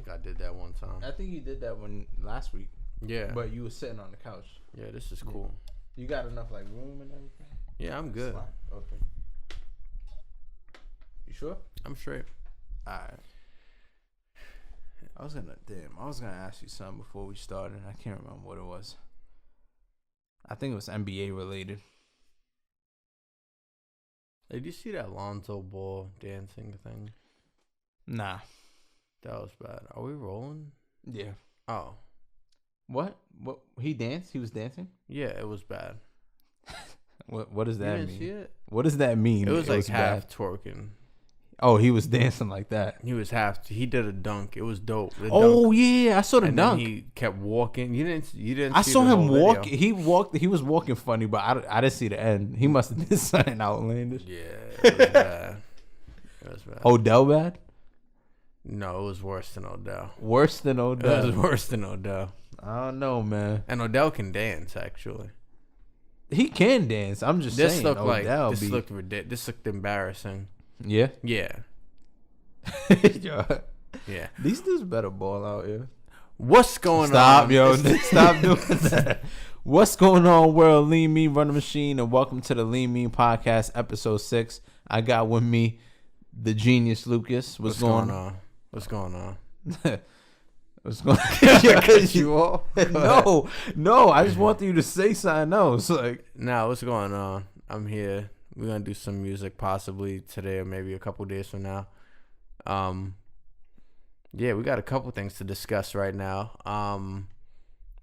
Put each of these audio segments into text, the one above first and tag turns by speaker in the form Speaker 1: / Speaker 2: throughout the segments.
Speaker 1: I did that one time.
Speaker 2: I think you did that one last week.
Speaker 1: Yeah.
Speaker 2: But you were sitting on the couch.
Speaker 1: Yeah, this is cool.
Speaker 2: You got enough like room and everything?
Speaker 1: Yeah, I'm good.
Speaker 2: Okay. You sure?
Speaker 1: I'm straight.
Speaker 2: Alright. I was gonna ask you something before we started. I can't remember what it was. I think it was NBA related.
Speaker 1: Did you see that Lonzo Ball dancing thing?
Speaker 2: Nah.
Speaker 1: That was bad. Are we rolling?
Speaker 2: Yeah.
Speaker 1: Oh.
Speaker 2: What? He danced? He was dancing?
Speaker 1: Yeah, it was bad.
Speaker 2: What does that
Speaker 1: You
Speaker 2: mean?
Speaker 1: didn't see it?
Speaker 2: What does that mean?
Speaker 1: It was like half
Speaker 2: bad?
Speaker 1: twerking.
Speaker 2: Oh, he was dancing like that.
Speaker 1: He did a dunk. It was dope.
Speaker 2: Oh yeah, I saw the
Speaker 1: and
Speaker 2: dunk.
Speaker 1: Then he kept walking. You didn't.
Speaker 2: I
Speaker 1: see
Speaker 2: saw
Speaker 1: the
Speaker 2: him
Speaker 1: whole
Speaker 2: walk.
Speaker 1: video.
Speaker 2: He was walking funny, but I didn't see the end. He must have did something outlandish.
Speaker 1: Yeah, it was bad. It was bad.
Speaker 2: Odell bad?
Speaker 1: No, it was worse than Odell.
Speaker 2: Worse than Odell.
Speaker 1: It was worse than Odell.
Speaker 2: I don't know, man.
Speaker 1: And Odell can dance actually.
Speaker 2: He can dance. I'm just saying.
Speaker 1: This looked ridiculous. This looked embarrassing.
Speaker 2: Yeah.
Speaker 1: Yeah.
Speaker 2: Yeah.
Speaker 1: Yeah.
Speaker 2: These dudes better ball out here.
Speaker 1: What's going
Speaker 2: Stop,
Speaker 1: on?
Speaker 2: yo. Stop doing that. What's going on, world? Lean Mean, Run the Machine, and welcome to the Lean Mean Podcast, episode 6. I got with me the Genius Lucas. What's going on?
Speaker 1: What's going on?
Speaker 2: What's going on?
Speaker 1: Because you all?
Speaker 2: No. I just want you to say something else. Like,
Speaker 1: nah, what's going on? I'm here. We're gonna do some music possibly today or maybe a couple days from now. Yeah, we got a couple things to discuss right now.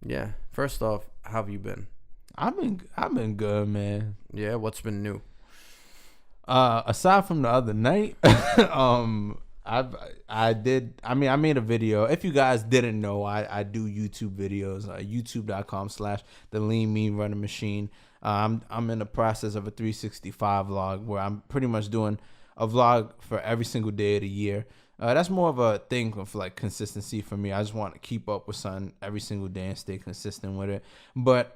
Speaker 1: Yeah. First off, how have you been?
Speaker 2: I've been good, man.
Speaker 1: Yeah, what's been new?
Speaker 2: Aside from the other night, I made a video. If you guys didn't know, I do YouTube videos, youtube.com/theleanmeanpodcast. I'm in the process of a 365 vlog where I'm pretty much doing a vlog for every single day of the year. That's more of a thing of like consistency for me. I just want to keep up with something every single day and stay consistent with it. But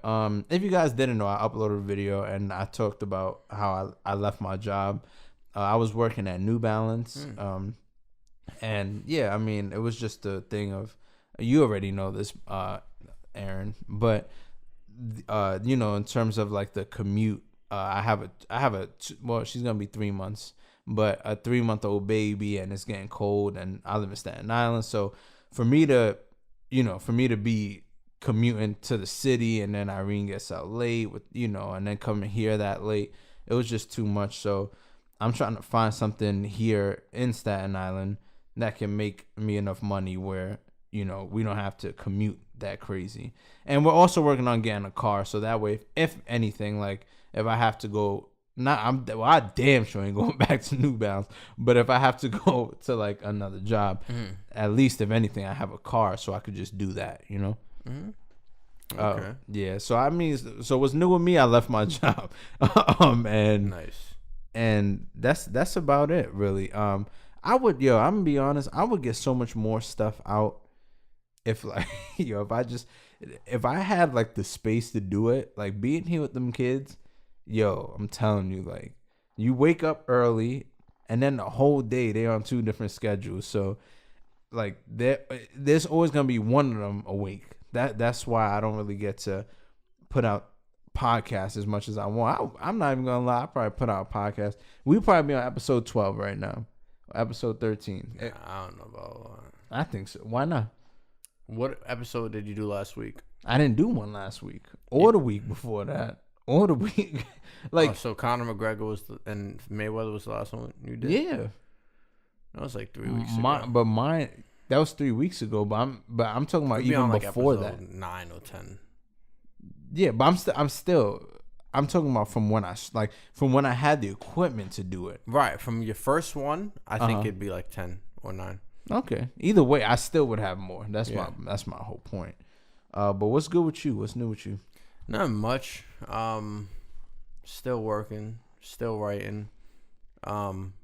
Speaker 2: if you guys didn't know, I uploaded a video and I talked about how I left my job. I was working at New Balance. And yeah, I mean, it was just a thing of, you already know this, Aaron, but in terms of like the commute, I have she's gonna be 3 months, but a 3-month-old baby, and it's getting cold, and I live in Staten Island, so for me to be commuting to the city, and then Irene gets out late with, and then coming here that late, it was just too much. So I'm trying to find something here in Staten Island that can make me enough money where, we don't have to commute that crazy. And we're also working on getting a car, so that way, if anything, like if I have to go, I damn sure ain't going back to New Balance, but if I have to go to like another job, at least if anything, I have a car so I could just do that,
Speaker 1: Okay.
Speaker 2: Yeah. So I mean, so what's new with me? I left my job, and
Speaker 1: nice.
Speaker 2: And that's about it, really. I'm gonna be honest, I would get so much more stuff out if like, if I had like the space to do it, like being here with them kids, I'm telling you, like, you wake up early and then the whole day they're on 2 different schedules. So like there's always gonna be one of them awake. That's why I don't really get to put out podcasts as much as I want. I'm not even gonna lie, I probably put out a podcast. We probably be on episode 12 right now. Episode 13.
Speaker 1: Yeah, I don't know about that.
Speaker 2: I think so. Why not?
Speaker 1: What episode did you do last week?
Speaker 2: I didn't do one last week or the week before that or the week. Like,
Speaker 1: so Conor McGregor and Mayweather was the last one you did?
Speaker 2: Yeah.
Speaker 1: That was like 3 weeks ago.
Speaker 2: But that was 3 weeks ago, but I'm talking about even
Speaker 1: on, like,
Speaker 2: before that.
Speaker 1: 9 or 10.
Speaker 2: Yeah, but I'm talking about from when I had the equipment to do it.
Speaker 1: Right, from your first one, I think it'd be like 10 or 9.
Speaker 2: Okay. Either way, I still would have more. That's my whole point. But what's good with you? What's new with you?
Speaker 1: Not much. Still working, still writing.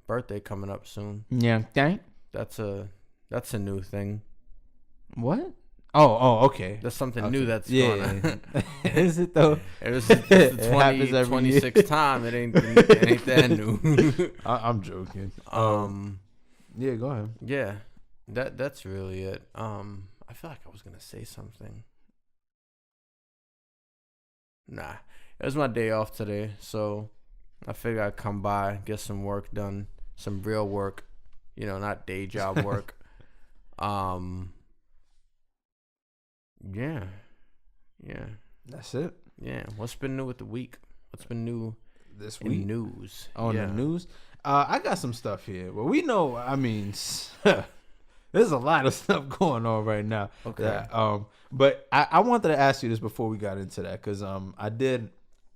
Speaker 1: Birthday coming up soon.
Speaker 2: Yeah, dang.
Speaker 1: That's a new thing.
Speaker 2: What? Oh, okay.
Speaker 1: That's something new that's going on.
Speaker 2: Is it though?
Speaker 1: It was the 26th time. It ain't that new.
Speaker 2: I'm joking. Yeah, go ahead.
Speaker 1: Yeah. That's really it. I feel like I was gonna say something. Nah, it was my day off today, so I figured I'd come by, get some work done, some real work, not day job work. Yeah, yeah,
Speaker 2: That's it.
Speaker 1: yeah. What's been new with the week? What's been new
Speaker 2: This
Speaker 1: in
Speaker 2: week
Speaker 1: news?
Speaker 2: on
Speaker 1: Yeah.
Speaker 2: the news. I got some stuff here. Well, we know. I mean, there's a lot of stuff going on right now.
Speaker 1: Okay.
Speaker 2: But I wanted to ask you this before we got into that because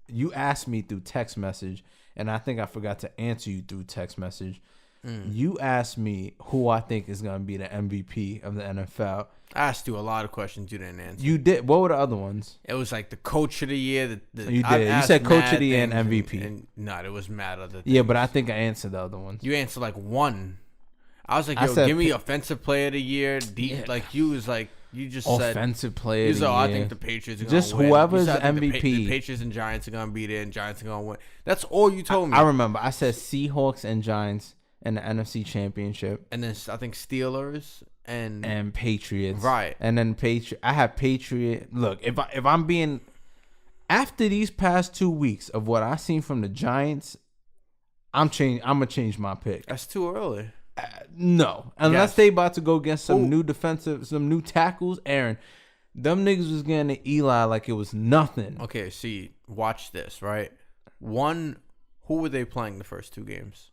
Speaker 2: you asked me through text message, and I think I forgot to answer you through text message. You asked me who I think is going to be the MVP of the NFL.
Speaker 1: I asked you a lot of questions you didn't answer.
Speaker 2: You did. What were the other ones?
Speaker 1: It was like the coach of the year.
Speaker 2: You did. You said coach of the year and MVP.
Speaker 1: No, it was mad other things.
Speaker 2: Yeah, but I think I answered the other ones.
Speaker 1: You answered like one. I was like,
Speaker 2: I
Speaker 1: yo,
Speaker 2: said
Speaker 1: give me offensive player of the year. Like you was like, you just said
Speaker 2: offensive player of the
Speaker 1: I
Speaker 2: year.
Speaker 1: think the Patriots are going
Speaker 2: Just
Speaker 1: to win.
Speaker 2: whoever's
Speaker 1: I think
Speaker 2: MVP.
Speaker 1: The Patriots and Giants are going to be there, and Giants are going to win. That's all you told me.
Speaker 2: I remember. I said Seahawks and Giants in the NFC Championship.
Speaker 1: And then I think Steelers and
Speaker 2: Patriots.
Speaker 1: Right.
Speaker 2: And then I have Patriot. Look, if I'm being after these past 2 weeks of what I seen from the Giants, I'm gonna change my pick.
Speaker 1: That's too early.
Speaker 2: No, unless
Speaker 1: Yes.
Speaker 2: they about to go get some new tackles. Aaron, them niggas was getting to Eli like it was nothing.
Speaker 1: Okay, see, watch this, right? One, who were they playing the first two games?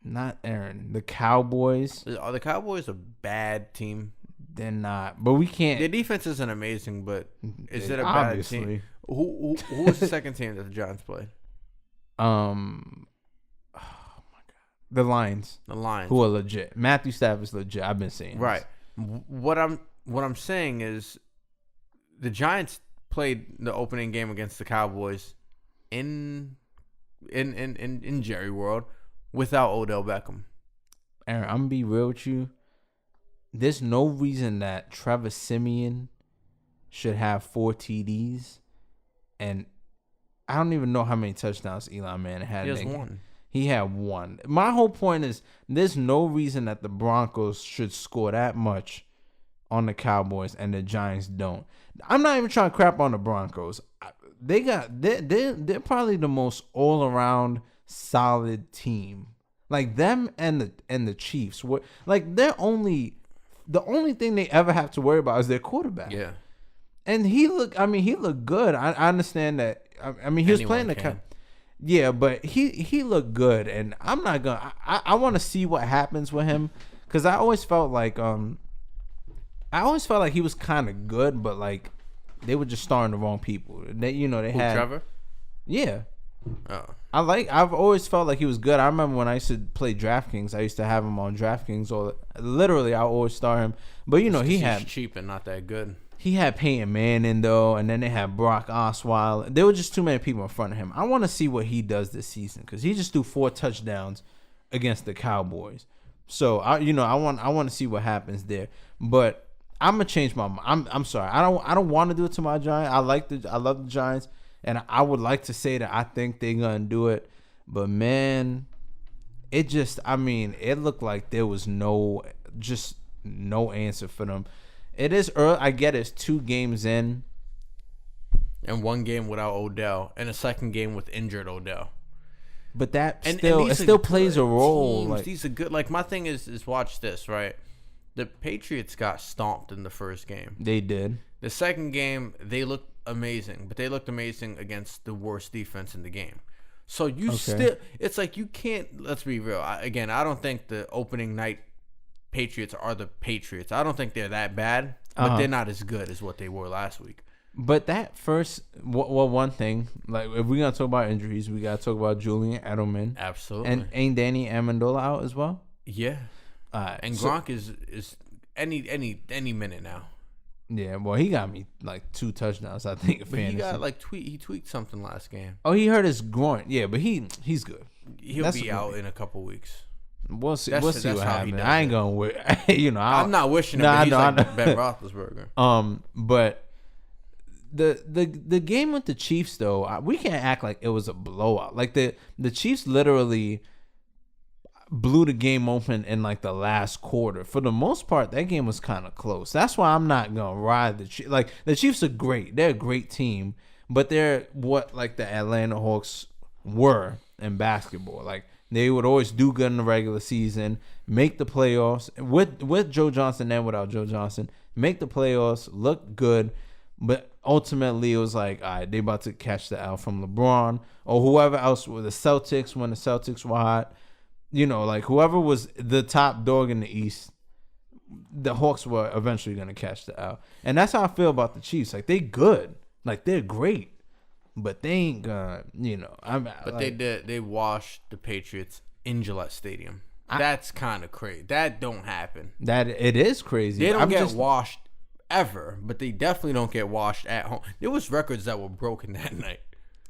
Speaker 2: Not Aaron. The Cowboys.
Speaker 1: Are the Cowboys a bad team?
Speaker 2: They're not. But we can't.
Speaker 1: Their defense isn't amazing, but is it a
Speaker 2: Obviously.
Speaker 1: bad team? Who was the second team that the Giants played?
Speaker 2: Oh my God. The Lions.
Speaker 1: The Lions.
Speaker 2: Who are legit. Matthew Stafford is legit. I've been saying this.
Speaker 1: Right. What I'm saying is the Giants played the opening game against the Cowboys in Jerry World without Odell Beckham.
Speaker 2: Aaron, I'm gonna be real with you. There's no reason that Trevor Siemian should have 4 TDs, and I don't even know how many touchdowns Eli Manning had.
Speaker 1: He has one.
Speaker 2: He had one. My whole point is there's no reason that the Broncos should score that much on the Cowboys and the Giants don't. I'm not even trying to crap on the Broncos. They're probably the most all around solid team. Like them and the Chiefs. Like the only thing they ever have to worry about is their quarterback.
Speaker 1: Yeah.
Speaker 2: And he looked good. I understand that. I mean, he was playing the yeah, but he looked good, and I'm not gonna. I want to see what happens with him because I always felt like he was kind of good, but like they were just starting the wrong people. They had
Speaker 1: Trevor.
Speaker 2: Yeah.
Speaker 1: Oh.
Speaker 2: I've always felt like he was good. I remember when I used to play DraftKings, I used to have him on DraftKings, or literally I always start him. But he had
Speaker 1: cheap and not that good.
Speaker 2: He had Peyton Manning though, and then they had Brock Osweiler. There were just too many people in front of him. I want to see what he does this season because he just threw 4 touchdowns against the Cowboys. So I want to see what happens there. But I'm gonna change my mind. I'm sorry. I don't want to do it to my Giants. I love the Giants, and I would like to say that I think they're gonna do it. But man, it looked like there was no answer for them. It is early. I get it's 2 games in.
Speaker 1: And 1 game without Odell. And a second game with injured Odell.
Speaker 2: But that
Speaker 1: And
Speaker 2: still plays a role.
Speaker 1: Like, these are good. Like, my thing is watch this, right? The Patriots got stomped in the first game.
Speaker 2: They did.
Speaker 1: The second game, they looked amazing. But they looked amazing against the worst defense in the game. So it's like you can't, let's be real. I don't think the opening night Patriots are the Patriots. I don't think they're that bad, but they're not as good as what they were last week.
Speaker 2: But that first, one thing, like if we're gonna talk about injuries, we gotta talk about Julian Edelman.
Speaker 1: Absolutely.
Speaker 2: And ain't Danny Amendola out as well?
Speaker 1: Yeah. And Gronk is any minute now.
Speaker 2: Yeah, well, he got me like 2 touchdowns, I think.
Speaker 1: But he got he tweaked something last game.
Speaker 2: Oh, he hurt his groin. Yeah, but he's good.
Speaker 1: He'll be out in a couple weeks.
Speaker 2: We'll see. We'll see what happens.
Speaker 1: I
Speaker 2: ain't gonna wish.
Speaker 1: I'm not wishing it. But he's like Ben Roethlisberger.
Speaker 2: But the game with the Chiefs though, we can't act like it was a blowout. Like the Chiefs literally blew the game open in like the last quarter. For the most part, that game was kind of close. That's why I'm not gonna ride the Chiefs. Like the Chiefs are great. They're a great team, but they're what like the Atlanta Hawks were in basketball. Like they would always do good in the regular season, make the playoffs with Joe Johnson and without Joe Johnson, make the playoffs, look good. But ultimately, it was like, all right, they about to catch the L from LeBron or whoever else were the Celtics when the Celtics were hot. You know, like whoever was the top dog in the East, the Hawks were eventually going to catch the L. And that's how I feel about the Chiefs. Like, they good. Like, they're great. But they ain't gonna, you know.
Speaker 1: But like, they washed the Patriots in Gillette Stadium. That's kind of crazy. That don't happen.
Speaker 2: That it is crazy.
Speaker 1: They don't get washed ever, but they definitely don't get washed at home. There was records that were broken that night.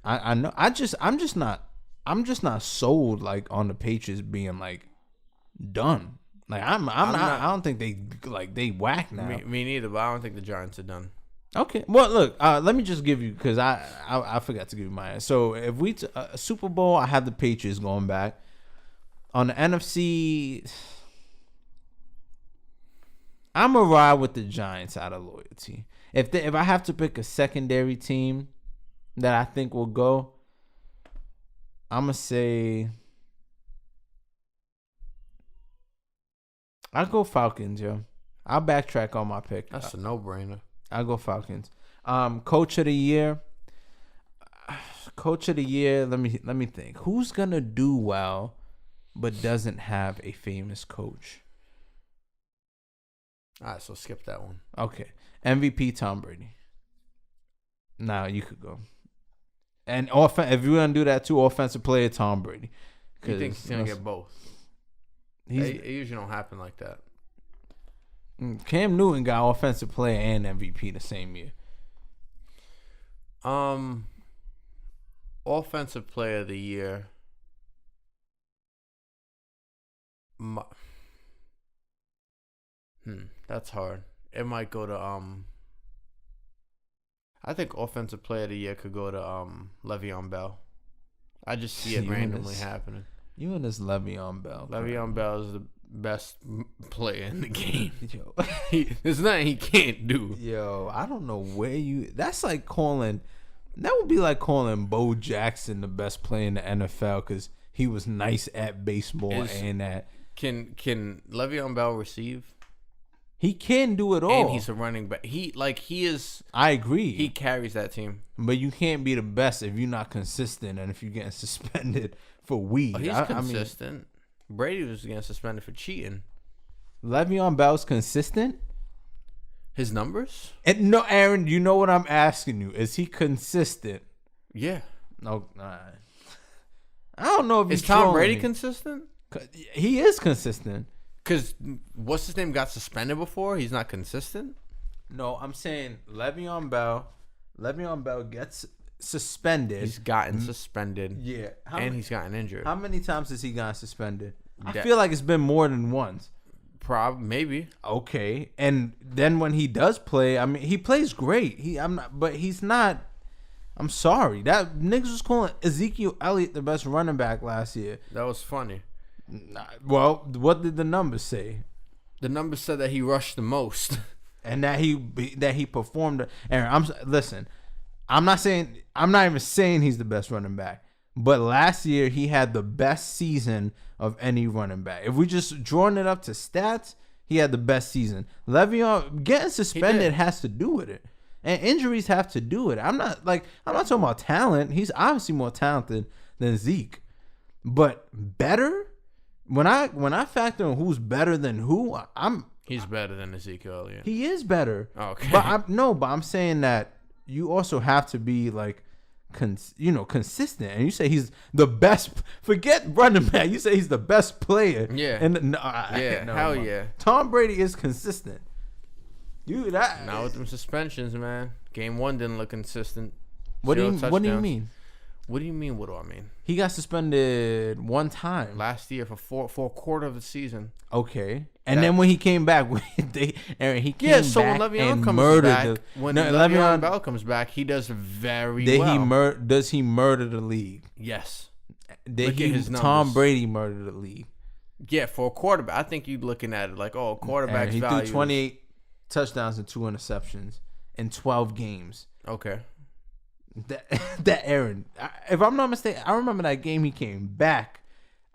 Speaker 2: I know. I'm just not sold like on the Patriots being like done. Like I'm not. I don't think they whack now.
Speaker 1: Me neither. But I don't think the Giants are done.
Speaker 2: Okay. Well, look. Let me just give you because I forgot to give you mine. So if we Super Bowl, I have the Patriots going back. On the NFC, I'm a ride with the Giants out of loyalty. If I have to pick a secondary team that I think will go, I'm gonna say I'll go Falcons, yo. I'll backtrack on my pick.
Speaker 1: That's a no-brainer.
Speaker 2: I'll go Falcons. Coach of the year. Let me think. Who's gonna do well, but doesn't have a famous coach?
Speaker 1: All right, so skip that one.
Speaker 2: Okay. MVP Tom Brady. Now you could go. And if you're gonna do that too, offensive player Tom Brady.
Speaker 1: You think he's gonna get both? It usually don't happen like that.
Speaker 2: Cam Newton got offensive player and MVP the same year.
Speaker 1: Offensive player of the year. That's hard. It might go to I think offensive player of the year could go to Le'Veon Bell. I just see it randomly happening.
Speaker 2: You and this Le'Veon Bell.
Speaker 1: Le'Veon Bell is the best player in the game. Yo, there's nothing he can't do.
Speaker 2: Yo, I don't know where you. That's like calling. That would be like calling Bo Jackson the best player in the NFL because he was nice at baseball and that.
Speaker 1: Can Le'Veon Bell receive?
Speaker 2: He can do it all.
Speaker 1: And he's a running back. He is.
Speaker 2: I agree.
Speaker 1: He carries that team.
Speaker 2: But you can't be the best if you're not consistent and if you're getting suspended for weed.
Speaker 1: Oh, he's consistent. Brady was getting suspended for cheating.
Speaker 2: Le'Veon Bell's consistent?
Speaker 1: His numbers?
Speaker 2: And no, Aaron, you know what I'm asking you. Is he consistent?
Speaker 1: Yeah.
Speaker 2: No, I don't know if
Speaker 1: is Tom Brady consistent?
Speaker 2: He is consistent.
Speaker 1: Because what's his name got suspended before? He's not consistent?
Speaker 2: No, I'm saying Le'Veon Bell gets suspended.
Speaker 1: He's gotten suspended.
Speaker 2: Yeah.
Speaker 1: He's gotten injured.
Speaker 2: How many times has he gotten suspended? I feel like it's been more than once.
Speaker 1: Maybe.
Speaker 2: Okay. And then when he does play, I mean, he plays great. But he's not. I'm sorry. That niggas was calling Ezekiel Elliott the best running back last year.
Speaker 1: That was funny.
Speaker 2: Well, what did the numbers say?
Speaker 1: The numbers said that he rushed the most,
Speaker 2: and that he performed. Aaron, listen. I'm not even saying he's the best running back, but last year he had the best season of any running back. If we just drawing it up to stats, he had the best season. Le'Veon getting suspended has to do with it, and injuries have to do with it. I'm not talking about talent. He's obviously more talented than Zeke, but better. When I factor in who's better than who,
Speaker 1: he's better than Ezekiel Elliott.
Speaker 2: He is better.
Speaker 1: Okay.
Speaker 2: But I'm saying that you also have to be like consistent. And you say he's the best. Forget running back. You say he's the best player. Yeah.
Speaker 1: And hell yeah.
Speaker 2: Tom Brady is consistent.
Speaker 1: Now with them suspensions, man. Game 1 didn't look consistent.
Speaker 2: What do you mean?
Speaker 1: What do you mean? What do I mean?
Speaker 2: He got suspended one time
Speaker 1: last year for a quarter of the season.
Speaker 2: Okay, and then when he came back, he came
Speaker 1: so
Speaker 2: back
Speaker 1: when Le'Veon
Speaker 2: and
Speaker 1: comes
Speaker 2: murdered.
Speaker 1: When Le'Veon Bell comes back, he does very well.
Speaker 2: Does he murder the league?
Speaker 1: Yes.
Speaker 2: Tom Brady murder the league?
Speaker 1: Yeah, for a quarterback, I think you're looking at it like, oh, quarterback's
Speaker 2: he
Speaker 1: value.
Speaker 2: threw 28 touchdowns and 2 interceptions in 12 games.
Speaker 1: Okay.
Speaker 2: That Aaron, if I'm not mistaken, I remember that game he came back.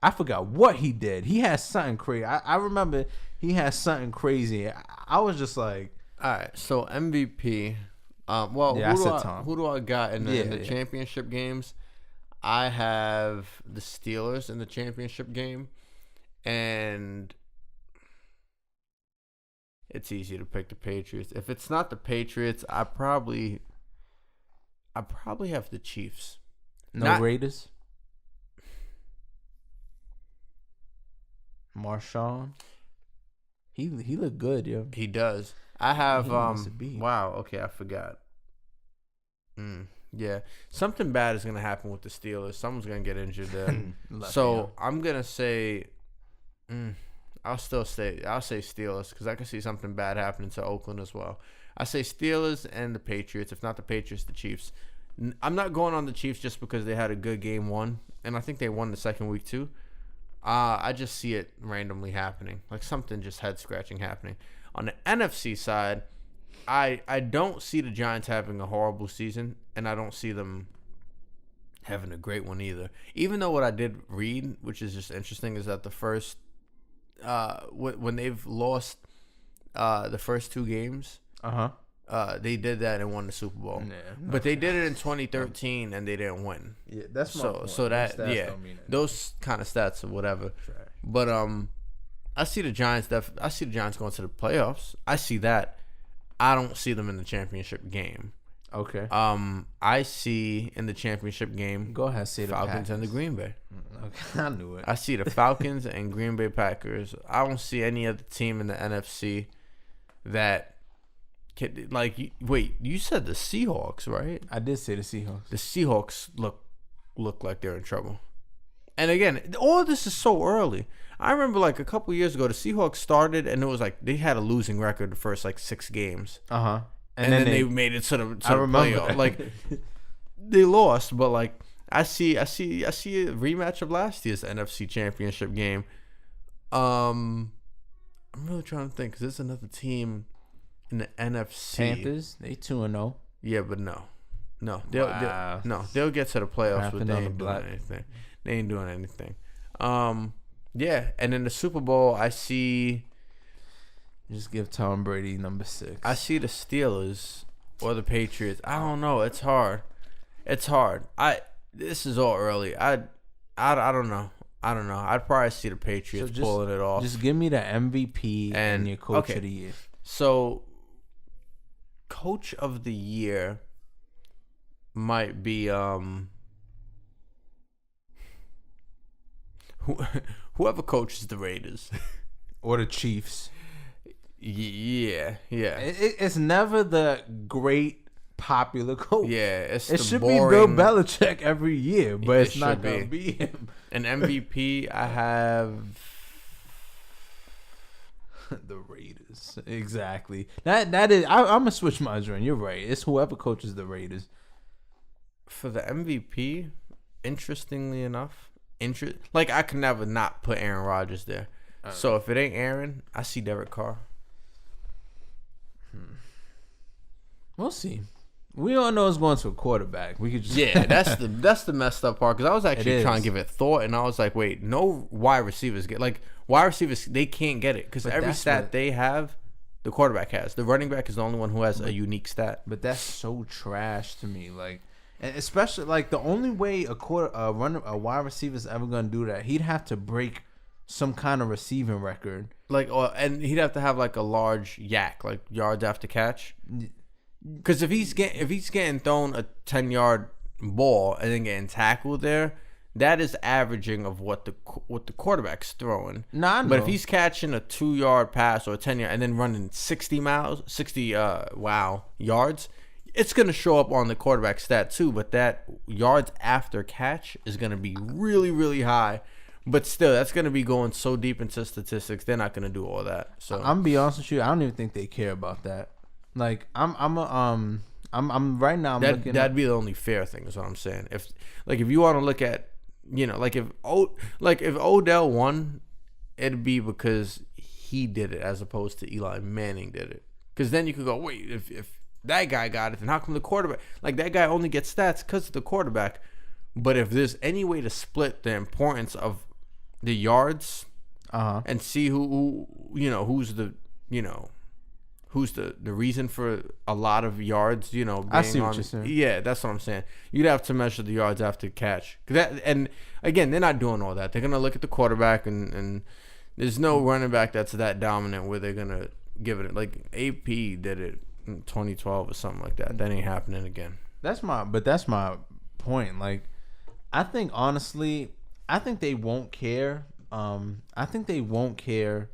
Speaker 2: I forgot what he did. He had something crazy. I remember he had something crazy. I was just like,
Speaker 1: all right. So MVP. Who do I got in the championship games? I have the Steelers in the championship game, and it's easy to pick the Patriots. If it's not the Patriots, I probably have the Chiefs.
Speaker 2: Raiders. Marshawn. He looked good, yo.
Speaker 1: He does. I have wow, okay, I forgot. Yeah. Something bad is gonna happen with the Steelers. Someone's gonna get injured there. So I'm gonna say I'll say Steelers because I can see something bad happening to Oakland as well. I say Steelers and the Patriots. If not the Patriots, the Chiefs. I'm not going on the Chiefs just because they had a good game one, and I think they won the second week too. I just see it randomly happening, like something just head scratching happening. On the NFC side, I don't see the Giants having a horrible season, and I don't see them having a great one either. Even though what I did read, which is just interesting, is that the first when they've lost the first 2 games, they did that and won the Super Bowl. Yeah, but they did it in 2013 and they didn't win.
Speaker 2: Yeah, that's
Speaker 1: so that those kind of stats or whatever. Right. But I see the Giants. I see the Giants going to the playoffs. I see that. I don't see them in the championship game.
Speaker 2: Okay.
Speaker 1: I see in the championship game.
Speaker 2: Go ahead, say the
Speaker 1: Falcons and the Green Bay.
Speaker 2: Okay, I knew it.
Speaker 1: I see the Falcons and Green Bay Packers. I don't see any other team in the NFC that. Wait, you said the Seahawks, right?
Speaker 2: I did say the Seahawks.
Speaker 1: The Seahawks look like they're in trouble. And again, all this is so early. I remember like a couple years ago, the Seahawks started and it was like they had a losing record the first like 6 games.
Speaker 2: And
Speaker 1: then they made it to the playoff. Like they lost, but like I see a rematch of last year's NFC Championship game. I'm really trying to think because there's another team in the NFC.
Speaker 2: Panthers, they 2-0.
Speaker 1: Yeah, but no, they'll get to the playoffs, but they ain't doing anything. They ain't doing anything. Yeah, and in the Super Bowl, I see.
Speaker 2: Just give Tom Brady number 6.
Speaker 1: I see the Steelers or the Patriots. I don't know. It's hard. This is all early. I don't know. I'd probably see the Patriots pulling it off.
Speaker 2: Just give me the MVP and your coach of the year.
Speaker 1: So, coach of the year might be whoever coaches the Raiders
Speaker 2: or the Chiefs.
Speaker 1: Yeah.
Speaker 2: It's never the great popular coach.
Speaker 1: Yeah,
Speaker 2: it should be Bill Belichick every year, but it's not gonna be him.
Speaker 1: An MVP, I have
Speaker 2: the Raiders. Exactly. That is. I'm gonna switch my joint. You're right. It's whoever coaches the Raiders.
Speaker 1: For the MVP, interestingly enough, I can never not put Aaron Rodgers there. So if it ain't Aaron, I see Derek Carr.
Speaker 2: We'll see. We all know it's going to a quarterback. We could just
Speaker 1: that's the messed up part because I was actually trying to give it thought and I was like, wait, no wide receivers get wide receivers they can't get it because every stat they have, the quarterback has. The running back is the only one who has a unique stat.
Speaker 2: But that's so trash to me, and especially the only way a wide receiver is ever gonna do that, he'd have to break some kind of receiving record,
Speaker 1: and he'd have to have a large yak, yards after catch. Because if he's getting thrown a 10-yard ball and then getting tackled there, that is averaging of what the quarterback's throwing.
Speaker 2: No, I know.
Speaker 1: But if he's catching a 2-yard pass or a 10-yard and then running 60 yards, it's gonna show up on the quarterback stat too. But that yards after catch is gonna be really, really high. But still, that's gonna be going so deep into statistics. They're not gonna do all that. So
Speaker 2: I'm be honest with you, I don't even think they care about that. I'm right now.
Speaker 1: That'd be the only fair thing. Is what I'm saying. If you want to look at, if Odell won it'd be because he did it as opposed to Eli Manning did it. Because then you could go, wait, if that guy got it, then how come the quarterback? Like, that guy only gets stats because of the quarterback. But if there's any way to split the importance of the yards and see who who's the reason for a lot of yards, being
Speaker 2: I see what you're saying.
Speaker 1: Yeah, that's what I'm saying. You'd have to measure the yards after catch. And again, they're not doing all that. They're gonna look at the quarterback, and there's no running back that's that dominant where they're gonna give it. Like AP did it in 2012 or something like that. That ain't happening again.
Speaker 2: That's my point. Like, I think honestly, they won't care. I think they won't care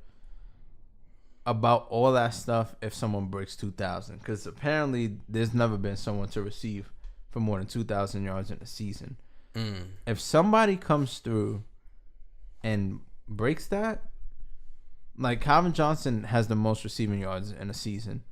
Speaker 2: about all that stuff if someone breaks 2,000, because apparently there's never been someone to receive for more than 2,000 yards in a season. If somebody comes through and breaks that, like Calvin Johnson has the most receiving yards in a season,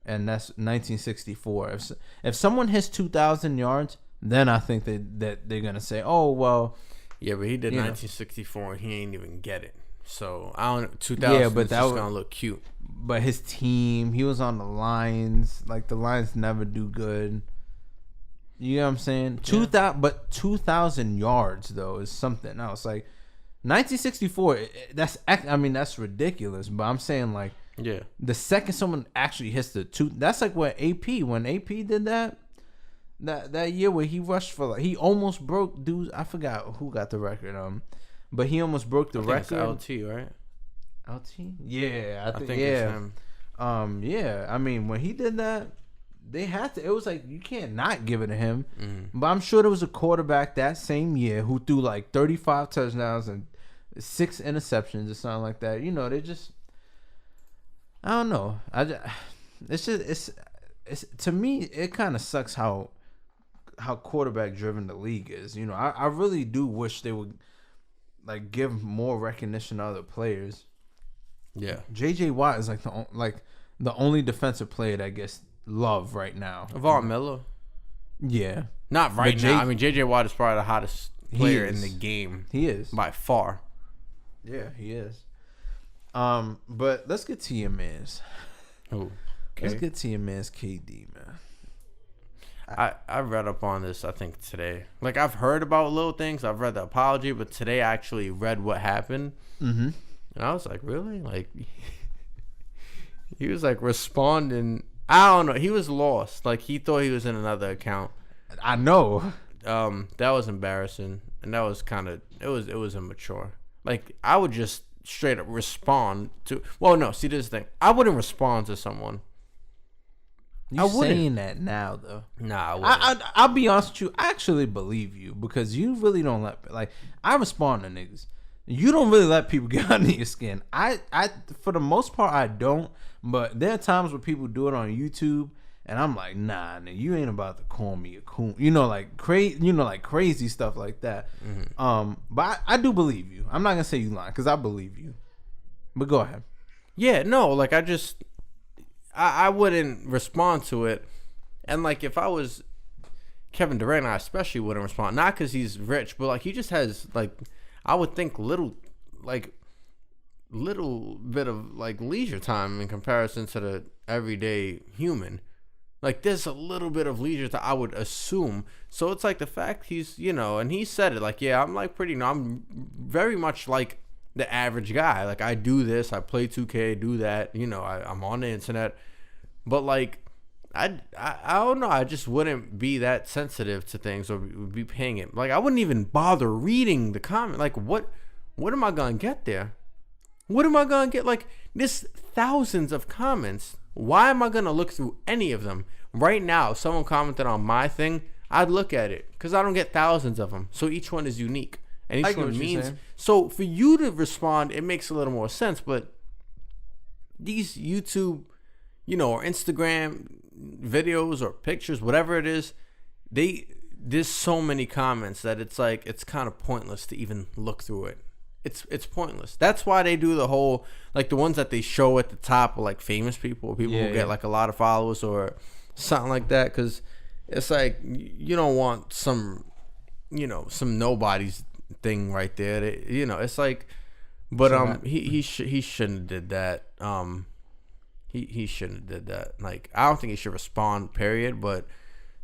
Speaker 2: and that's 1964. If someone hits 2,000 yards, then I think that they're gonna say, oh well.
Speaker 1: Yeah, but he did 1964 and he ain't even get it. So I don't. 2000 but that was gonna look cute.
Speaker 2: But his team, he was on the Lions. Like, the Lions never do good. You know what I'm saying? Yeah. 2,000 yards though is something else. Like 1964, that's ridiculous. But I'm saying, like, the second someone actually hits the two, that's like what when AP did that year where he rushed for, like, he almost broke dudes. I forgot who got the record. But he almost broke the record.
Speaker 1: It's LT, right?
Speaker 2: LT? Yeah, I think
Speaker 1: it's him.
Speaker 2: Yeah. I mean, when he did that, they had to. It was like, you can't not give it to him. But I'm sure there was a quarterback that same year who threw like 35 touchdowns and 6 interceptions or something like that. They just, I don't know. It's to me, it kind of sucks how quarterback driven the league is. I really do wish they would, like, give more recognition to other players.
Speaker 1: Yeah,
Speaker 2: J.J. Watt is like the only defensive player that gets love right now.
Speaker 1: Von Miller.
Speaker 2: Yeah,
Speaker 1: not right now. I mean, J.J. Watt is probably the hottest player in the game.
Speaker 2: He is
Speaker 1: by far.
Speaker 2: Yeah, he is. But let's get to your man's.
Speaker 1: Oh, okay.
Speaker 2: Let's get to your man's KD, man.
Speaker 1: I read up on this, I think, today. Like, I've heard about little things. I've read the apology, but today I actually read what happened. And I was like, really? Like, he was, like, responding. I don't know. He was lost. Like, he thought he was in another account.
Speaker 2: I know.
Speaker 1: That was embarrassing. And that was kind of, it was immature. Like, I would just straight up respond to, well, no, see, this is the thing. I wouldn't respond to someone.
Speaker 2: You're saying that now, though.
Speaker 1: Nah, I wouldn't.
Speaker 2: I'll be honest with you. I actually believe you, because you really don't I respond to niggas. You don't really let people get under your skin. I for the most part, I don't. But there are times where people do it on YouTube, and I'm like, nah, nigga, you ain't about to call me a coon. Like crazy stuff like that. But I do believe you. I'm not gonna say you lying, because I believe you. But go ahead.
Speaker 1: Yeah, no, like, I wouldn't respond to it. And, like, if I was Kevin Durant, I especially wouldn't respond. Not because he's rich, but, like, he just has, like, I would think little bit of, like, leisure time in comparison to the everyday human. Like, there's a little bit of leisure time, I would assume. So it's like the fact he's, and he said it, like, yeah, I'm, like, I'm very much like the average guy. Like, I do this, I play 2K, do that, I'm on the internet. But, like, I don't know, I just wouldn't be that sensitive to things or be paying it. Like, I wouldn't even bother reading the comment. Like, what am I gonna get there? What am I gonna get? Like, there's thousands of comments. Why am I gonna look through any of them? Right now, if someone commented on my thing, I'd look at it, because I don't get thousands of them. So each one is unique. And each one means, so for you to respond, it makes a little more sense. But these YouTube, or Instagram videos or pictures, whatever it is, there's so many comments that it's like, it's kind of pointless to even look through it. It's pointless. That's why they do the whole, like, the ones that they show at the top are like famous people who get like a lot of followers or something like that, because it's like, you don't want some nobodies thing right there. It's like, But
Speaker 2: So
Speaker 1: he shouldn't have did that. He shouldn't have did that. Like, I don't think he should respond, period. But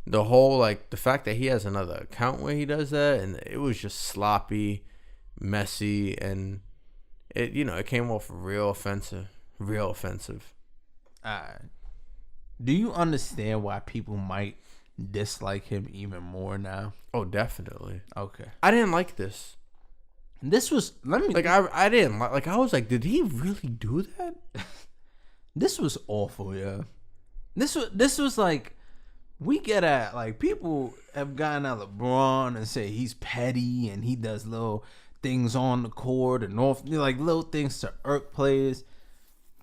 Speaker 1: the whole, like, the fact that he has another account where he does that, and it was just sloppy, messy, and it, you know, it came off real offensive. Real offensive.
Speaker 2: Do you understand why people might dislike him even more now?
Speaker 1: Oh, definitely.
Speaker 2: Okay.
Speaker 1: I didn't like this.
Speaker 2: This was,
Speaker 1: I didn't like, I was like, did he really do that?
Speaker 2: This was awful, yeah. This was like, we get at, like, people have gotten at LeBron and say he's petty and he does little things on the court and like little things to irk players.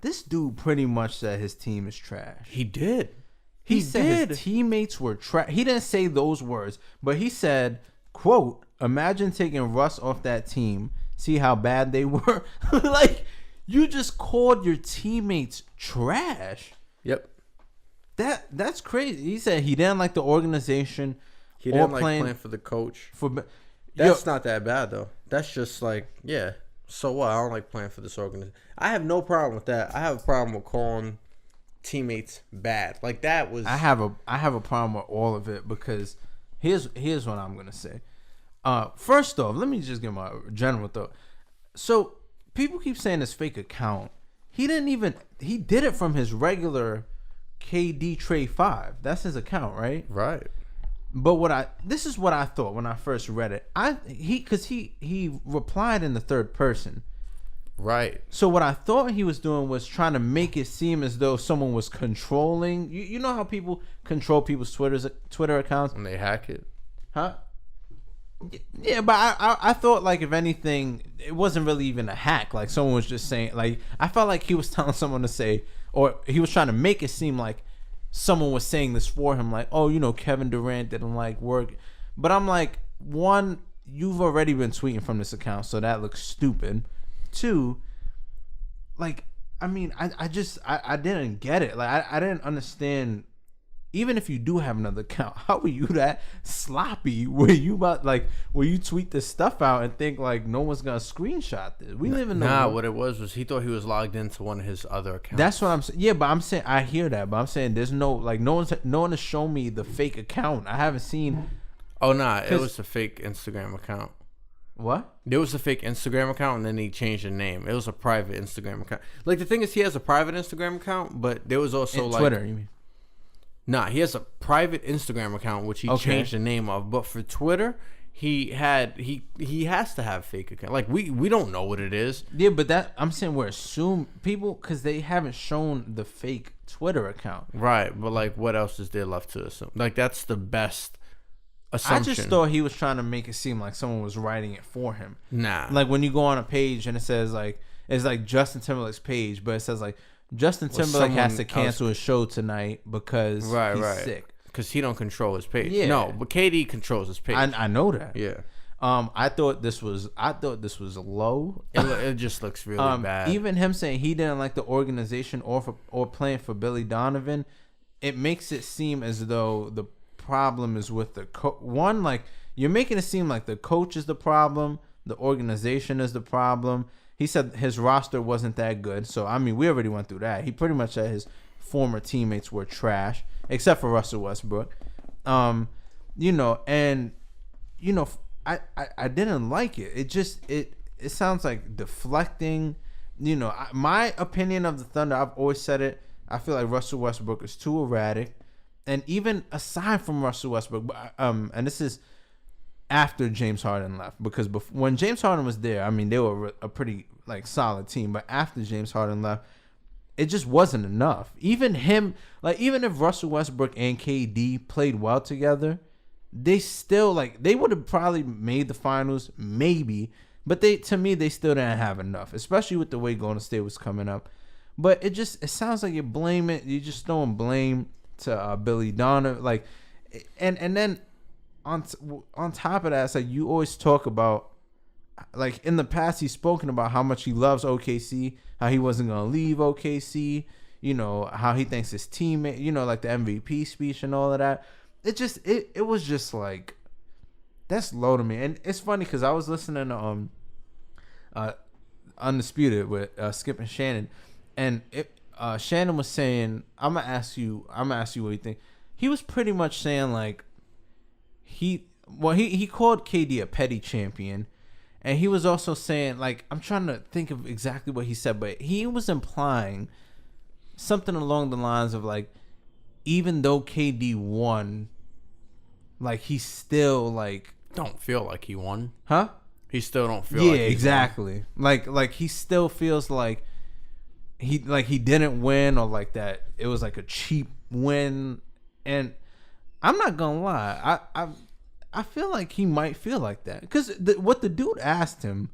Speaker 2: This dude pretty much said his team is trash.
Speaker 1: He did.
Speaker 2: He said his teammates were trash. He didn't say those words, but he said, quote, imagine taking Russ off that team. See how bad they were? Like, you just called your teammates trash.
Speaker 1: Yep.
Speaker 2: That's crazy. He said he didn't like the organization.
Speaker 1: He didn't like playing for the coach. That's not that bad, though. That's just like, yeah, so what? I don't like playing for this organization. I have no problem with that. I have a problem with calling teammates bad. Like, that was...
Speaker 2: I have a problem with all of it because here's what I'm going to say. First off, let me just give my general thought. So, people keep saying this fake account. He did it from his regular KD Trey 5. That's his account, right?
Speaker 1: Right.
Speaker 2: But this is what I thought when I first read it. He replied in the third person.
Speaker 1: Right.
Speaker 2: So what I thought he was doing was trying to make it seem as though someone was controlling. You know how people control people's Twitter accounts?
Speaker 1: And they hack it.
Speaker 2: Huh? Yeah, but I thought, like, if anything, it wasn't really even a hack. Like, someone was just saying, like, I felt like he was telling someone to say, or he was trying to make it seem like someone was saying this for him, like, oh, you know, Kevin Durant didn't like work. But I'm like, one, you've already been tweeting from this account, so that looks stupid. Two, like, I mean, I didn't get it. Like, I didn't understand. Even if you do have another account, how are you that sloppy where you tweet this stuff out and think, like, no one's gonna screenshot this? We live in the world.
Speaker 1: What it was he thought he was logged into one of his other accounts.
Speaker 2: That's what I'm saying. Yeah, but I'm saying, I hear that, but I'm saying there's no one has shown me the fake account. I haven't seen.
Speaker 1: Oh nah, it was a fake Instagram account.
Speaker 2: What?
Speaker 1: There was a fake Instagram account, and then he changed the name. It was a private Instagram account. Like, the thing is, he has a private Instagram account, but there was also
Speaker 2: Twitter. You mean?
Speaker 1: Nah, he has a private Instagram account which he changed the name of. But for Twitter, he has to have fake account. Like, we don't know what it is.
Speaker 2: Yeah, but I'm saying we're assume people, because they haven't shown the fake Twitter account.
Speaker 1: Right, but, like, what else is there left to assume? Like, that's the best assumption.
Speaker 2: I just thought he was trying to make it seem like someone was writing it for him.
Speaker 1: Nah.
Speaker 2: Like, when you go on a page and it says, like, it's like Justin Timberlake's page, but it says, like, Justin Timberlake has to cancel his show tonight because he's sick.
Speaker 1: Because he don't control his page.
Speaker 2: Yeah.
Speaker 1: No, but KD controls his page.
Speaker 2: I know that.
Speaker 1: Yeah.
Speaker 2: I thought this was low.
Speaker 1: It just looks really bad.
Speaker 2: Even him saying he didn't like the organization or playing for Billy Donovan, it makes it seem as though the problem is with the one. Like, you're making it seem like the coach is the problem, the organization is the problem. He said his roster wasn't that good. So, I mean, we already went through that. He pretty much said his former teammates were trash, except for Russell Westbrook. You know, and, you know, I didn't like it. It just, it sounds like deflecting. You know, my opinion of the Thunder, I've always said it. I feel like Russell Westbrook is too erratic. And even aside from Russell Westbrook, and this is after James Harden left, because when James Harden was there, I mean, they were a pretty, like, solid team. But after James Harden left, it just wasn't enough. Even him, like, even if Russell Westbrook and KD played well together, they still, like, they would have probably made the finals, maybe. But to me, they still didn't have enough, especially with the way Golden State was coming up. But it sounds like you're just throwing blame to Billy Donovan, like, and then on top of that, it's like you always talk about, like, in the past he's spoken about how much he loves OKC, how he wasn't gonna leave OKC, you know, how he thinks his teammate, you know, like the MVP speech and all of that. It was just like, that's low to me. And it's funny because I was listening to Undisputed with Skip and Shannon, and Shannon was saying, I'm gonna ask you what you think. He was pretty much saying like he called KD a petty champion, and he was also saying, like, I'm trying to think of exactly what he said, but he was implying something along the lines of like, even though KD won, like he still like
Speaker 1: don't feel like he won,
Speaker 2: huh?
Speaker 1: He still don't feel like
Speaker 2: exactly won. Like he still feels like he didn't win, or like that it was like a cheap win. And I'm not gonna lie, I feel like he might feel like that, because what the dude asked him,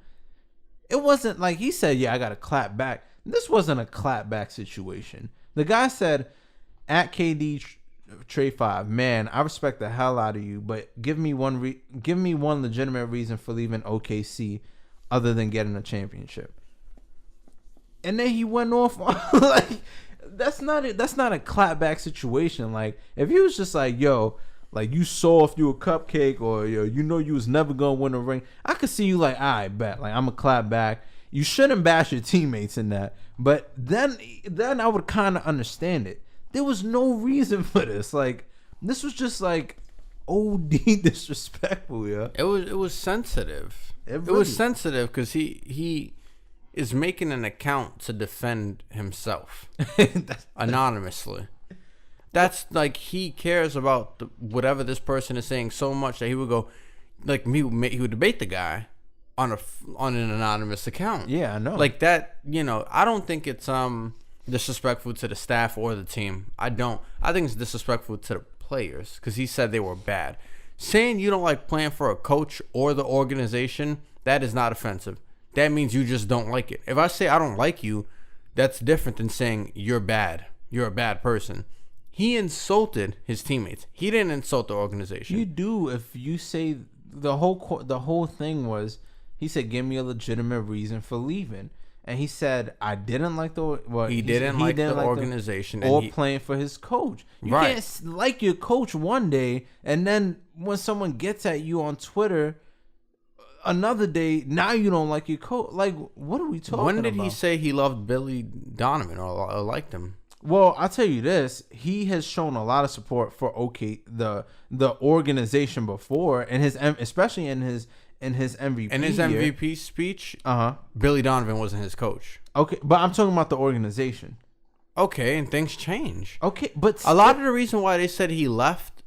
Speaker 2: it wasn't like he said, yeah, I gotta clap back. This wasn't a clap back situation. The guy said, at KD Trade 5, man, I respect the hell out of you, but give me one legitimate reason for leaving OKC other than getting a championship. And then he went off on, like, that's not a clapback situation. Like, if he was just like, yo, like, you soft, you a cupcake, or yo, you know you was never gonna win a ring, I could see you like, all right, bet, like, I'm a clap back. You shouldn't bash your teammates in that. But then I would kind of understand it. There was no reason for this. Like, this was just like OD disrespectful, yeah.
Speaker 1: It was sensitive. It was sensitive because he is making an account to defend himself anonymously. That's like, he cares about whatever this person is saying so much that he would go, like, he would debate the guy on an anonymous account.
Speaker 2: Yeah, I know.
Speaker 1: Like that, you know, I don't think it's disrespectful to the staff or the team. I don't. I think it's disrespectful to the players because he said they were bad. Saying you don't like playing for a coach or the organization, that is not offensive. That means you just don't like it. If I say I don't like you, that's different than saying you're bad. You're a bad person. He insulted his teammates. He didn't insult the organization.
Speaker 2: You do if you say the whole thing was, he said, give me a legitimate reason for leaving. And he said, I didn't like the
Speaker 1: organization
Speaker 2: or playing for his coach. You can't like your coach one day, and then when someone gets at you on Twitter another day, now you don't like your coach. Like, what are we talking about?
Speaker 1: When did he say he loved Billy Donovan or liked him?
Speaker 2: Well, I'll tell you this. He has shown a lot of support for the organization before, and especially in his MVP
Speaker 1: in his MVP speech. Billy Donovan wasn't his coach.
Speaker 2: Okay, but I'm talking about the organization.
Speaker 1: Okay, and things change.
Speaker 2: Okay, but
Speaker 1: a lot of the reason why they said he left,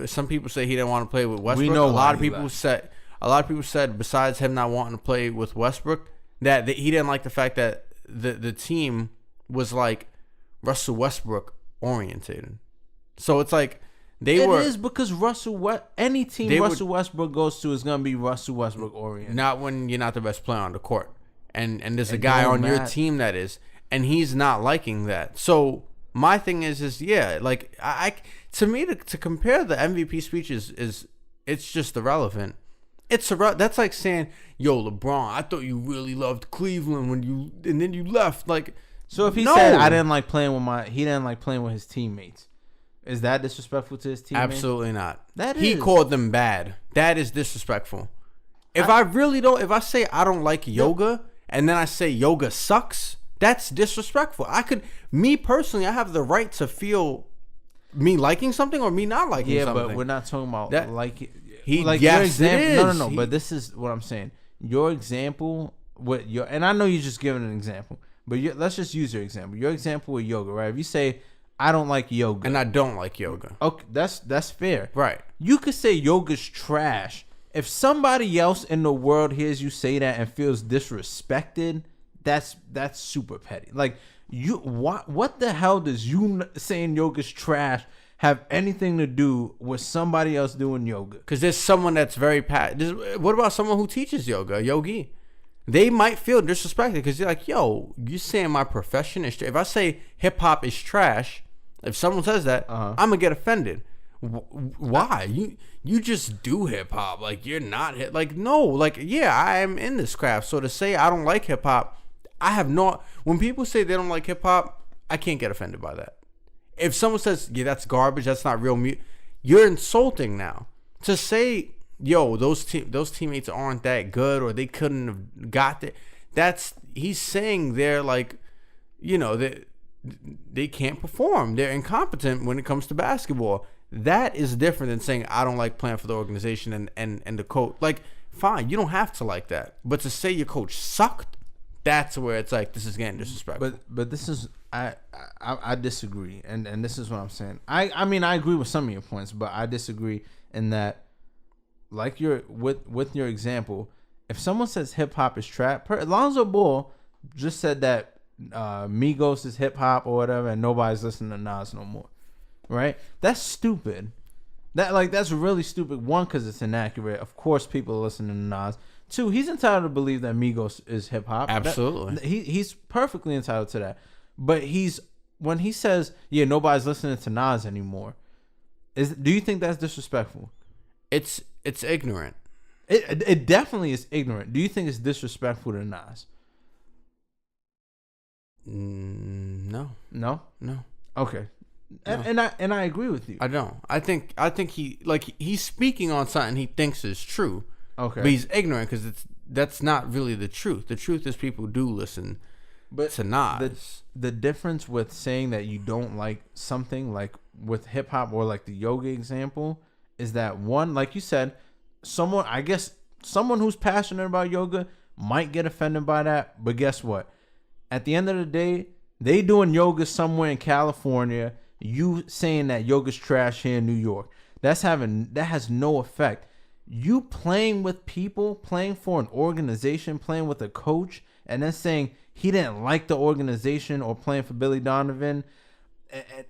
Speaker 1: some people say he didn't want to play with Westbrook.
Speaker 2: We know
Speaker 1: a lot of people said besides him not wanting to play with Westbrook, that he didn't like the fact that the team was like Russell Westbrook orientated. So it's like it is because any team Russell Westbrook goes to is gonna be Russell Westbrook oriented. Not when you're not the best player on the court, and there's a guy on your team that is, and he's not liking that. So my thing is yeah, like to me to compare the MVP speeches is it's just irrelevant. That's like saying, yo, LeBron, I thought you really loved Cleveland and then you left. Like,
Speaker 2: so if he said he didn't like playing with his teammates, is that disrespectful to his teammates?
Speaker 1: Absolutely not. He called them bad. That is disrespectful. If I say I don't like yoga and then I say yoga sucks, that's disrespectful. Me personally, I have the right to feel me liking something or me not liking something.
Speaker 2: Yeah, but we're not talking about liking.
Speaker 1: Yes, it is.
Speaker 2: No. But this is what I'm saying. Your example, and I know you're just giving an example, but let's just use your example. Your example with yoga, right? If you say, I don't like yoga,
Speaker 1: and I don't like yoga,
Speaker 2: okay, that's fair,
Speaker 1: right?
Speaker 2: You could say yoga's trash. If somebody else in the world hears you say that and feels disrespected, that's super petty. Like, what the hell does you saying yoga's trash have anything to do with somebody else doing yoga?
Speaker 1: Because there's someone that's very what about someone who teaches yoga, a yogi? They might feel disrespected because you're like, yo, you saying my profession is trash. If I say hip hop is trash, if someone says that, I'm gonna get offended. Why? You just do hip hop. Like, you're not like, no, like, yeah, I am in this craft. So to say I don't like hip hop, when people say they don't like hip hop, I can't get offended by that. If someone says, yeah, that's garbage, that's not real music, you're insulting now. To say, yo, those teammates aren't that good or they couldn't have got it, he's saying they're like, they can't perform. They're incompetent when it comes to basketball. That is different than saying I don't like playing for the organization and the coach. Like, fine, you don't have to like that, but to say your coach sucked, that's where it's like this is getting disrespectful.
Speaker 2: But this is I disagree, and this is what I'm saying. I mean I agree with some of your points, but I disagree in that, like with your example, if someone says hip hop is trap, Lonzo Ball just said that Migos is hip hop or whatever, and nobody's listening to Nas no more, right? That's stupid. That's really stupid. One, because it's inaccurate. Of course, people are listening to Nas. Two, he's entitled to believe that Migos is hip hop.
Speaker 1: Absolutely,
Speaker 2: he's perfectly entitled to that. But when he says, "Yeah, nobody's listening to Nas anymore," do you think that's disrespectful?
Speaker 1: It's ignorant.
Speaker 2: It definitely is ignorant. Do you think it's disrespectful to Nas?
Speaker 1: No.
Speaker 2: Okay.
Speaker 1: No.
Speaker 2: And I agree with you.
Speaker 1: I don't. I think he's speaking on something he thinks is true.
Speaker 2: Okay.
Speaker 1: But he's ignorant because that's not really the truth. The truth is people do listen to Nas.
Speaker 2: The difference with saying that you don't like something, like with hip hop or like the yoga example, is that one, like you said, someone who's passionate about yoga might get offended by that. But guess what? At the end of the day, they doing yoga somewhere in California. You saying that yoga's trash here in New York. That has no effect. You playing with people, playing for an organization, playing with a coach, and then saying he didn't like the organization or playing for Billy Donovan,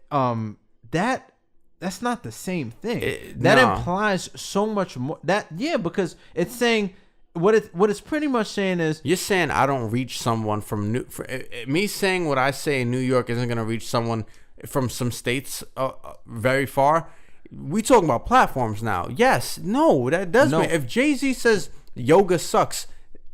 Speaker 2: that's not the same thing. That implies so much more. Because it's saying what it's pretty much saying is,
Speaker 1: you're saying I don't reach someone from me saying what I say in New York isn't going to reach someone from some states very far. We talking about platforms now. Yes, no, that does mean if Jay-Z says yoga sucks,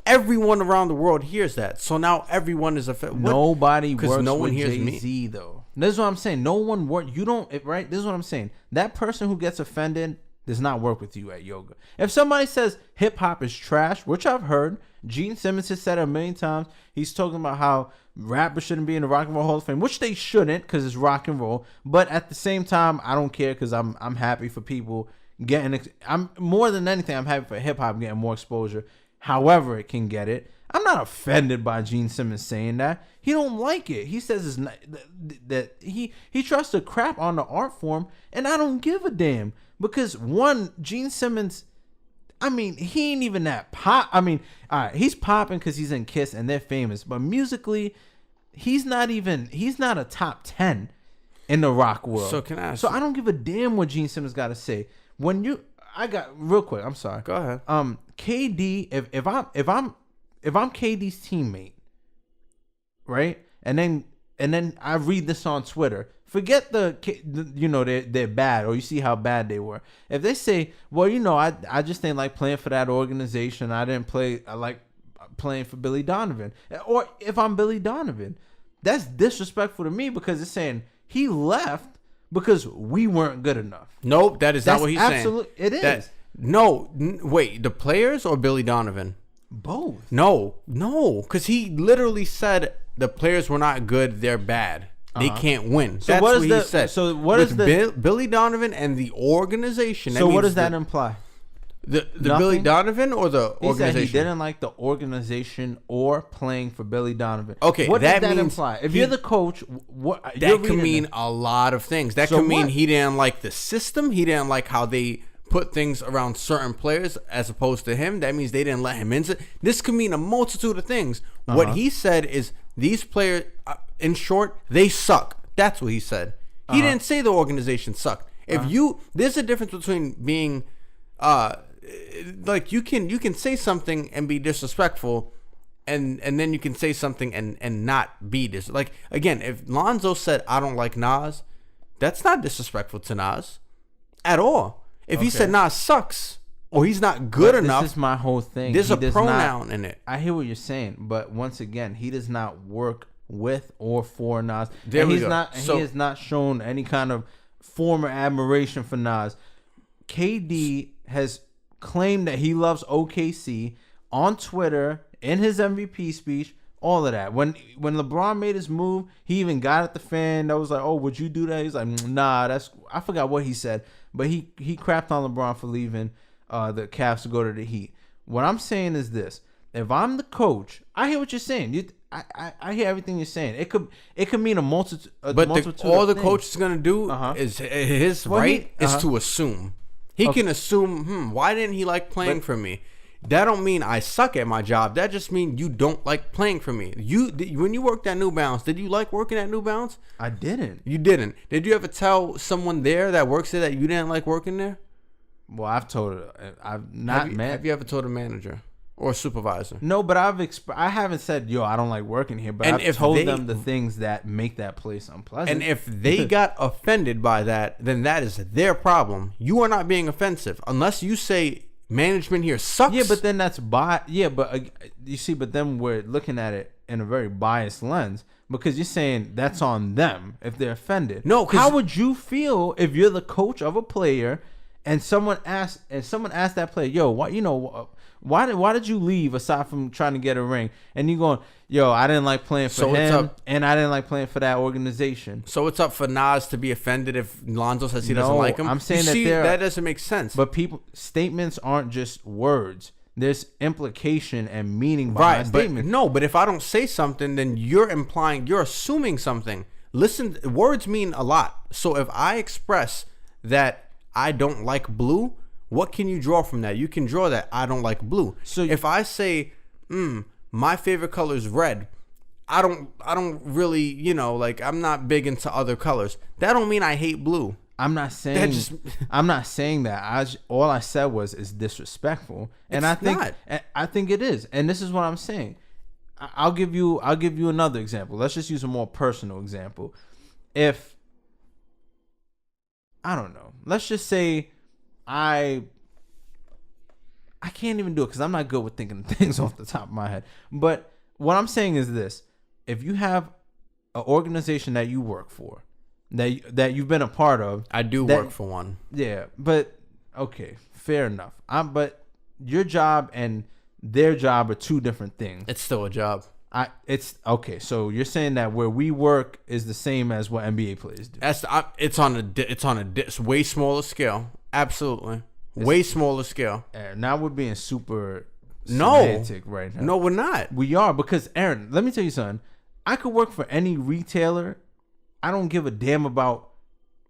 Speaker 1: everyone around the world hears that. So now everyone is affected.
Speaker 2: Nobody works with Jay-Z though. This is what I'm saying. No one work. You don't, right? This is what I'm saying. That person who gets offended does not work with you at yoga. If somebody says hip hop is trash, which I've heard, Gene Simmons has said it a million times. He's talking about how rappers shouldn't be in the Rock and Roll Hall of Fame, which they shouldn't because it's rock and roll. But at the same time, I don't care because I'm happy for people getting. I'm more than anything, I'm happy for hip hop getting more exposure. However, it can get it. I'm not offended by Gene Simmons saying that. He don't like it. He says it's not, that he tries to crap on the art form, and I don't give a damn because one, Gene Simmons. I mean, he ain't even that pop. I mean, all right, he's popping because he's in Kiss and they're famous, but musically, he's not a top 10 in the rock world.
Speaker 1: So can I ask?
Speaker 2: So I don't give a damn what Gene Simmons got to say. Real quick. I'm sorry.
Speaker 1: Go ahead.
Speaker 2: KD. If I'm KD's teammate, right? And then I read this on Twitter. Forget they're bad or you see how bad they were. If they say, well, I just didn't like playing for that organization. I like playing for Billy Donovan. Or if I'm Billy Donovan, that's disrespectful to me because it's saying he left because we weren't good enough.
Speaker 1: Nope, that's not what he's saying.
Speaker 2: It is.
Speaker 1: Wait, the players or Billy Donovan?
Speaker 2: Both.
Speaker 1: No, because he literally said the players were not good, they're bad. They can't win.
Speaker 2: So
Speaker 1: that's
Speaker 2: what
Speaker 1: he said.
Speaker 2: So what is
Speaker 1: Billy Donovan and the organization?
Speaker 2: So what does that imply?
Speaker 1: The Billy Donovan or the organization?
Speaker 2: He said he didn't like the organization or playing for Billy Donovan.
Speaker 1: Okay,
Speaker 2: what does that imply? If you're the coach,
Speaker 1: that could mean a lot of things. That could mean he didn't like the system. He didn't like how they put things around certain players as opposed to him. That means they didn't let him in. This could mean a multitude of things. What he said is these players, in short, they suck. That's what he said. He didn't say the organization sucked. There's a difference between being, like you can say something and be disrespectful, and then you can say something and not be like again. If Lonzo said I don't like Nas, that's not disrespectful to Nas at all. If he said Nas sucks or he's not good enough,
Speaker 2: this is my whole thing.
Speaker 1: There's a pronoun in it.
Speaker 2: I hear what you're saying, but once again, he does not work with or for Nas.
Speaker 1: He
Speaker 2: has not shown any kind of former admiration for Nas. KD has claimed that he loves OKC on Twitter in his MVP speech All of that. When LeBron made his move, he even got at the fan that was like, "Oh, would you do that?" He's like, "Nah, I forgot what he said, but he crapped on LeBron for leaving the Cavs to go to the Heat." What I'm saying is this: if I'm the coach, I hear what you're saying. I hear everything you're saying. It could mean a multitude.
Speaker 1: But all the coach is gonna do is his is to assume. He can assume. Why didn't he like playing for me? That don't mean I suck at my job. That just means you don't like playing for me. When you worked at New Balance, did you like working at New Balance?
Speaker 2: I didn't.
Speaker 1: You didn't. Did you ever tell someone there that works there that you didn't like working there?
Speaker 2: Well, I've told her. Have you
Speaker 1: ever told a manager or a supervisor?
Speaker 2: No, but I haven't said, "Yo, I don't like working here," but I've told them the things that make that place unpleasant.
Speaker 1: And if they got offended by that, then that is their problem. You are not being offensive unless you say management here sucks.
Speaker 2: Yeah, but then that's you see, but then we're looking at it in a very biased lens because you're saying that's on them if they're offended.
Speaker 1: No,
Speaker 2: how would you feel if you're the coach of a player and someone asked that player, "Yo, why did you leave aside from trying to get a ring?" And you going, "Yo, I didn't like playing for him, and I didn't like playing for that organization."
Speaker 1: So it's up for Nas to be offended if Lonzo says he doesn't like him?
Speaker 2: I'm saying
Speaker 1: that doesn't make sense.
Speaker 2: But statements aren't just words. There's implication and meaning behind statements.
Speaker 1: But if I don't say something, then you're assuming something. Listen, words mean a lot. So if I express that I don't like blue, what can you draw from that? You can draw that I don't like blue. So if I say, my favorite color is red, I don't really, I'm not big into other colors. That don't mean I hate blue.
Speaker 2: I'm not saying that. All I said was it's disrespectful, and I think it is. And this is what I'm saying. I'll give you another example. Let's just use a more personal example. If I don't know, let's just say I can't even do it because I'm not good with thinking of things off the top of my head. But what I'm saying is this: if you have an organization that you work for, that you've been a part of,
Speaker 1: I do work for one.
Speaker 2: Yeah, but okay, fair enough. But your job and their job are two different things.
Speaker 1: It's still a job.
Speaker 2: It's okay. So you're saying that where we work is the same as what NBA players do?
Speaker 1: It's on a way smaller scale. Absolutely, way smaller scale.
Speaker 2: Aaron, now we're being super semantic right now.
Speaker 1: No, we're not.
Speaker 2: We are, because Aaron, let me tell you something. I could work for any retailer. I don't give a damn about.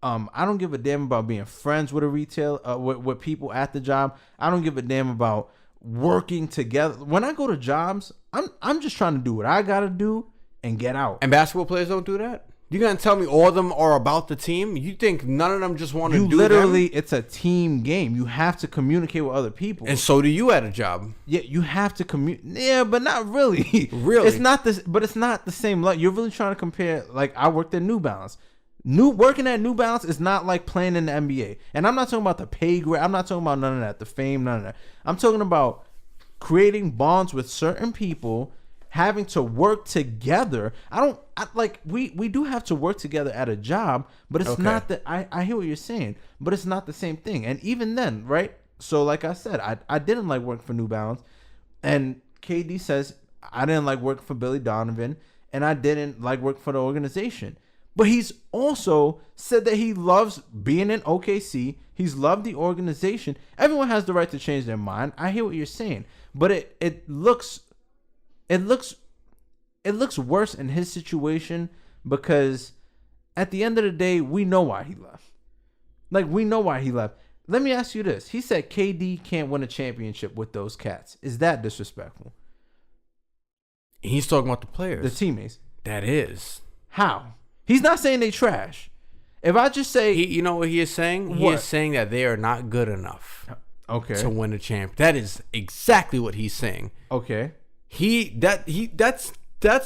Speaker 2: I don't give a damn about being friends with a retailer, with people at the job. I don't give a damn about working together. When I go to jobs, I'm just trying to do what I gotta do and get out.
Speaker 1: And basketball players don't do that? You gonna tell me all of them are about the team? You think none of them just want to do
Speaker 2: literally them? It's a team game. You have to communicate with other people.
Speaker 1: And so do you at a job.
Speaker 2: Yeah, you have to communicate. Yeah, but not really.
Speaker 1: Really?
Speaker 2: It's not this, but it's not the same. Like, you're really trying to compare. Like, I worked at New Balance. Working at New Balance is not like playing in the NBA. And I'm not talking about the pay grade. I'm not talking about none of that. The fame, none of that. I'm talking about creating bonds with certain people, having to work together. We do have to work together at a job, but it's not that. I hear what you're saying, but it's not the same thing. And even then, right? So like I said, I didn't like working for New Balance, and KD says I didn't like working for Billy Donovan, and I didn't like working for the organization. But he's also said that he loves being in OKC. He's loved the organization. Everyone has the right to change their mind. I hear what you're saying, but it looks worse in his situation, because at the end of the day, we know why he left. Like, we know why he left. Let me ask you this. He said KD can't win a championship with those cats. Is that disrespectful?
Speaker 1: He's talking about the players.
Speaker 2: The teammates.
Speaker 1: That is.
Speaker 2: How? He's not saying they trash. If I just say...
Speaker 1: you know what he is saying? He is saying that they are not good enough to win a champ. That is exactly what he's saying.
Speaker 2: Okay.
Speaker 1: That's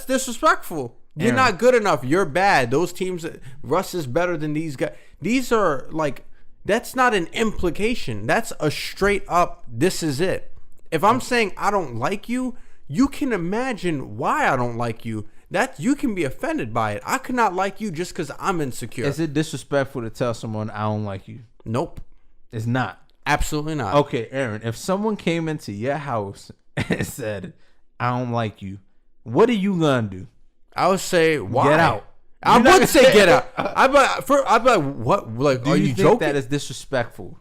Speaker 1: disrespectful. You're not good enough. You're bad. Those teams, Russ is better than these guys. These are like, that's not an implication. That's a straight up, this is it. If I'm saying I don't like you, you can imagine why I don't like you. That you can be offended by it. I could not like you just because I'm insecure.
Speaker 2: Is it disrespectful to tell someone I don't like you?
Speaker 1: Nope.
Speaker 2: It's not.
Speaker 1: Absolutely not.
Speaker 2: Okay, Aaron, if someone came into your house and said, I don't like you, what are you gonna do?
Speaker 1: I would say, why?
Speaker 2: Get out.
Speaker 1: I would say get out. I'd be like, what? Like,
Speaker 2: Do
Speaker 1: are
Speaker 2: you
Speaker 1: you
Speaker 2: think
Speaker 1: joking?
Speaker 2: that is disrespectful?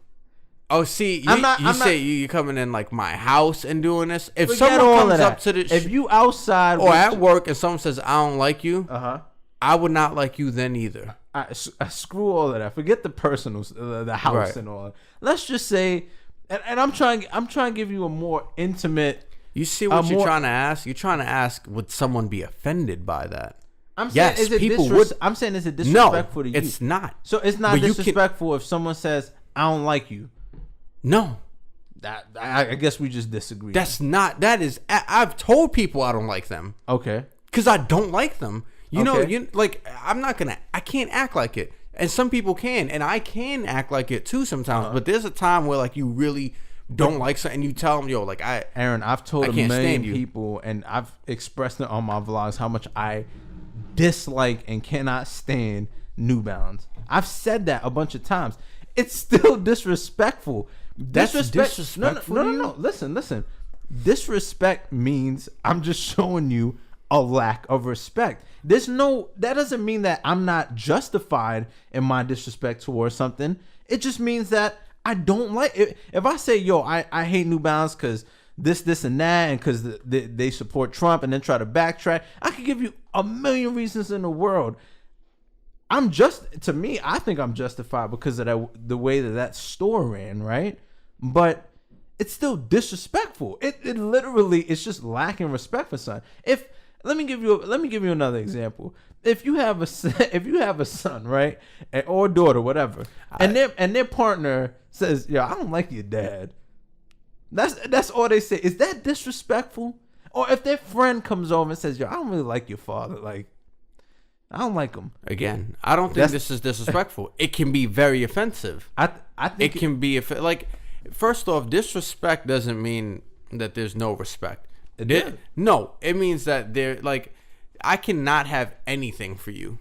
Speaker 1: Oh, see,
Speaker 2: I'm not-
Speaker 1: say you coming in like my house and doing this. If
Speaker 2: Forget
Speaker 1: someone
Speaker 2: all
Speaker 1: comes
Speaker 2: of that.
Speaker 1: up to the
Speaker 2: If you outside
Speaker 1: or at work and someone says I don't like you,
Speaker 2: uh-huh.
Speaker 1: I would not like you then either.
Speaker 2: I screw all of that. Forget the personal, the house
Speaker 1: Right.
Speaker 2: and all. Let's just say, and I'm trying to give you a more intimate.
Speaker 1: You see what you're trying to ask? You're trying to ask, would someone be offended by that?
Speaker 2: I'm saying,
Speaker 1: Yes,
Speaker 2: is it
Speaker 1: people would.
Speaker 2: I'm saying, is it disrespectful to you?
Speaker 1: It's not.
Speaker 2: So it's not
Speaker 1: But you
Speaker 2: disrespectful if someone says, I don't like you.
Speaker 1: No.
Speaker 2: I guess we just disagree.
Speaker 1: That's not. That is. I've told people I don't like them.
Speaker 2: Okay.
Speaker 1: Because I don't like them. You know,
Speaker 2: Okay.
Speaker 1: I'm not gonna. I can't act like it, and some people can, and I can act like it too sometimes. But there's a time where like you really don't like something, and you tell them, yo, like
Speaker 2: Aaron, I've told a
Speaker 1: can't
Speaker 2: million
Speaker 1: stand you.
Speaker 2: people, and I've expressed it on my vlogs how much I dislike and cannot stand New Balance. I've said that a bunch of times. It's still disrespectful.
Speaker 1: That's disrespectful to you?
Speaker 2: No. Listen. Disrespect means I'm just showing you a lack of respect. That doesn't mean that I'm not justified in my disrespect towards something. It just means that I don't like it. If I say, yo, I hate New Balance because this and that, and because they support Trump, and then try to backtrack, I could give you a million reasons in the world. I think I'm justified because of the way that store ran, right? But it's still disrespectful. It literally, it's just lacking respect for son. Let me give you another example. If you have a son, right, or daughter, whatever, and their partner says, "Yo, I don't like your dad." That's all they say. Is that disrespectful? Or if their friend comes over and says, "Yo, I don't really like your father," like, I don't like him.
Speaker 1: Again, I don't think this is disrespectful. It can be very offensive.
Speaker 2: I think
Speaker 1: it can be like, first off, disrespect doesn't mean that there's no respect. No, it means that I cannot have anything for you,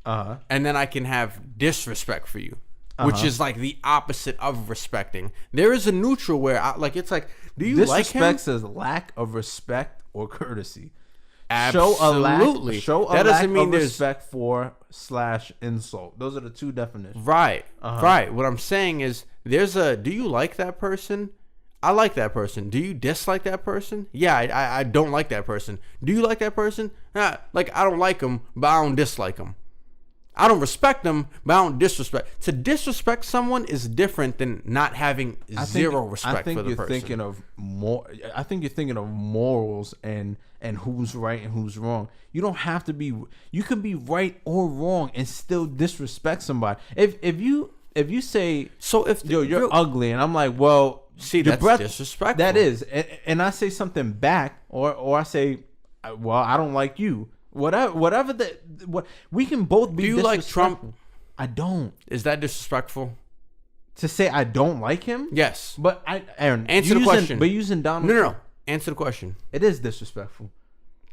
Speaker 1: and then I can have disrespect for you, which is like the opposite of respecting. There is a neutral where it's like, do you like him?
Speaker 2: Disrespect says lack of respect or courtesy.
Speaker 1: Absolutely.
Speaker 2: Show a lack of respect for / insult. Those are the two definitions.
Speaker 1: Right. Right. What I'm saying is, do you like that person? I like that person. Do you dislike that person? Yeah, I don't like that person. Do you like that person? I don't like them, but I don't dislike them. I don't respect them, but I don't disrespect. To disrespect someone is different than not having zero respect for the person.
Speaker 2: I think you're thinking of morals and who's right and who's wrong. You don't have to be. You can be right or wrong and still disrespect somebody. If you say,
Speaker 1: so if
Speaker 2: you're ugly, and I'm like, well,
Speaker 1: see, that's disrespectful.
Speaker 2: That is, and I say something back, or I say, well, I don't like you. Whatever we can both be.
Speaker 1: Do you like Trump?
Speaker 2: I don't.
Speaker 1: Is that disrespectful?
Speaker 2: To say I don't like him?
Speaker 1: Yes.
Speaker 2: But Aaron,
Speaker 1: answer the question.
Speaker 2: But using Donald.
Speaker 1: No. Answer the question.
Speaker 2: It is disrespectful.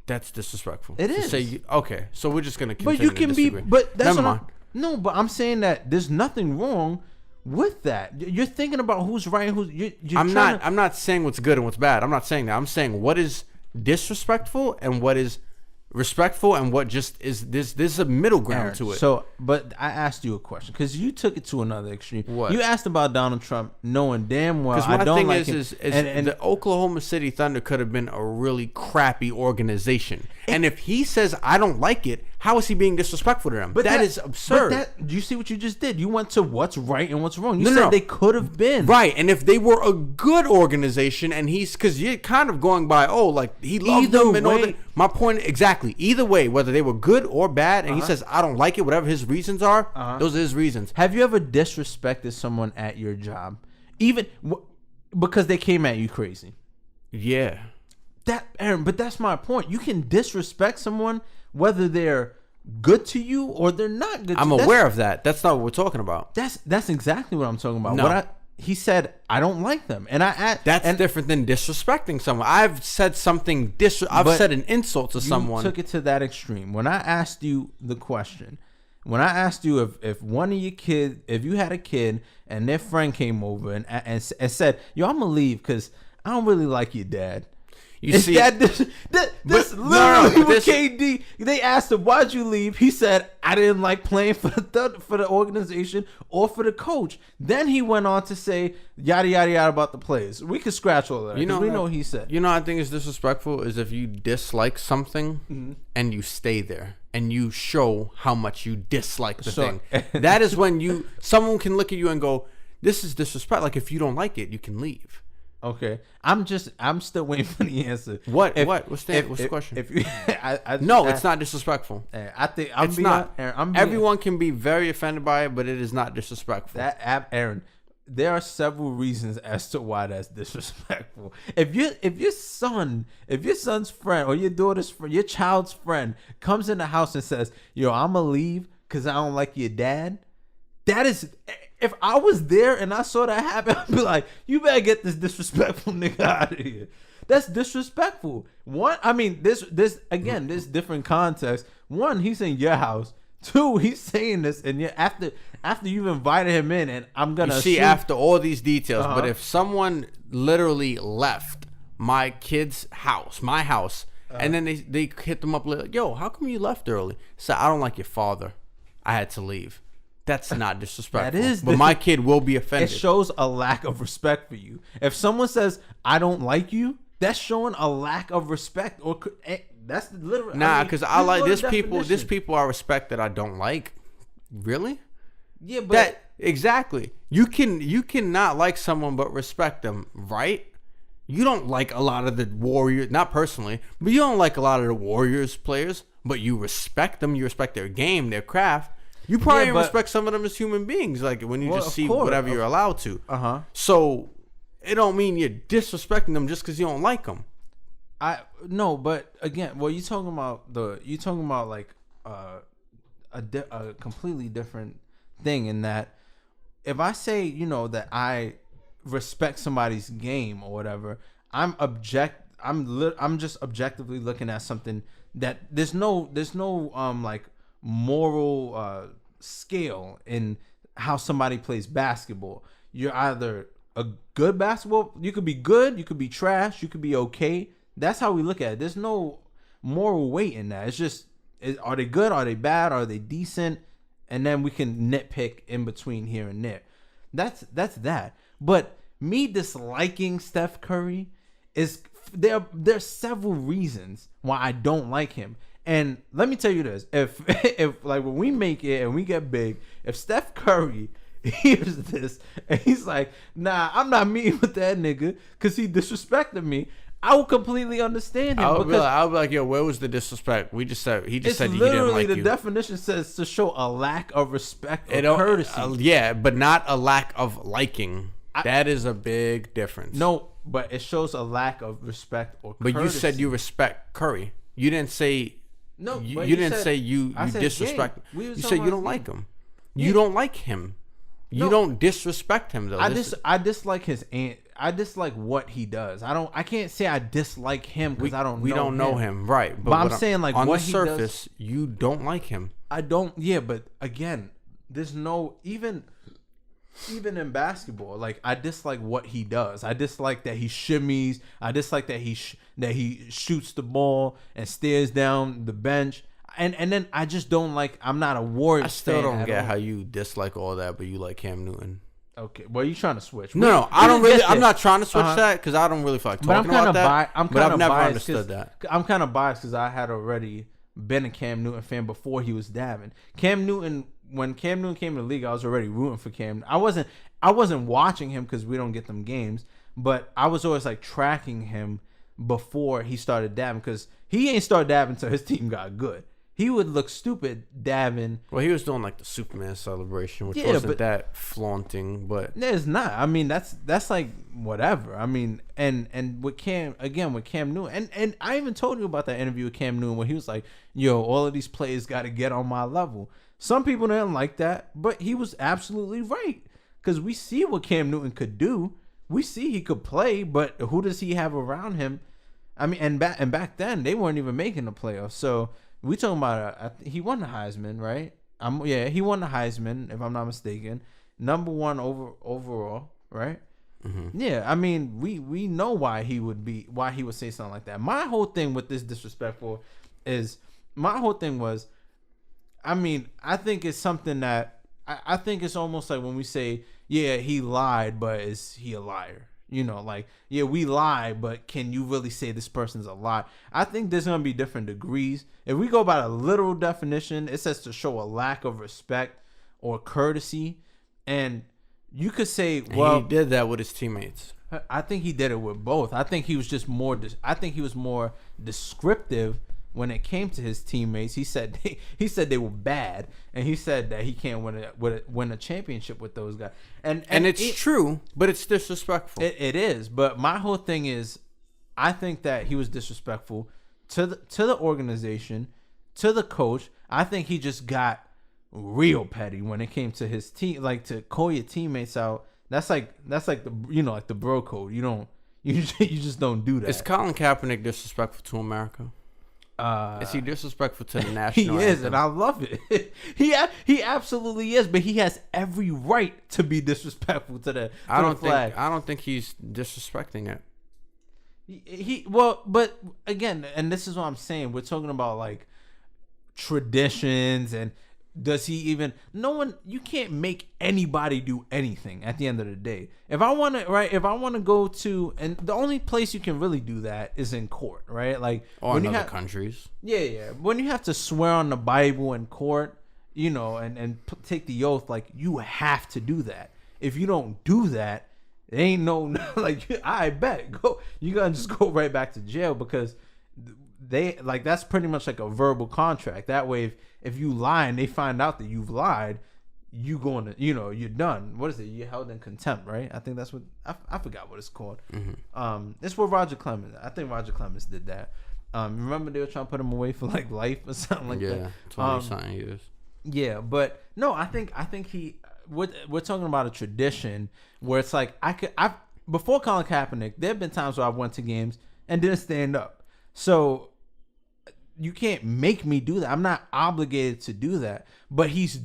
Speaker 1: That's disrespectful.
Speaker 2: It is.
Speaker 1: Okay, so we're just gonna continue.
Speaker 2: But you can
Speaker 1: to disagree.
Speaker 2: But that's
Speaker 1: never mind.
Speaker 2: No, but I'm saying that there's nothing wrong with that. You're thinking about who's right and who's.
Speaker 1: I'm not saying what's good and what's bad. I'm not saying that. I'm saying what is disrespectful and what is respectful and what just is. There's a middle ground to it.
Speaker 2: So, but I asked you a question because you took it to another extreme.
Speaker 1: What?
Speaker 2: You asked about Donald Trump, knowing damn well
Speaker 1: I don't like him. And the Oklahoma City Thunder could have been a really crappy organization. And if he says I don't like it, how is he being disrespectful to them? But that is absurd.
Speaker 2: But you see what you just did? You went to what's right and what's wrong. You said they could have been
Speaker 1: right. And if they were a good organization, and because you're kind of going by, he loved them and all that. My point exactly. Either way, whether they were good or bad, and he says I don't like it, whatever his reasons are, those are his reasons.
Speaker 2: Have you ever disrespected someone at your job, even because they came at you crazy?
Speaker 1: Yeah.
Speaker 2: Aaron, but that's my point. You can disrespect someone whether they're good to you or they're not good.
Speaker 1: I'm aware of that. That's not what we're talking about.
Speaker 2: That's exactly what I'm talking about.
Speaker 1: No.
Speaker 2: He said I don't like them, and
Speaker 1: that's different than disrespecting someone. I've said something I've said an insult to someone.
Speaker 2: You took it to that extreme. When I asked you the question, when I asked you if one of your kids, if you had a kid and their friend came over and said, "Yo, I'm gonna leave because I don't really like your dad."
Speaker 1: You see,
Speaker 2: this literally with KD. They asked him, "Why'd you leave?" He said, "I didn't like playing for the organization or for the coach." Then he went on to say yada yada yada about the players. We could scratch all that. We know what he said.
Speaker 1: You know, I think is disrespectful is if you dislike something and you stay there and you show how much you dislike the thing. That is when someone can look at you and go, "This is disrespect." Like if you don't like it, you can leave.
Speaker 2: Okay, I'm still waiting for the answer.
Speaker 1: What's the question? It's not disrespectful.
Speaker 2: I think
Speaker 1: everyone can be very offended by it, but it is not disrespectful.
Speaker 2: Aaron, there are several reasons as to why that's disrespectful. If your son's friend or your daughter's friend, your child's friend comes in the house and says, "Yo, I'ma leave because I don't like your dad," that is. If I was there and I saw that happen, I'd be like, "You better get this disrespectful nigga out of here." That's disrespectful. One, I mean, there's different context. One, he's in your house. Two, he's saying this, and after you've invited him in, and I'm gonna
Speaker 1: see after all these details. But if someone literally left my kid's house, my house, and then they hit them up like, "Yo, how come you left early?" So I don't like your father. I had to leave. That's not disrespectful. But my kid will be offended.
Speaker 2: It shows a lack of respect for you. If someone says, "I don't like you," that's showing a lack of respect. Or that's literally
Speaker 1: because there's people I respect that I don't like. Really?
Speaker 2: Yeah, but
Speaker 1: exactly. You cannot like someone but respect them, right? You don't like a lot of the Warriors, not personally, but you don't like a lot of the Warriors players, but you respect them. You respect their game, their craft. You probably respect some of them as human beings, like when you just see whatever you're allowed to. So it don't mean you're disrespecting them just because you don't like them.
Speaker 2: No, but again, you talking about like a completely different thing in that if I say that I respect somebody's game or whatever, I'm just objectively looking at something that there's no like moral scale in how somebody plays basketball. You're either a good basketball, you could be good, you could be trash, you could be okay. That's how we look at it. There's no moral weight in that. It's just, are they good, are they bad, are they decent, and then we can nitpick in between here and there. That's that. But me disliking Steph Curry is there's several reasons why I don't like him. And let me tell you this: if like when we make it and we get big, if Steph Curry hears this and he's like, "Nah, I'm not meeting with that nigga because he disrespected me," I will completely understand him.
Speaker 1: I'll be like, "Yo, where was the disrespect?" He just said he didn't like you.
Speaker 2: Literally, the definition says to show a lack of respect or courtesy.
Speaker 1: Yeah, but not a lack of liking. That is a big difference.
Speaker 2: No, but it shows a lack of respect or courtesy.
Speaker 1: But you said you respect Curry. You didn't say. No, you didn't say you disrespect. You said you don't like him. You don't like him. You don't disrespect him though.
Speaker 2: I dislike his aunt. I dislike what he does. I can't say I dislike him because
Speaker 1: we don't know him, right?
Speaker 2: But I'm saying like
Speaker 1: on
Speaker 2: what
Speaker 1: the surface, you don't like him.
Speaker 2: I don't. Yeah, but again, there's no even in basketball. Like I dislike what he does. I dislike that he shimmies. I dislike that he shoots the ball and stares down the bench. And then I just don't like. I'm not a Warriors.
Speaker 1: I still don't get how you dislike all that, but you like Cam Newton.
Speaker 2: Okay, well, you trying to switch?
Speaker 1: No, I don't really. I'm not trying to switch that because I don't really feel like talking about that. I've never understood that.
Speaker 2: I'm kind of biased because I had already been a Cam Newton fan before he was dabbing. Cam Newton, when Cam Newton came to the league, I was already rooting for Cam. I wasn't watching him because we don't get them games, but I was always like tracking him before he started dabbing because he ain't started dabbing until his team got good. He would look stupid dabbing.
Speaker 1: Well, he was doing like the Superman celebration, which wasn't that flaunting, but
Speaker 2: it's not. I mean, that's like whatever. I mean, and with Cam Newton, and I even told you about that interview with Cam Newton where he was like, "Yo, all of these players got to get on my level." Some people didn't like that, but he was absolutely right because we see what Cam Newton could do. We see he could play, but who does he have around him? I mean, and back then they weren't even making the playoffs, so. We talking about he won the Heisman, right? He won the Heisman if I'm not mistaken. Number one overall, right? Yeah, I mean, we know why he would say something like that. My whole thing with this disrespectful is, my whole thing was, I mean, I think it's something that I think it's almost like when we say, yeah, he lied, but is he a liar? You know, like, yeah, we lie, but can you really say this person's a lie? I think there's going to be different degrees. If we go by the literal definition, it says to show a lack of respect or courtesy. And you could say, well,
Speaker 1: he did that with his teammates.
Speaker 2: I think he did it with both. I think he was just more, descriptive when it came to his teammates. He said they were bad, and he said that he can't win a championship with those guys. And
Speaker 1: it's true, but it's disrespectful.
Speaker 2: It is. But my whole thing is, I think that he was disrespectful to the organization, to the coach. I think he just got real petty when it came to his team, like to call your teammates out. That's like the, you know, like the bro code. You just don't do that.
Speaker 1: Is Colin Kaepernick disrespectful to America? Is he disrespectful to the national
Speaker 2: He is,
Speaker 1: anthem?
Speaker 2: and I love it. He absolutely is, but he has every right to be disrespectful to the flag.
Speaker 1: I don't think he's disrespecting it.
Speaker 2: But again, and this is what I'm saying. We're talking about like traditions, and does he even? No one. You can't make anybody do anything. At the end of the day, if I want to go to, and the only place you can really do that is in court, right? Like,
Speaker 1: or in other countries.
Speaker 2: Yeah. When you have to swear on the Bible in court, you know, and take the oath, like, you have to do that. If you don't do that, it ain't no like. I bet you gotta just go right back to jail, because they like, that's pretty much like a verbal contract. That way, if you lie and they find out that you've lied, you going to, you know, you're done. What is it? You're held in contempt, right? I think that's what I forgot what it's called. It's what Roger Clemens. I think Roger Clemens did that. Remember they were trying to put him away for like life or something like that.
Speaker 1: 20-something years.
Speaker 2: Yeah, but no, I think we're talking about a tradition where it's like, before Colin Kaepernick, there have been times where I went to games and didn't stand up. So you can't make me do that. I'm not obligated to do that. But his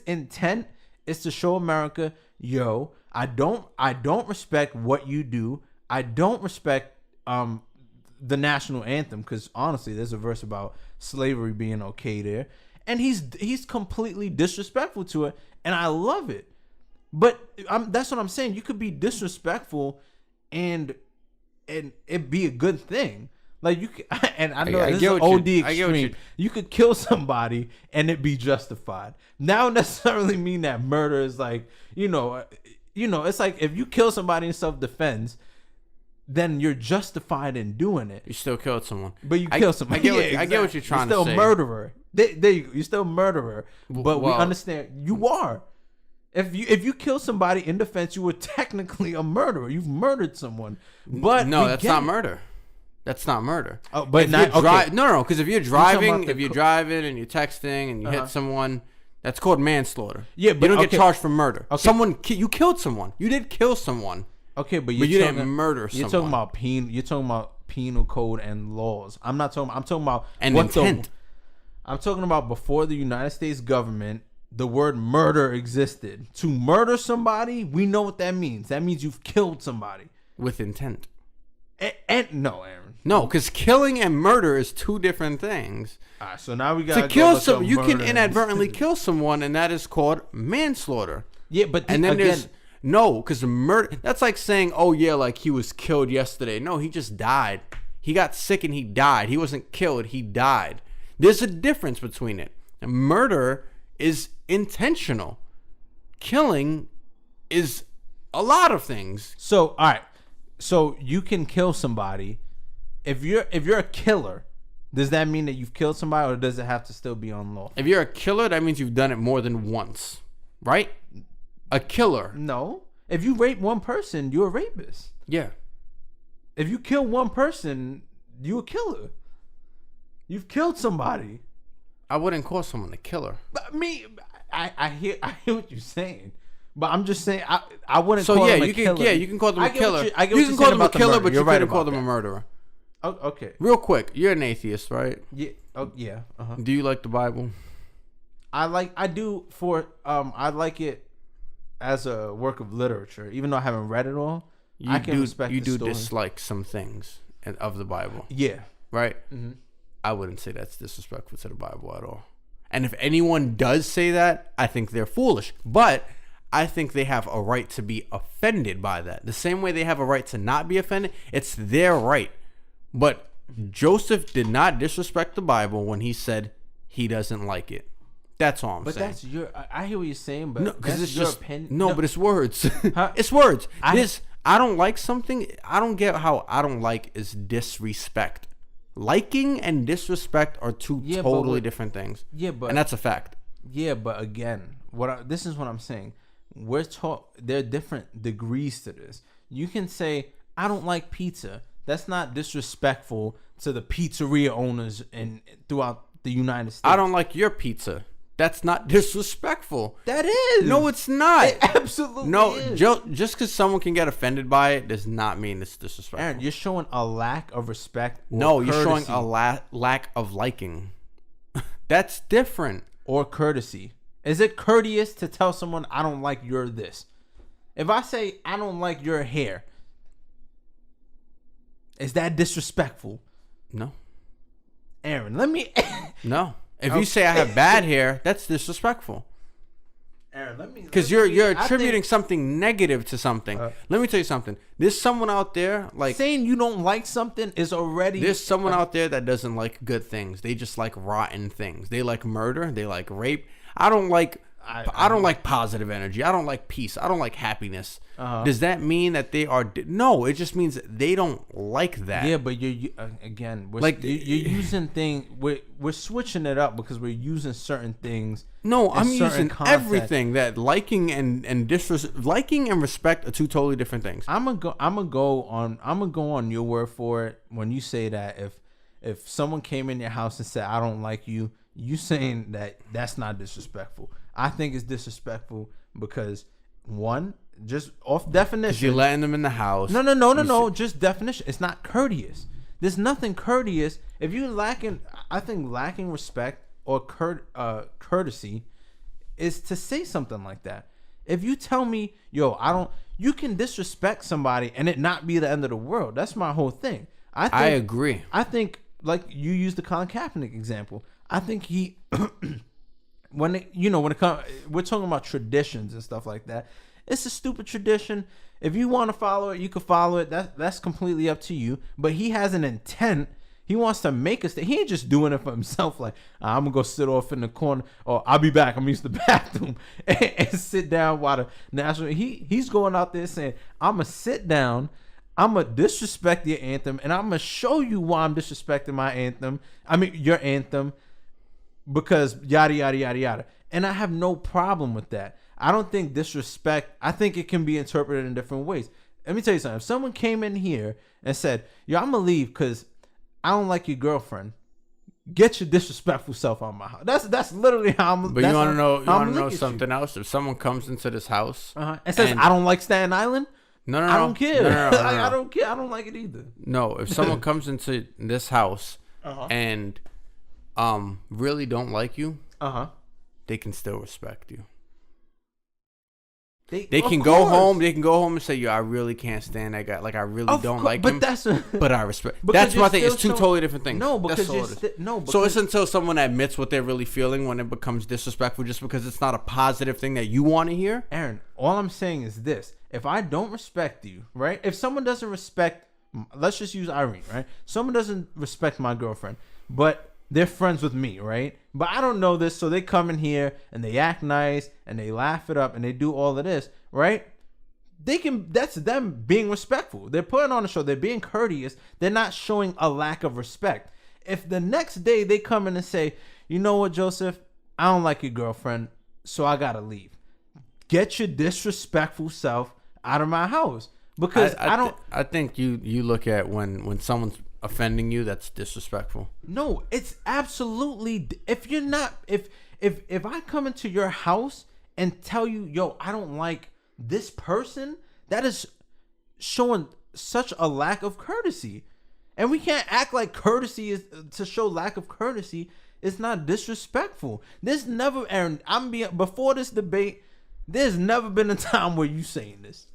Speaker 2: intent is to show America, yo, I don't respect what you do. I don't respect the national anthem, because honestly, there's a verse about slavery being okay there. And he's completely disrespectful to it, and I love it. But that's what I'm saying. You could be disrespectful and it be a good thing. Like, you can, and I know this is OD extreme. You could kill somebody and it be justified. Now, necessarily mean that murder is like, you know, it's like if you kill somebody in self-defense, then you're justified in doing it.
Speaker 1: You still killed someone,
Speaker 2: but you killed somebody.
Speaker 1: I get what you're trying to say.
Speaker 2: You're still a murderer. There you go. You're still a murderer. But we understand you are. If you kill somebody in defense, you were technically a murderer. You've murdered someone. But
Speaker 1: no, that's not murder. That's not murder.
Speaker 2: Oh, but
Speaker 1: no, because if you're driving, and you're texting and you hit someone, that's called manslaughter.
Speaker 2: Yeah, but
Speaker 1: you don't get charged for murder. Okay. You killed someone. You did kill someone.
Speaker 2: Okay, but
Speaker 1: you didn't murder someone.
Speaker 2: You're talking about penal code and laws. I'm talking about
Speaker 1: intent.
Speaker 2: I'm talking about before the United States government, the word murder existed. To murder somebody, we know what that means. That means you've killed somebody
Speaker 1: with intent.
Speaker 2: And no, Aaron.
Speaker 1: No, because killing and murder is two different things.
Speaker 2: All right, so now we got
Speaker 1: to kill someone. You can inadvertently kill someone, and that is called manslaughter.
Speaker 2: Yeah, but
Speaker 1: then there's because murder. That's like saying, oh yeah, like he was killed yesterday. No, he just died. He got sick and he died. He wasn't killed. He died. There's a difference between it. Murder is intentional. Killing is a lot of things.
Speaker 2: So all right. So you can kill somebody. If you're a killer, does that mean that you've killed somebody, or does it have to still be on law?
Speaker 1: If you're a killer, that means you've done it more than once, right? A killer.
Speaker 2: No. If you rape one person, you're a rapist.
Speaker 1: Yeah.
Speaker 2: If you kill one person, you're a killer. You've killed somebody.
Speaker 1: I wouldn't call someone a killer.
Speaker 2: But I hear what you're saying. But I'm just saying, I wouldn't call them a killer.
Speaker 1: Yeah, you can call them a killer. You
Speaker 2: can
Speaker 1: call them a killer, but you couldn't call them a murderer.
Speaker 2: Oh, okay.
Speaker 1: Real quick, you're an atheist, right?
Speaker 2: Yeah. Oh, yeah. Uh-huh.
Speaker 1: Do you like the Bible?
Speaker 2: I like it. as a work of literature, even though I haven't read it all, I can respect the story. You do
Speaker 1: dislike some things of the Bible.
Speaker 2: Yeah.
Speaker 1: Right? Mm-hmm. I wouldn't say that's disrespectful to the Bible at all. And if anyone does say that, I think they're foolish. But I think they have a right to be offended by that. The same way they have a right to not be offended, it's their right. But Joseph did not disrespect the Bible when he said he doesn't like it. That's all I'm saying.
Speaker 2: But that's I hear what you're saying, but
Speaker 1: because it's
Speaker 2: your
Speaker 1: just
Speaker 2: opinion.
Speaker 1: No, but it's words. Huh? It's words. I don't like something. I don't get how I don't like is disrespect. Liking and disrespect are two totally different things. Yeah, and that's a fact.
Speaker 2: Yeah, but again, this is what I'm saying. We're taught there are different degrees to this. You can say I don't like pizza. That's not disrespectful to the pizzeria owners throughout the United States.
Speaker 1: I don't like your pizza. That's not disrespectful.
Speaker 2: That is.
Speaker 1: No, it's not.
Speaker 2: It absolutely is.
Speaker 1: Just because someone can get offended by it does not mean it's disrespectful.
Speaker 2: Aaron, you're showing a lack of respect.
Speaker 1: No, you're showing a lack of liking. That's different.
Speaker 2: Or courtesy. Is it courteous to tell someone I don't like your this? If I say I don't like your hair, is that disrespectful?
Speaker 1: No.
Speaker 2: Aaron, let me...
Speaker 1: No. If you say I have bad hair, that's disrespectful.
Speaker 2: Aaron, let me...
Speaker 1: Because you're attributing something negative to something. Let me tell you something. There's someone out there like...
Speaker 2: Saying you don't like something is already...
Speaker 1: There's someone out there that doesn't like good things. They just like rotten things. They like murder. They like rape. I don't like... I don't like positive energy. I don't like peace. I don't like happiness. Does that mean that they are... No, it just means they don't like that.
Speaker 2: Yeah, but you're using things... We're switching it up because we're using certain things.
Speaker 1: No, I'm using everything. That liking and liking and respect are two totally different things.
Speaker 2: I'm gonna go on your word for it when you say that if someone came in your house and said I don't like you, you saying that's not disrespectful. I think it's disrespectful because one, just off definition,
Speaker 1: you're letting them in the house.
Speaker 2: No. Just definition. It's not courteous. There's nothing courteous. If you I think lacking respect or courtesy is to say something like that. If you tell me, you can disrespect somebody and it not be the end of the world. That's my whole thing. I
Speaker 1: agree.
Speaker 2: I think like you used the Colin Kaepernick example. I think he. When it comes, we're talking about traditions and stuff like that. It's a stupid tradition. If you want to follow it, you can follow it. That's completely up to you. But he has an intent. He wants to make us. He ain't just doing it for himself. Like I'm gonna go sit off in the corner, or I'll be back. I'm used to the bathroom and sit down while the national. He's going out there saying, I'm gonna sit down. I'm gonna disrespect your anthem, and I'm gonna show you why I'm disrespecting my anthem. I mean your anthem. Because yada yada yada yada, and I have no problem with that. I don't think disrespect. I think it can be interpreted in different ways. Let me tell you something. If someone came in here and said, "Yo, I'm gonna leave because I don't like your girlfriend," get your disrespectful self on my house. That's literally how I'm.
Speaker 1: But you want to know? You want to know something else? If someone comes into this house
Speaker 2: and says, "I don't like Staten Island,"
Speaker 1: no,
Speaker 2: I don't care. No. I don't care. I don't like it either.
Speaker 1: No, if someone comes into this house and really don't like you, they can still respect you. They can go home. They can go home and say, "Yo, I really can't stand that guy. Like, I really don't like him." But I respect. That's my thing. It's two totally different things.
Speaker 2: No, because
Speaker 1: so it's until someone admits what they're really feeling when it becomes disrespectful, just because it's not a positive thing that you want to hear.
Speaker 2: Aaron, all I'm saying is this: if I don't respect you, right? If someone doesn't respect, let's just use Irene, right? Someone doesn't respect my girlfriend, but they're friends with me, right? But I don't know this, so they come in here and they act nice and they laugh it up and they do all of this, right? That's them being respectful. They're putting on a show. They're being courteous. They're not showing a lack of respect. If the next day they come in and say, "You know what, Joseph? I don't like your girlfriend, so I gotta leave." Get your disrespectful self out of my house. Because
Speaker 1: I think you look at when someone's offending you, that's disrespectful.
Speaker 2: No, it's absolutely. If you're not, if I come into your house and tell you, "Yo, I don't like this person," that is showing such a lack of courtesy. And we can't act like courtesy is to show lack of courtesy. It's not disrespectful. There's never, Aaron. Before this debate, There's never been a time where you saying this.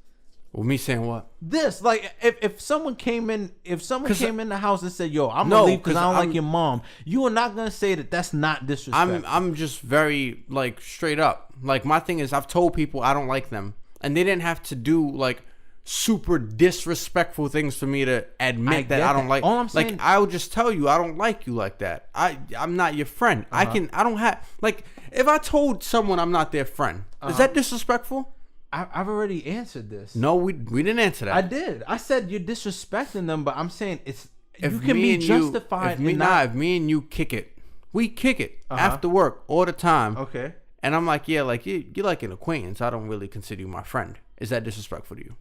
Speaker 1: Well, me saying what?
Speaker 2: This, like, if someone came in the house and said, "Yo, I'm gonna leave because I don't like your mom," you are not gonna say that that's not disrespectful.
Speaker 1: I'm just very like straight up. Like my thing is, I've told people I don't like them, and they didn't have to do like super disrespectful things for me to admit that I don't like.
Speaker 2: All I'm saying,
Speaker 1: like I would just tell you I don't like you like that. I'm not your friend. I don't have like if I told someone I'm not their friend, is that disrespectful?
Speaker 2: I've already answered this.
Speaker 1: No, we didn't answer that.
Speaker 2: I did. I said you're disrespecting them, but I'm saying you can be justified.
Speaker 1: If me and you kick it, we kick it after work all the time.
Speaker 2: Okay.
Speaker 1: And I'm like, yeah, like you're like an acquaintance. I don't really consider you my friend. Is that disrespectful to you?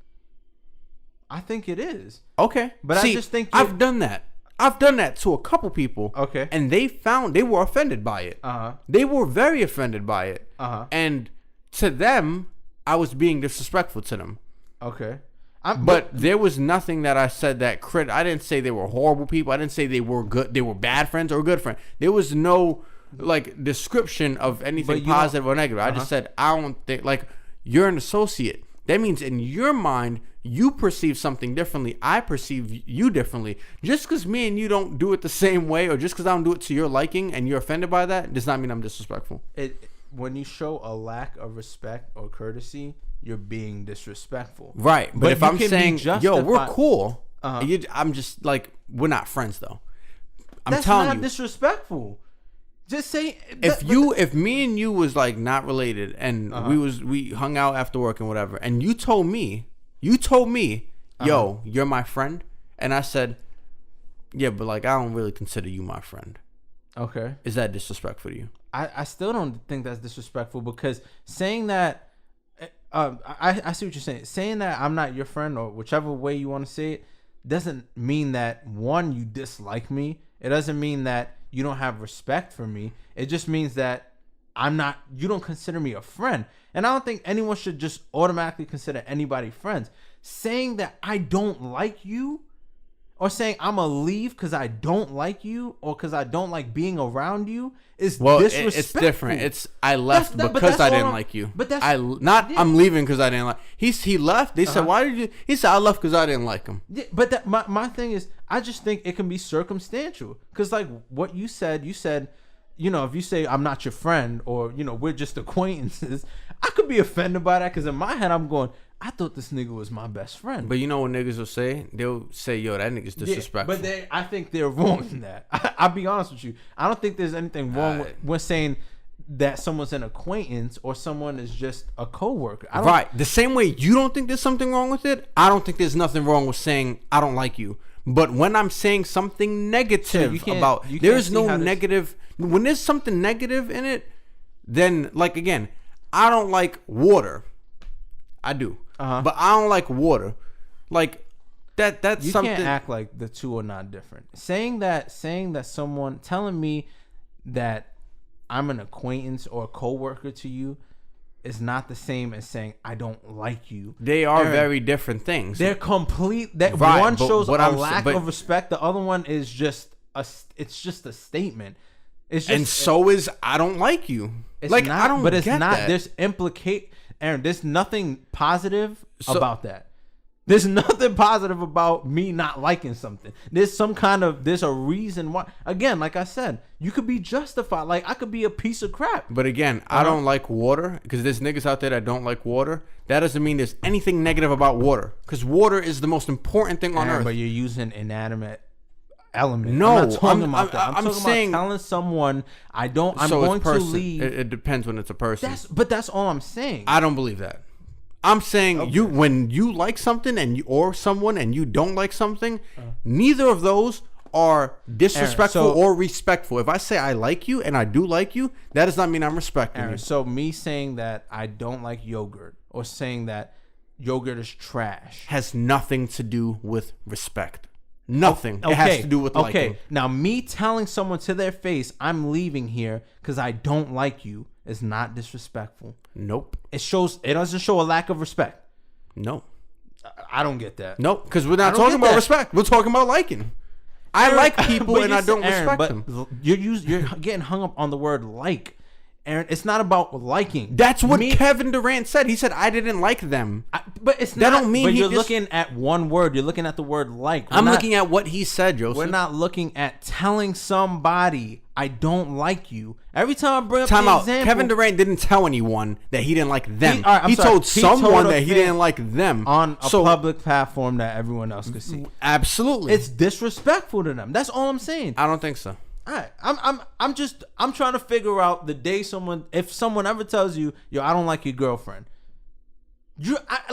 Speaker 2: I think it is.
Speaker 1: Okay.
Speaker 2: But see, I just think
Speaker 1: I've done that. I've done that to a couple people.
Speaker 2: Okay.
Speaker 1: And they were offended by it. They were very offended by it. And to them, I was being disrespectful to them.
Speaker 2: Okay.
Speaker 1: But there was nothing that I said that I didn't say they were horrible people. I didn't say they were good. They were bad friends or good friends. There was no like description of anything positive or negative. I just said, I don't think like you're an associate. That means in your mind, you perceive something differently. I perceive you differently. Just because me and you don't do it the same way, or just because I don't do it to your liking and you're offended by that, does not mean I'm disrespectful.
Speaker 2: When you show a lack of respect or courtesy, you're being disrespectful.
Speaker 1: Right. But if I'm saying, yo, we're cool, I'm just like, we're not friends though. I'm telling you.
Speaker 2: That's not disrespectful. Just say
Speaker 1: if me and you was like not related and we hung out after work and whatever, and you told me, yo, you're my friend, and I said, yeah, but like I don't really consider you my friend.
Speaker 2: Okay.
Speaker 1: Is that disrespectful to you?
Speaker 2: I still don't think that's disrespectful, because saying that I see what you're saying. Saying that I'm not your friend, or whichever way you want to say it, doesn't mean that, one, you dislike me. It doesn't mean that you don't have respect for me. It just means that you don't consider me a friend. And I don't think anyone should just automatically consider anybody friends. Saying that I don't like you, or saying I'm gonna leave because I don't like you, or because I don't like being around you, is disrespectful. It's different.
Speaker 1: I left because I didn't like you. But I'm leaving because I didn't like. He left. They said, why did you? He said, I left because I didn't like him.
Speaker 2: Yeah, but my thing is, I just think it can be circumstantial. Because like what you said, you know, if you say I'm not your friend, or you know, we're just acquaintances, I could be offended by that, because in my head I'm going, I thought this nigga was my best friend.
Speaker 1: But you know what niggas will say? They'll say, yo, that nigga's disrespectful.
Speaker 2: Yeah, but I think they're wrong in that. I'll be honest with you. I don't think there's anything wrong with saying that someone's an acquaintance or someone is just a coworker.
Speaker 1: Right. The same way you don't think there's something wrong with it, I don't think there's nothing wrong with saying I don't like you. But when I'm saying something negative there is no negative. When there's something negative in it, then like again, I don't like water. I do. But I don't like water. Like that's
Speaker 2: you
Speaker 1: something.
Speaker 2: You can't act like the two are not different. Saying that someone telling me that I'm an acquaintance or a coworker to you is not the same as saying I don't like you.
Speaker 1: They are very different things.
Speaker 2: They're complete. That right, one shows a lack of respect. The other one is just it's just a statement. It's just,
Speaker 1: and so is I don't like you. Like
Speaker 2: not,
Speaker 1: I don't.
Speaker 2: But it's
Speaker 1: get
Speaker 2: not.
Speaker 1: That.
Speaker 2: There's Aaron, there's nothing positive about that. There's nothing positive about me not liking something. There's a reason why. Again, like I said, you could be justified. Like I could be a piece of crap.
Speaker 1: But again, I don't like water, because there's niggas out there that don't like water. That doesn't mean there's anything negative about water, because water is the most important thing on earth.
Speaker 2: But you're using inanimate element.
Speaker 1: No,
Speaker 2: I'm not talking about that. I'm
Speaker 1: saying,
Speaker 2: about telling someone I'm going to leave.
Speaker 1: It depends when it's a person.
Speaker 2: That's all I'm saying.
Speaker 1: I don't believe that. I'm saying when you like something or someone and you don't like something, neither of those are disrespectful or respectful. If I say I like you and I do like you, that does not mean I'm respecting you.
Speaker 2: So me saying that I don't like yogurt, or saying that yogurt is trash,
Speaker 1: has nothing to do with respect. Nothing. Okay. It has to do with liking.
Speaker 2: Okay. Now, me telling someone to their face, I'm leaving here because I don't like you, is not disrespectful.
Speaker 1: Nope.
Speaker 2: It doesn't show a lack of respect.
Speaker 1: No.
Speaker 2: I don't get that.
Speaker 1: Nope. Because we're not talking about respect. We're talking about liking. I like people and I don't respect them.
Speaker 2: You're getting hung up on the word like. Aaron, it's not about liking.
Speaker 1: That's what Kevin Durant said. He said, I didn't like them.
Speaker 2: But it's
Speaker 1: that
Speaker 2: not.
Speaker 1: Don't mean
Speaker 2: but you're looking at one word. You're looking at the word like.
Speaker 1: I'm looking at what he said, Joseph.
Speaker 2: We're not looking at telling somebody, I don't like you. Every time I bring up
Speaker 1: the
Speaker 2: example.
Speaker 1: Kevin Durant didn't tell anyone that he didn't like them. He told someone that he didn't like them.
Speaker 2: On a public platform that everyone else could see.
Speaker 1: Absolutely.
Speaker 2: It's disrespectful to them. That's all I'm saying.
Speaker 1: I don't think so.
Speaker 2: All right, I'm trying to figure out the day if someone ever tells you, yo, I don't like your girlfriend. I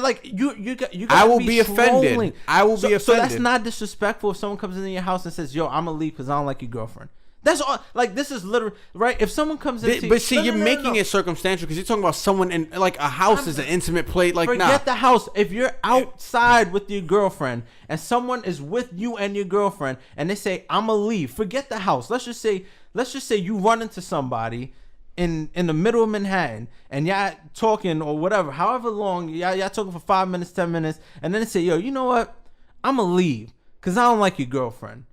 Speaker 2: will be offended. I will be offended. So that's not disrespectful if someone comes into your house and says, yo, I'm gonna leave because I don't like your girlfriend. That's all. Like, this is literally right. If someone comes in,
Speaker 1: but see, you're making it circumstantial because you're talking about someone in like a house is an intimate place. Like,
Speaker 2: forget the house. If you're outside with your girlfriend and someone is with you and your girlfriend and they say, "I'm gonna leave," forget the house. Let's just say you run into somebody in the middle of Manhattan and y'all talking or whatever, however long y'all talking for 5 minutes, 10 minutes, and then they say, "Yo, you know what? I'm gonna leave because I don't like your girlfriend."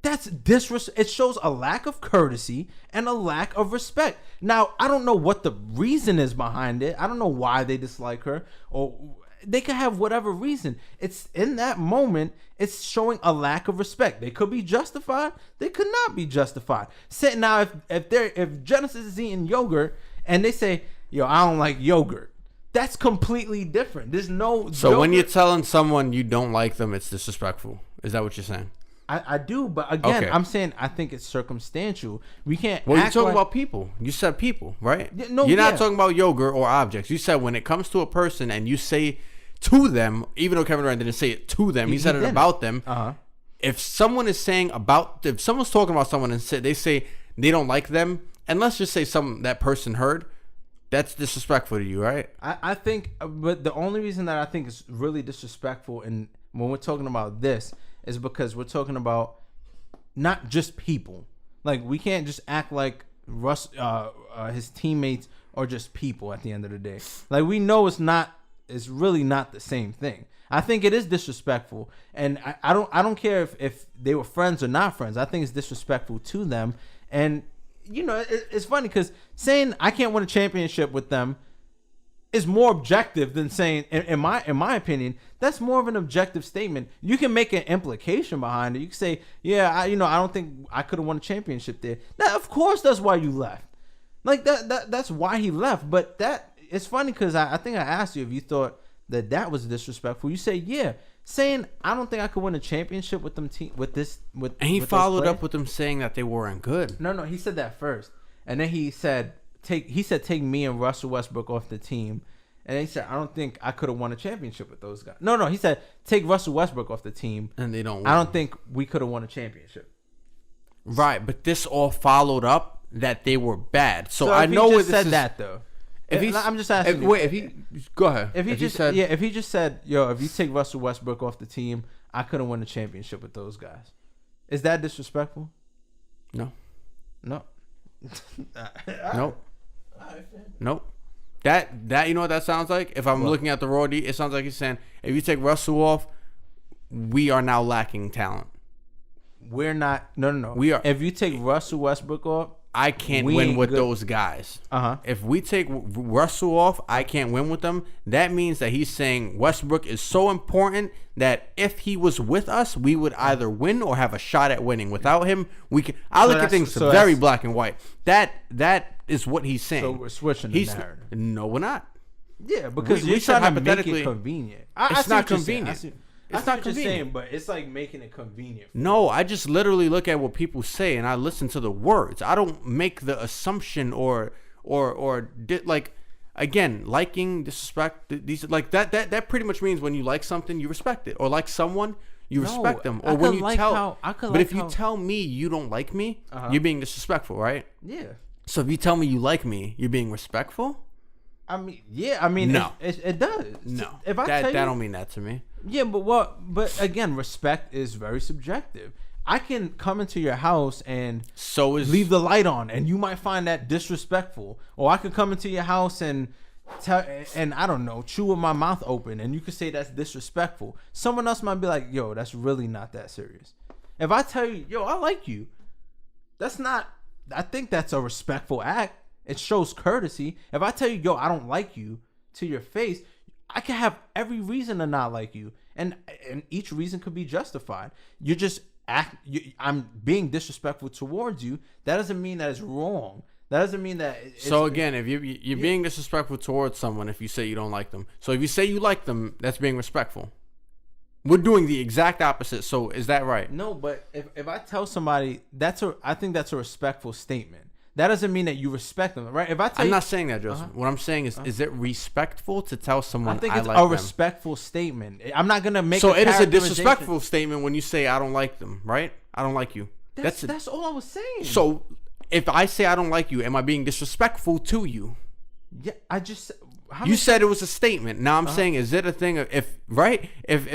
Speaker 2: That's disrespect. It shows a lack of courtesy and a lack of respect. Now, I don't know what the reason is behind it. I don't know why they dislike her, or they could have whatever reason. It's in that moment, it's showing a lack of respect. They could be justified. They could not be justified. Now, if Genesis is eating yogurt and they say, "Yo, I don't like yogurt," that's completely different. There's no.
Speaker 1: So when you're telling someone you don't like them, it's disrespectful. Is that what you're saying?
Speaker 2: I do, but again, okay. I'm saying I think it's circumstantial. We can't.
Speaker 1: Well, you're talking about people. You said people, right?
Speaker 2: No,
Speaker 1: you're not talking about yogurt or objects. You said when it comes to a person and you say to them, even though Kevin Durant didn't say it to them, he said it about them. If someone is saying if someone's talking about someone and they say they don't like them, and let's just say that person heard, that's disrespectful to you, right?
Speaker 2: I think, but the only reason that I think it's really disrespectful, and when we're talking about this, is because we're talking about not just people. Like, we can't just act like his teammates are just people at the end of the day. Like, we know it's really not the same thing. I think it is disrespectful, and I don't care if they were friends or not friends. I think it's disrespectful to them, and you know, it's funny because saying I can't win a championship with them is more objective than saying, in my opinion, that's more of an objective statement. You can make an implication behind it. You can say, yeah, I don't think I could have won a championship there. Now, of course, that's why you left. Like that's why he left. But it's funny because I think I asked you if you thought that was disrespectful. You say, yeah. Saying I don't think I could win a championship with them
Speaker 1: and he followed up with them saying that they weren't good.
Speaker 2: No, he said that first, and then he said take me and Russell Westbrook off the team. And he said, I don't think I could have won a championship with those guys. No, he said, take Russell Westbrook off the team.
Speaker 1: And they don't win.
Speaker 2: I don't think we could have won a championship.
Speaker 1: Right, but this all followed up that they were bad. So I know
Speaker 2: what said that though. I'm just asking.
Speaker 1: Go ahead.
Speaker 2: If he just said, yo, if you take Russell Westbrook off the team, I couldn't win a championship with those guys. Is that disrespectful?
Speaker 1: No.
Speaker 2: Nope.
Speaker 1: That you know what that sounds like? If I'm looking at the raw D, it sounds like he's saying, if you take Russell off, we are now lacking talent.
Speaker 2: We're not. No.
Speaker 1: We are.
Speaker 2: If you take Russell Westbrook off,
Speaker 1: I can't win with those guys. If we take Russell off, I can't win with them. That means that he's saying Westbrook is so important that if he was with us, we would either win or have a shot at winning. Without him, we can. I look at things very black and white. That is what he's saying.
Speaker 2: So we're switching the narrative.
Speaker 1: No, we're not.
Speaker 2: Yeah, because you're trying to make it convenient.
Speaker 1: It's not convenient.
Speaker 2: It's not convenient, but it's like making it convenient.
Speaker 1: No, I just literally look at what people say and I listen to the words. I don't make the assumption or like, again, liking, disrespect. These like that pretty much means when you like something, you respect it, or like someone, you respect them. Or when you if you tell me you don't like me, you're being disrespectful, right?
Speaker 2: Yeah.
Speaker 1: So if you tell me you like me, you're being respectful.
Speaker 2: I mean, yeah. I mean,
Speaker 1: no,
Speaker 2: it does.
Speaker 1: No,
Speaker 2: if I
Speaker 1: that don't mean that to me.
Speaker 2: Yeah, but again, respect is very subjective. I can come into your house and leave the light on, and you might find that disrespectful. Or I could come into your house and I don't know, chew with my mouth open, and you could say that's disrespectful. Someone else might be like, yo, that's really not that serious. If I tell you, yo, I like you, that's not. I think that's a respectful act. It shows courtesy. If I tell you, yo, I don't like you to your face, I can have every reason to not like you. And each reason could be justified. You just I'm being disrespectful towards you. That doesn't mean that it's wrong. That doesn't mean that.
Speaker 1: So again, if you're being disrespectful towards someone, if you say you don't like them, so if you say you like them, that's being respectful. We're doing the exact opposite. So is that right?
Speaker 2: No, but if I tell somebody I think that's a respectful statement. That doesn't mean that you respect them, right? If I tell
Speaker 1: I'm not saying that, Joseph. What I'm saying is it respectful to tell someone
Speaker 2: I think it's
Speaker 1: like
Speaker 2: a
Speaker 1: them?
Speaker 2: respectful statement. I'm not gonna make.
Speaker 1: So it is a disrespectful statement when you say I don't like them, right? I don't like you.
Speaker 2: That's all I was saying.
Speaker 1: So if I say I don't like you, am I being disrespectful to you?
Speaker 2: Yeah, I just.
Speaker 1: You said it was a statement. Now I'm saying, is it a thing of if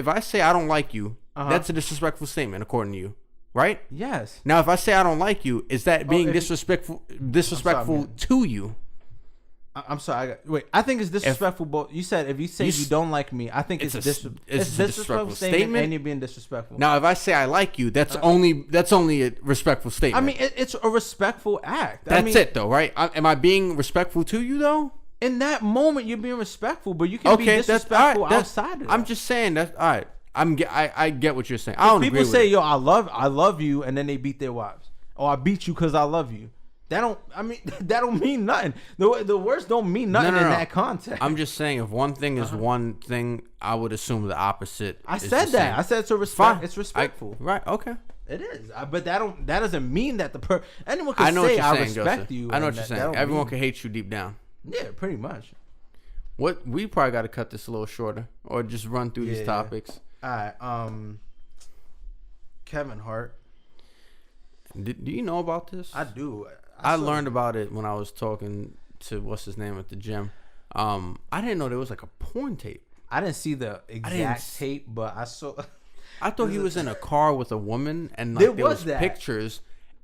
Speaker 1: I say I don't like you, that's a disrespectful statement according to you, right?
Speaker 2: Yes.
Speaker 1: Now if I say I don't like you, is that being disrespectful to you?
Speaker 2: I'm sorry. Wait, I think it's disrespectful. But you said if you say you don't like me, I think it's a disrespectful statement, and you're being disrespectful.
Speaker 1: Now if I say I like you, that's only a respectful statement.
Speaker 2: I mean, it's a respectful act.
Speaker 1: That's it though, right? Am I being respectful to you though?
Speaker 2: In that moment, you're being respectful, but you can be disrespectful outside of that.
Speaker 1: I'm just saying that's all right. I get what you're saying. I don't agree with
Speaker 2: say, yo, I love you, and then they beat their wives. Oh, I beat you because I love you. That don't mean nothing. The words don't mean nothing in that context.
Speaker 1: I'm just saying if one thing is one thing, I would assume the opposite.
Speaker 2: I said that. I said it's a respect. It's respectful.
Speaker 1: Right. Okay.
Speaker 2: It is. But that doesn't mean that anyone can say I respect you.
Speaker 1: I know what you're saying. Everyone can hate you deep down.
Speaker 2: Yeah, pretty much.
Speaker 1: We probably got to cut this a little shorter, or just run through these topics.
Speaker 2: All right. Kevin Hart.
Speaker 1: Do you know about this?
Speaker 2: I do.
Speaker 1: I learned about it when I was talking to what's his name at the gym. I didn't know there was like a porn tape.
Speaker 2: I didn't see the exact tape, but I saw.
Speaker 1: I thought he was in a car with a woman, and like there was pictures.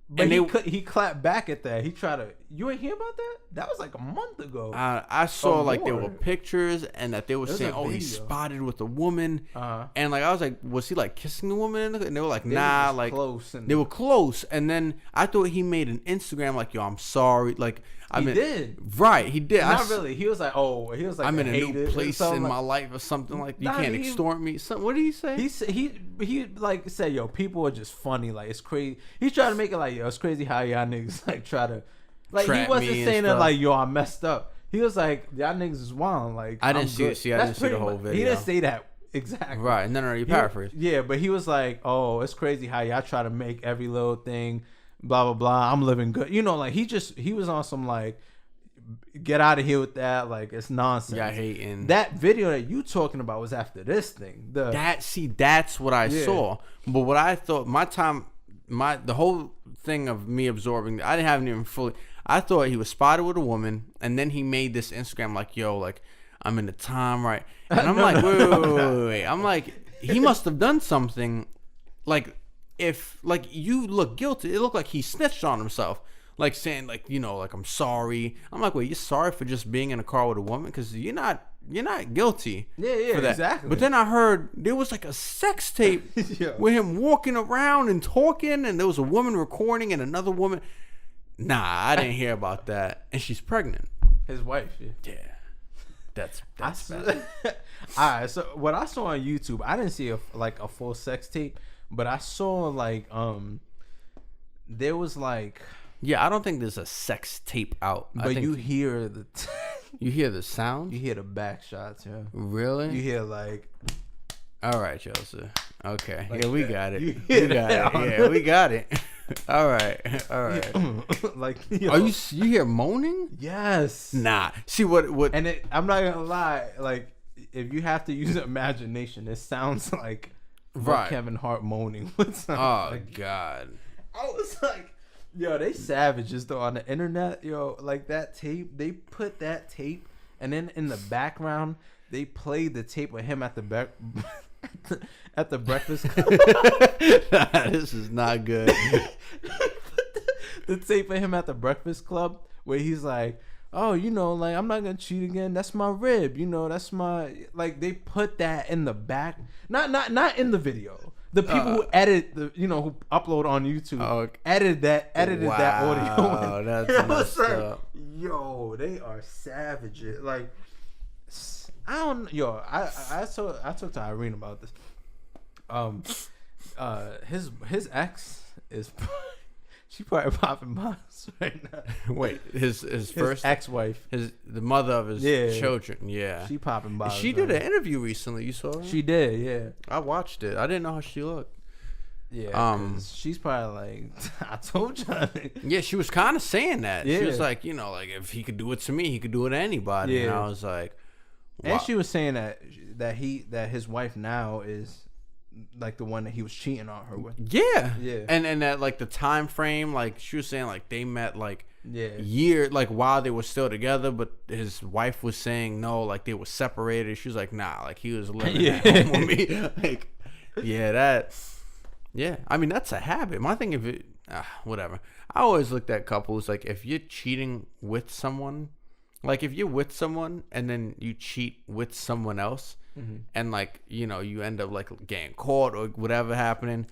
Speaker 2: But he clapped back at that. He tried to. You ain't hear about that? That was like a month ago.
Speaker 1: I saw like there were pictures, and that they were saying, "Oh, he's spotted with a woman," and like I was like, "Was he like kissing the woman?" And they were like, "Nah, like
Speaker 2: close."
Speaker 1: They were close, and then I thought he made an Instagram like, "Yo, I'm sorry." Like
Speaker 2: he did.
Speaker 1: Right, he did.
Speaker 2: Not really. He was like, I'm
Speaker 1: in a new place in my life or something like. You can't extort me. What did he say?
Speaker 2: He like said, "Yo, people are just funny. Like it's crazy." He's trying to make it like, "Yo, it's crazy how y'all niggas like try to." Like he wasn't saying that like, "Yo, I messed up." He was like, "Y'all niggas is wild." Like
Speaker 1: I didn't see the whole video.
Speaker 2: He didn't say that exactly.
Speaker 1: Right? No, you paraphrase.
Speaker 2: Yeah, but he was like, "Oh, it's crazy how y'all try to make every little thing, blah blah blah. I'm living good." You know, like he was on some like, get out of here with that. Like it's nonsense.
Speaker 1: Yeah, hating.
Speaker 2: That video that you talking about was after this thing.
Speaker 1: That's what I saw. But what I thought, the whole thing of me absorbing, I haven't even fully. I thought he was spotted with a woman, and then he made this Instagram like, "Yo, like I'm in the time right," and I'm like, wait. I'm like, he must have done something. Like if like you look guilty, it looked like he snitched on himself. Like saying like, you know, like I'm sorry. I'm like, wait, you're sorry for just being in a car with a woman because you're not guilty.
Speaker 2: Yeah,
Speaker 1: for that. Exactly. But then I heard there was like a sex tape with him walking around and talking, and there was a woman recording and another woman. Nah, I didn't hear about that, and she's pregnant.
Speaker 2: His wife.
Speaker 1: Yeah, that's
Speaker 2: bad. All right, so what I saw on YouTube, I didn't see a full sex tape, but I saw like there was like.
Speaker 1: Yeah, I don't think there's a sex tape out.
Speaker 2: But you hear the
Speaker 1: you hear the sound?
Speaker 2: You hear the back shots, yeah.
Speaker 1: Really?
Speaker 2: You hear like
Speaker 1: all right, Joseph. Okay.
Speaker 2: Like
Speaker 1: yeah, we got it. We got it. Yeah, we got it. All right.
Speaker 2: Like
Speaker 1: are you hear moaning?
Speaker 2: Yes.
Speaker 1: Nah. See what
Speaker 2: and I'm not gonna lie, like if you have to use imagination, it sounds like Kevin Hart moaning.
Speaker 1: God.
Speaker 2: I was like, yo, they savages though on the internet. Yo, like that tape, they put that tape, and then in the background they played the tape with him at the at the Breakfast Club.
Speaker 1: This is not good.
Speaker 2: The tape of him at the Breakfast Club where he's like, "Oh, you know, like I'm not gonna cheat again. That's my rib. You know, that's my." Like they put that in the back, not in the video. The people who edit who upload on YouTube edited that audio.
Speaker 1: Wow, that's messed up.
Speaker 2: Yo, they are savages. Like, I don't. Yo, I talked to Irene about this. His ex is. She probably popping bottles right now.
Speaker 1: Wait, his first
Speaker 2: ex-wife,
Speaker 1: the mother of his children. Yeah,
Speaker 2: she popping bottles.
Speaker 1: She did an interview recently. You saw her?
Speaker 2: She did. Yeah,
Speaker 1: I watched it. I didn't know how she looked.
Speaker 2: Yeah, she's probably like, I told you.
Speaker 1: Yeah, she was kind of saying that.
Speaker 2: Yeah.
Speaker 1: She was like, like if he could do it to me, he could do it to anybody. Yeah. And I was like, wow.
Speaker 2: And she was saying that his wife now is like the one that he was cheating on her with.
Speaker 1: Yeah. And that like the time frame, like she was saying like they met like like while they were still together, but his wife was saying no, like they were separated. She was like, nah, like he was living at home with me. Like, I mean that's a habit. My thing, if it whatever. I always looked at couples like if you're cheating with someone, like if you're with someone and then you cheat with someone else. Mm-hmm. And like you end up like getting caught or whatever happening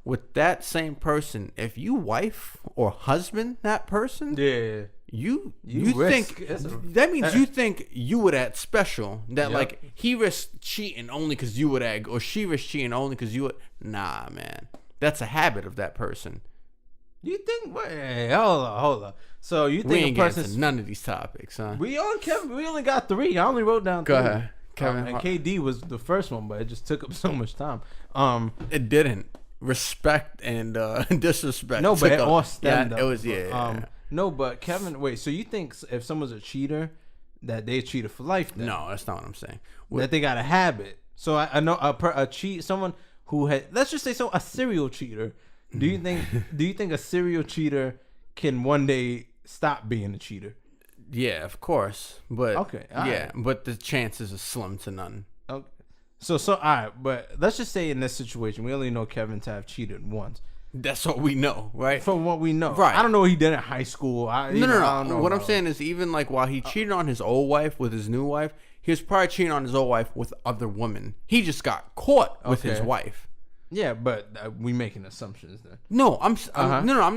Speaker 1: with that same person. If you wife or husband that person, you think that means you think you were that special that like he risked cheating only because you were that, or she risked cheating only because you were. Nah, man, that's a habit of that person.
Speaker 2: You think? Wait, hold up. So you think
Speaker 1: we ain't getting to none of these topics, huh?
Speaker 2: We only got 3. I only wrote down 3.
Speaker 1: Go ahead. Kevin
Speaker 2: and KD was the first one, but it just took up so much time.
Speaker 1: It didn't. Respect and disrespect.
Speaker 2: No, but it all stemmed up.
Speaker 1: It was
Speaker 2: no, but Kevin, wait. So you think if someone's a cheater, that they cheated for life? Then?
Speaker 1: No, that's not what I'm saying.
Speaker 2: That they got a habit. So I know someone who had, let's just say a serial cheater. Do you think a serial cheater can one day stop being a cheater?
Speaker 1: Yeah, of course, but
Speaker 2: okay,
Speaker 1: right. But the chances are slim to none.
Speaker 2: Okay, so all right, but let's just say in this situation, we only know Kevin to have cheated once.
Speaker 1: That's what we know, right?
Speaker 2: From what we know,
Speaker 1: right?
Speaker 2: I don't know what he did in high school.
Speaker 1: No. I don't know what I'm saying is even like while he cheated on his old wife with his new wife, he was probably cheating on his old wife with other women. He just got caught with his wife.
Speaker 2: Yeah, but we making assumptions then.
Speaker 1: No, I'm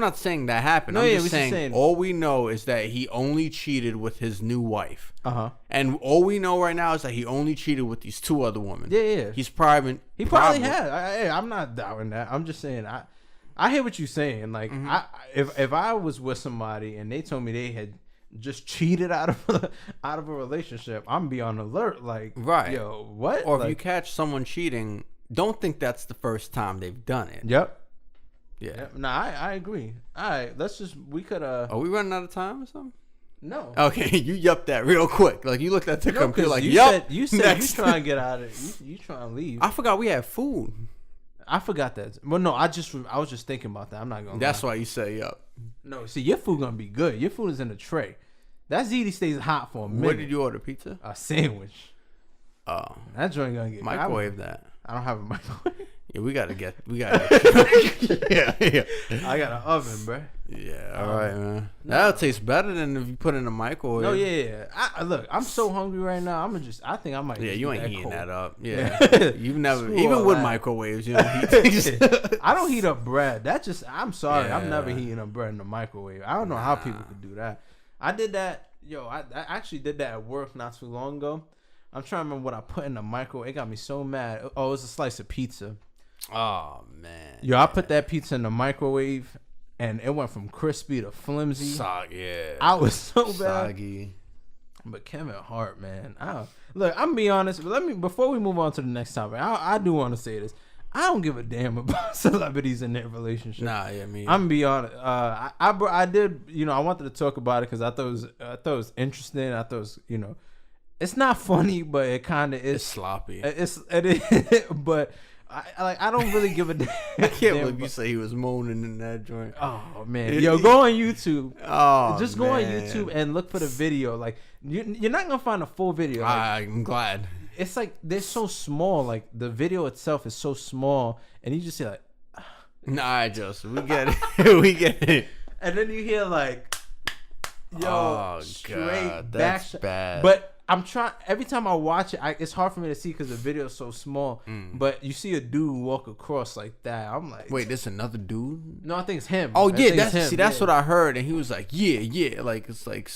Speaker 1: not saying that happened.
Speaker 2: No,
Speaker 1: I'm just saying all we know is that he only cheated with his new wife. And all we know right now is that he only cheated with these 2 other women.
Speaker 2: Yeah.
Speaker 1: He probably
Speaker 2: had. I'm not doubting that. I'm just saying I hear what you're saying. Like if I was with somebody and they told me they had just cheated out of a relationship, I'm be on alert. Like,
Speaker 1: right.
Speaker 2: Yo, what?
Speaker 1: Or if you catch someone cheating, don't think that's the first time they've done it.
Speaker 2: Yep.
Speaker 1: Yeah.
Speaker 2: Yep. No, I agree. All right, we could
Speaker 1: Are we running out of time or something?
Speaker 2: No.
Speaker 1: Okay, you yupped that real quick. Like you looked at the computer like,
Speaker 2: you said you trying to get out of it. You trying to leave.
Speaker 1: I forgot we had food.
Speaker 2: I forgot that. Well, no, I was just thinking about that. I'm not gonna.
Speaker 1: That's why you say yup.
Speaker 2: No, see, your food gonna be good. Your food is in a tray. That ziti stays hot for a minute.
Speaker 1: What did you order? Pizza?
Speaker 2: A sandwich.
Speaker 1: Oh,
Speaker 2: that joint gonna get
Speaker 1: microwave that.
Speaker 2: I don't have a microwave.
Speaker 1: Yeah, we gotta.
Speaker 2: yeah. I got an oven, bro.
Speaker 1: Yeah, all right, man. That'll taste better than if you put it in a microwave.
Speaker 2: No, yeah. Look, I'm so hungry right now. I think I might.
Speaker 1: Yeah, you ain't heating that up. Yeah, you've never, even with microwaves, you don't heat things.
Speaker 2: I don't heat up bread. I'm sorry, I'm never heating up bread in the microwave. I don't know how people could do that. I did that. Yo, I actually did that at work not too long ago. I'm trying to remember what I put in the microwave. It got me so mad. Oh, it was a slice of pizza.
Speaker 1: Oh, man.
Speaker 2: Yo, I put that pizza in the microwave, and it went from crispy to flimsy.
Speaker 1: Soggy, yeah.
Speaker 2: I was so bad.
Speaker 1: Soggy.
Speaker 2: But Kevin Hart, man. Look, I'm going to be honest. But before we move on to the next topic, I do want to say this. I don't give a damn about celebrities in their relationship.
Speaker 1: Nah, yeah, me.
Speaker 2: I'm gonna be honest. I did. I wanted to talk about it because I thought it was interesting. I thought it was, it's not funny, but it kind of is.
Speaker 1: It's sloppy.
Speaker 2: It is, but I don't really give a damn.
Speaker 1: I can't believe you say he was moaning in that joint.
Speaker 2: Oh man, yo, go on YouTube.
Speaker 1: Oh,
Speaker 2: just go on YouTube and look for the video. Like you're not gonna find a full video. Like,
Speaker 1: I'm glad.
Speaker 2: It's like they're so small. Like the video itself is so small, and you just see like,
Speaker 1: nah, we get it, we get it.
Speaker 2: And then you hear like, yo, straight
Speaker 1: God, that's bad.
Speaker 2: But I'm trying. Every time I watch it, it's hard for me to see because the video is so small. But you see a dude walk across like that. I'm like,
Speaker 1: wait, there's another dude?
Speaker 2: No, I think it's him.
Speaker 1: Oh yeah, that's what I heard, and he was like, yeah, like it's like.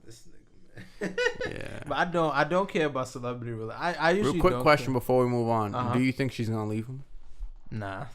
Speaker 2: This nigga, man. Yeah, but I don't care about celebrity. Really, I usually.
Speaker 1: Real quick
Speaker 2: don't
Speaker 1: question
Speaker 2: care.
Speaker 1: before we move on: do you think she's gonna leave him?
Speaker 2: Nah,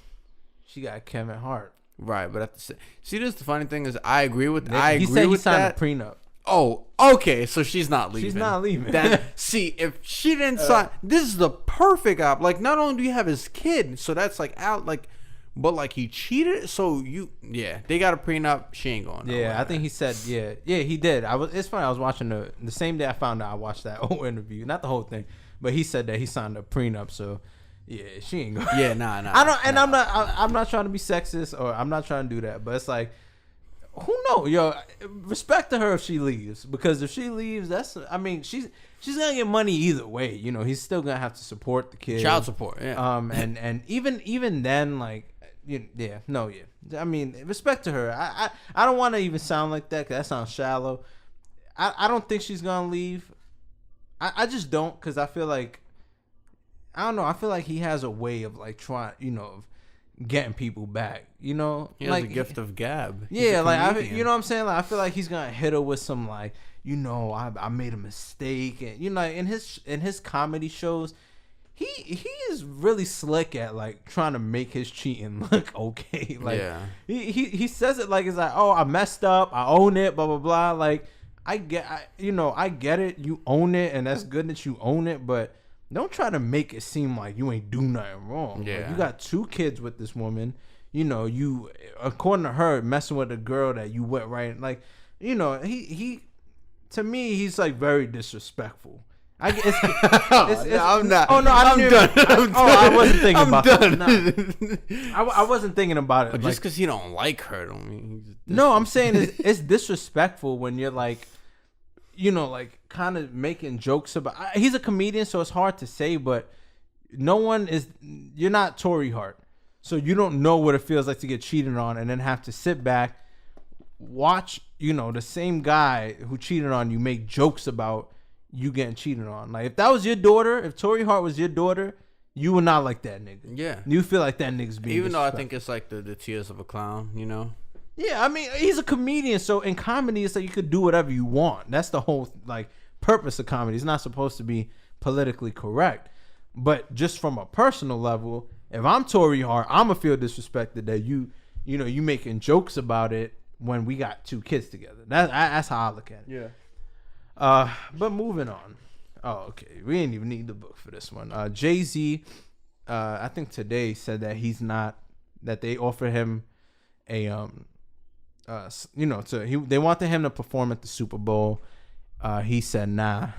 Speaker 2: she got Kevin Hart.
Speaker 1: Right, but see, this the funny thing is, I agree with.
Speaker 2: He said he signed a prenup.
Speaker 1: Oh, okay. So she's not leaving.
Speaker 2: She's not leaving.
Speaker 1: See, if she didn't sign, this is the perfect op. Like, not only do you have his kid, so that's like out, like, but like he cheated. So they got a prenup. She ain't going nowhere.
Speaker 2: Yeah, I think he said, yeah, he did. It's funny. I was watching the same day I found out. I watched that whole interview, not the whole thing, but he said that he signed a prenup. So yeah, she ain't going.
Speaker 1: Yeah, nah.
Speaker 2: I'm not trying to be sexist or I'm not trying to do that, but it's like. Who knows? Yo, respect to her if she leaves. Because if she leaves, she's gonna get money either way. You know, he's still gonna have to support the kid.
Speaker 1: Child support, yeah.
Speaker 2: And even then, like, I mean, respect to her. I don't want to even sound like that, 'cause that sounds shallow. I don't think she's gonna leave. I just don't, because I feel like, I don't know. I feel like he has a way of like trying, of getting people back,
Speaker 1: he has
Speaker 2: like
Speaker 1: a gift of gab.
Speaker 2: Yeah, like you know what I'm saying. Like I feel like he's gonna hit her with some like, I made a mistake, and in his comedy shows, he is really slick at like trying to make his cheating look okay. Like he says it like it's like, oh, I messed up, I own it, blah blah blah. Like I get it, you own it, and that's good that you own it, but. Don't try to make it seem like you ain't do nothing wrong. Yeah. Like, you got 2 kids with this woman. You according to her, messing with a girl that you went right. Like, he to me, he's like very disrespectful. I'm
Speaker 1: not.
Speaker 2: Oh no,
Speaker 1: I'm done.
Speaker 2: I wasn't thinking
Speaker 1: I'm
Speaker 2: about
Speaker 1: done.
Speaker 2: That. No. I wasn't thinking about it.
Speaker 1: But just because you don't like her, don't mean.
Speaker 2: No, I'm saying it's disrespectful when you're like. Like kind of making jokes about. He's a comedian, so it's hard to say. But you're not Tory Hart, so you don't know what it feels like to get cheated on and then have to sit back, watch. The same guy who cheated on you make jokes about you getting cheated on. Like if that was your daughter, if Tory Hart was your daughter, you would not like that nigga.
Speaker 1: Yeah,
Speaker 2: you feel like that nigga's being.
Speaker 1: Even though I think it's like the tears of a clown,
Speaker 2: Yeah, I mean, he's a comedian, so in comedy, it's like you could do whatever you want. That's the whole like purpose of comedy. It's not supposed to be politically correct, but just from a personal level, if I'm Tory Hart, I'ma feel disrespected that you making jokes about it when we got 2 kids together. That's how I look at it. Yeah. But moving on. Oh, okay. We didn't even need the book for this one. Jay-Z, I think today said that that they offered him a they wanted him to perform at the Super Bowl. He said nah.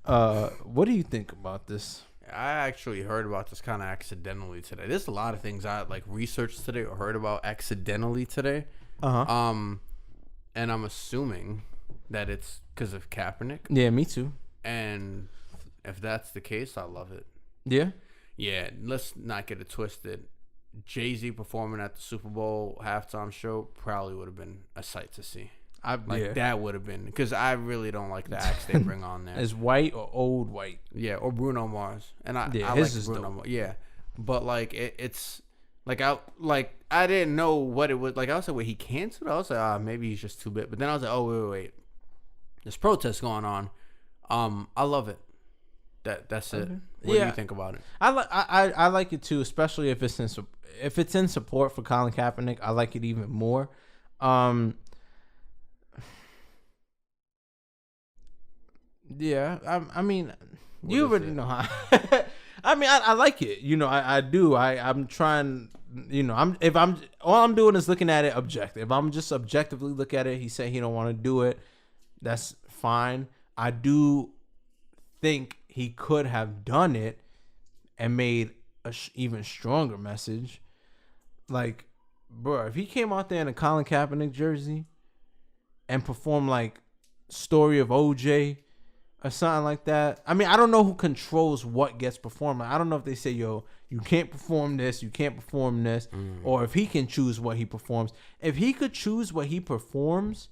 Speaker 2: What do you think about this?
Speaker 1: I actually heard about this kind of accidentally today. There's a lot of things I like researched today or heard about accidentally today. And I'm assuming that it's because of Kaepernick.
Speaker 2: Yeah, me too.
Speaker 1: And if that's the case, I love it.
Speaker 2: Yeah.
Speaker 1: Yeah. Let's not get it twisted. Jay-Z performing at the Super Bowl halftime show probably would have been a sight to see. That would have been, because I really don't like the acts they bring on there.
Speaker 2: Is white or old white?
Speaker 1: Yeah, or Bruno Mars, and I
Speaker 2: his
Speaker 1: like
Speaker 2: is
Speaker 1: Bruno
Speaker 2: dope.
Speaker 1: Mars. Yeah, but like it's like I didn't know what it was. Like I was like, wait, he canceled? I was like, maybe he's just too big. But then I was like, oh wait, there's protests going on. I love it. That's it. What do you think about it?
Speaker 2: I like it too, especially if it's in support for Colin Kaepernick. I like it even more. Yeah, I mean, you already know how. I mean, I like it. I do. I'm trying. All I'm doing is looking at it objective. If I'm just objectively look at it, he said he don't want to do it. That's fine. I do think he could have done it and made a even stronger message. Like, bro, if he came out there in a Colin Kaepernick jersey and performed like Story of OJ or something like that. I mean, I don't know who controls what gets performed. I don't know if they say, yo, you can't perform this, you can't perform this, or if he can choose what he performs. If he could choose what he performs,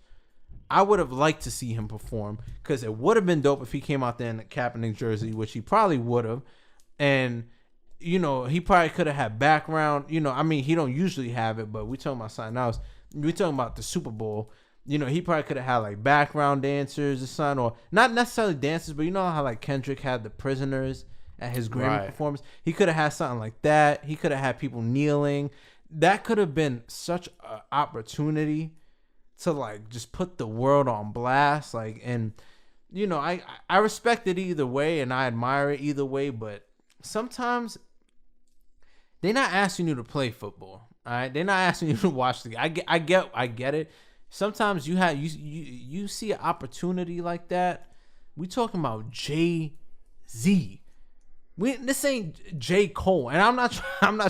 Speaker 2: I would have liked to see him perform because it would have been dope if he came out there in a Kaepernick jersey, which he probably would have. And, you know, he probably could have had background. You know, I mean, he don't usually have it, but we talking about something else. We talking about the Super Bowl. You know, he probably could have had like background dancers or something, or not necessarily dancers, but you know how like Kendrick had the prisoners at his Grammy performance. He could have had something like that. He could have had people kneeling. That could have been such an opportunity to like just put the world on blast. Like, and you know, I respect it either way, and I admire it either way. But sometimes they're not asking you to play football. All right, they're not asking you to watch the game. I get it. Sometimes you see an opportunity like that. We talking about Jay-Z. This ain't J. Cole, and I'm not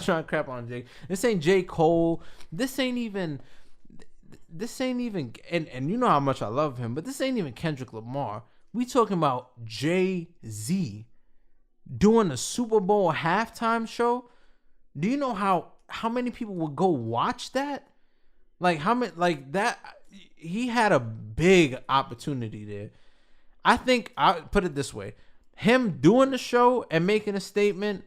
Speaker 2: trying to crap on Jay. This ain't J. Cole. This ain't even, and you know how much I love him, but this ain't even Kendrick Lamar. We talking about Jay-Z doing the Super Bowl halftime show. Do you know how many people would go watch that? Like how many, like that? He had a big opportunity there. I think I put it this way: him doing the show and making a statement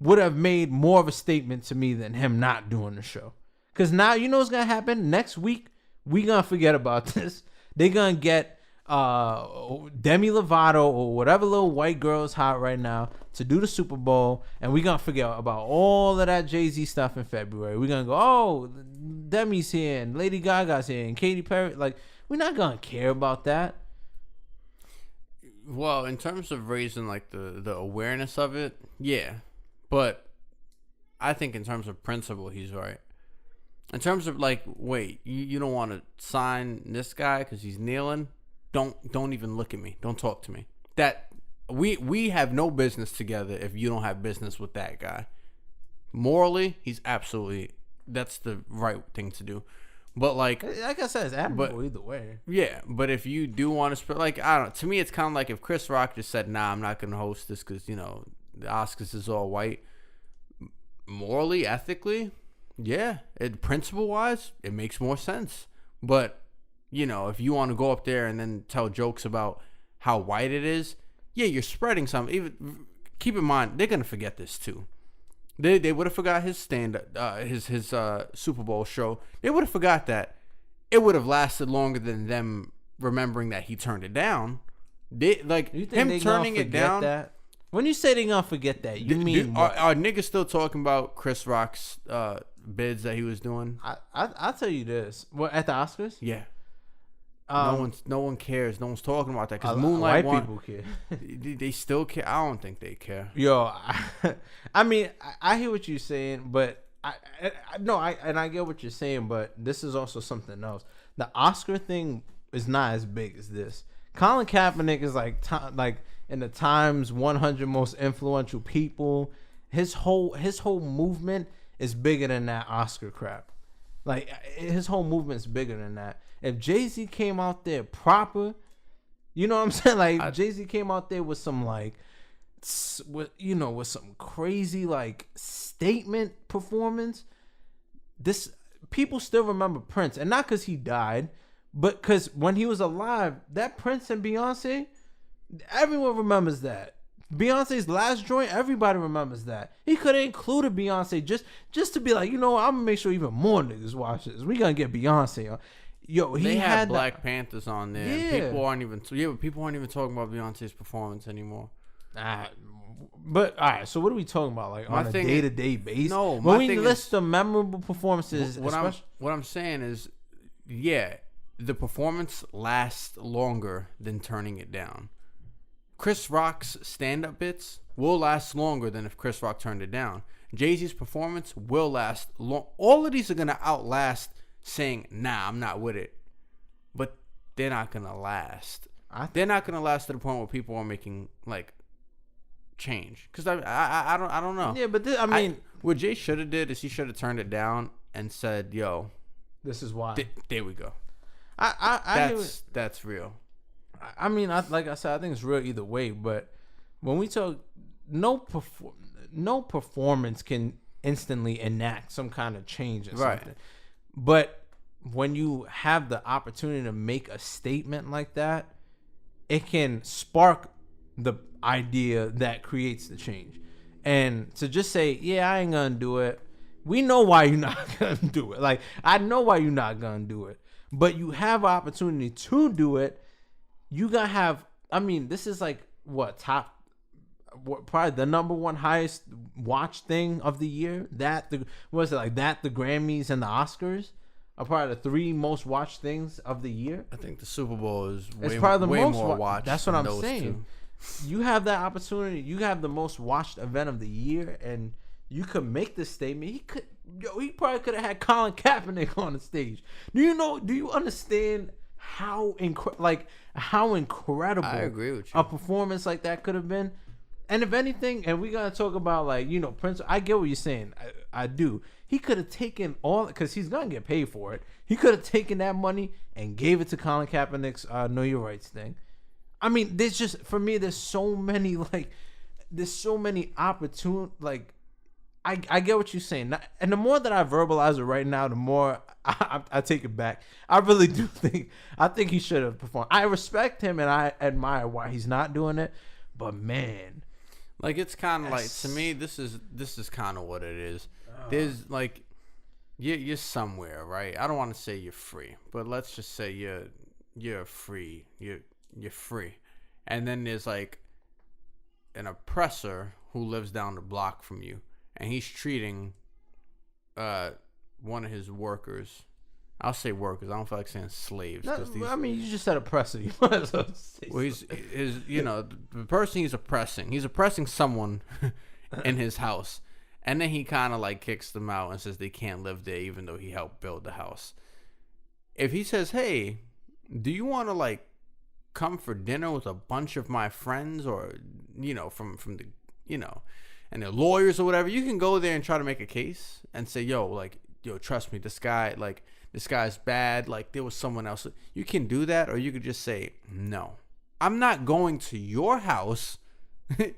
Speaker 2: would have made more of a statement to me than him not doing the show. Because now you know what's gonna happen next week. We gonna forget about this. They gonna get Demi Lovato or whatever little white girl is hot right now to do the Super Bowl, and we gonna forget about all of that Jay-Z stuff in February. We're gonna go, oh, Demi's here and Lady Gaga's here and Katy Perry. Like, we're not gonna care about that.
Speaker 1: Well, in terms of raising like the awareness of it, yeah, but I think in terms of principle, he's right. In terms of like, wait, you don't want to sign this guy because he's kneeling? Don't even look at me. Don't talk to me. That we have no business together if you don't have business with that guy. Morally, that's the right thing to do. But like
Speaker 2: I said, it's admirable either way.
Speaker 1: Yeah, but if you do want to spread, like, I don't know. To me, it's kind of like if Chris Rock just said, "Nah, I'm not going to host this because you know the Oscars is all white." Morally, ethically, yeah, principle wise, it makes more sense. But you know, if you want to go up there and then tell jokes about how white it is, yeah, you're spreading something. Even keep in mind, they're gonna forget this too. They would have forgot his his Super Bowl show. They would have forgot that. It would have lasted longer than them remembering that he turned it down. Him turning it down.
Speaker 2: That? When you say they're gonna forget that, you mean what?
Speaker 1: Are niggas still talking about Chris Rock's bids that he was doing?
Speaker 2: I'll tell you this. What, at the Oscars?
Speaker 1: Yeah. No one cares. No one's talking about that because Moonlight
Speaker 2: white people care.
Speaker 1: They still care. I don't think they care.
Speaker 2: Yo, I mean, I hear what you're saying, but I get what you're saying, but this is also something else. The Oscar thing is not as big as this. Colin Kaepernick is like in the Times 100 most influential people. His whole movement is bigger than that Oscar crap. Like, his whole movement's bigger than that. If Jay-Z came out there proper, you know what I'm saying? Like, Jay-Z came out there with some, like, with some crazy, like, statement performance. People still remember Prince. And not because he died, but because when he was alive, that Prince and Beyonce, everyone remembers that. Beyonce's last joint, everybody remembers that. He could have included Beyonce just to be like, you know what, I'm gonna make sure even more niggas watch this. We gonna get Beyonce on. Yo,
Speaker 1: they had Black Panthers on there. Yeah. People aren't even talking about Beyonce's performance anymore.
Speaker 2: But all right, so what are we talking about? Like on a day-to-day basis? No, when we list the memorable performances.
Speaker 1: What I'm saying is, yeah, the performance lasts longer than turning it down. Chris Rock's stand-up bits will last longer than if Chris Rock turned it down. Jay-Z's performance will last long. All of these are gonna outlast saying, "Nah, I'm not with it," but they're not gonna last. They're not gonna last to the point where people are making like change. Because I don't know.
Speaker 2: Yeah, but
Speaker 1: what Jay should have did is he should have turned it down and said, "Yo,
Speaker 2: this is why."
Speaker 1: There we go. That's real.
Speaker 2: I mean, like I said, I think it's real either way. But when we talk, no performance can instantly enact some kind of change or something. But when you have the opportunity to make a statement like that, it can spark the idea that creates the change. And to just say, yeah, I ain't gonna do it. We know why you're not gonna do it. Like, I know why you're not gonna do it. But you have an opportunity to do it. You gotta have, I mean, this is like probably the number one highest watched thing of the year. The Grammys and the Oscars are probably the 3 most watched things of the year.
Speaker 1: I think the Super Bowl is way
Speaker 2: most
Speaker 1: more watched.
Speaker 2: That's what I'm saying. You have that opportunity. You have the most watched event of the year, and you could make this statement. He probably could have had Colin Kaepernick on the stage. Do you understand how incredible
Speaker 1: I agree with you.
Speaker 2: a performance like that could have been? And if anything, and we're gonna talk about Prince. I get what you're saying. I do. He could have taken all, because he's gonna get paid for it. He could have taken that money and gave it to Colin Kaepernick's Know Your Rights thing. I mean, there's so many opportune, like, I get what you're saying. And the more that I verbalize it right now, the more I take it back. I really do think he should have performed. I respect him and I admire why he's not doing it. But man,
Speaker 1: like, it's kind of like, to me, this is kind of what it is. There's like, you're somewhere, right? I don't want to say you're free, but let's just say you're free. You're free. And then there's like an oppressor who lives down the block from you, and he's treating one of his workers. I'll say workers. I don't feel like saying slaves.
Speaker 2: I mean, you just said oppressor. You might as well say
Speaker 1: the person he's oppressing someone in his house. And then he kind of like kicks them out and says they can't live there even though he helped build the house. If he says, hey, do you want to like come for dinner with a bunch of my friends, or from the and their lawyers or whatever, you can go there and try to make a case and say, yo, trust me, this guy's bad, like there was someone else. You can do that, or you could just say, no, I'm not going to your house.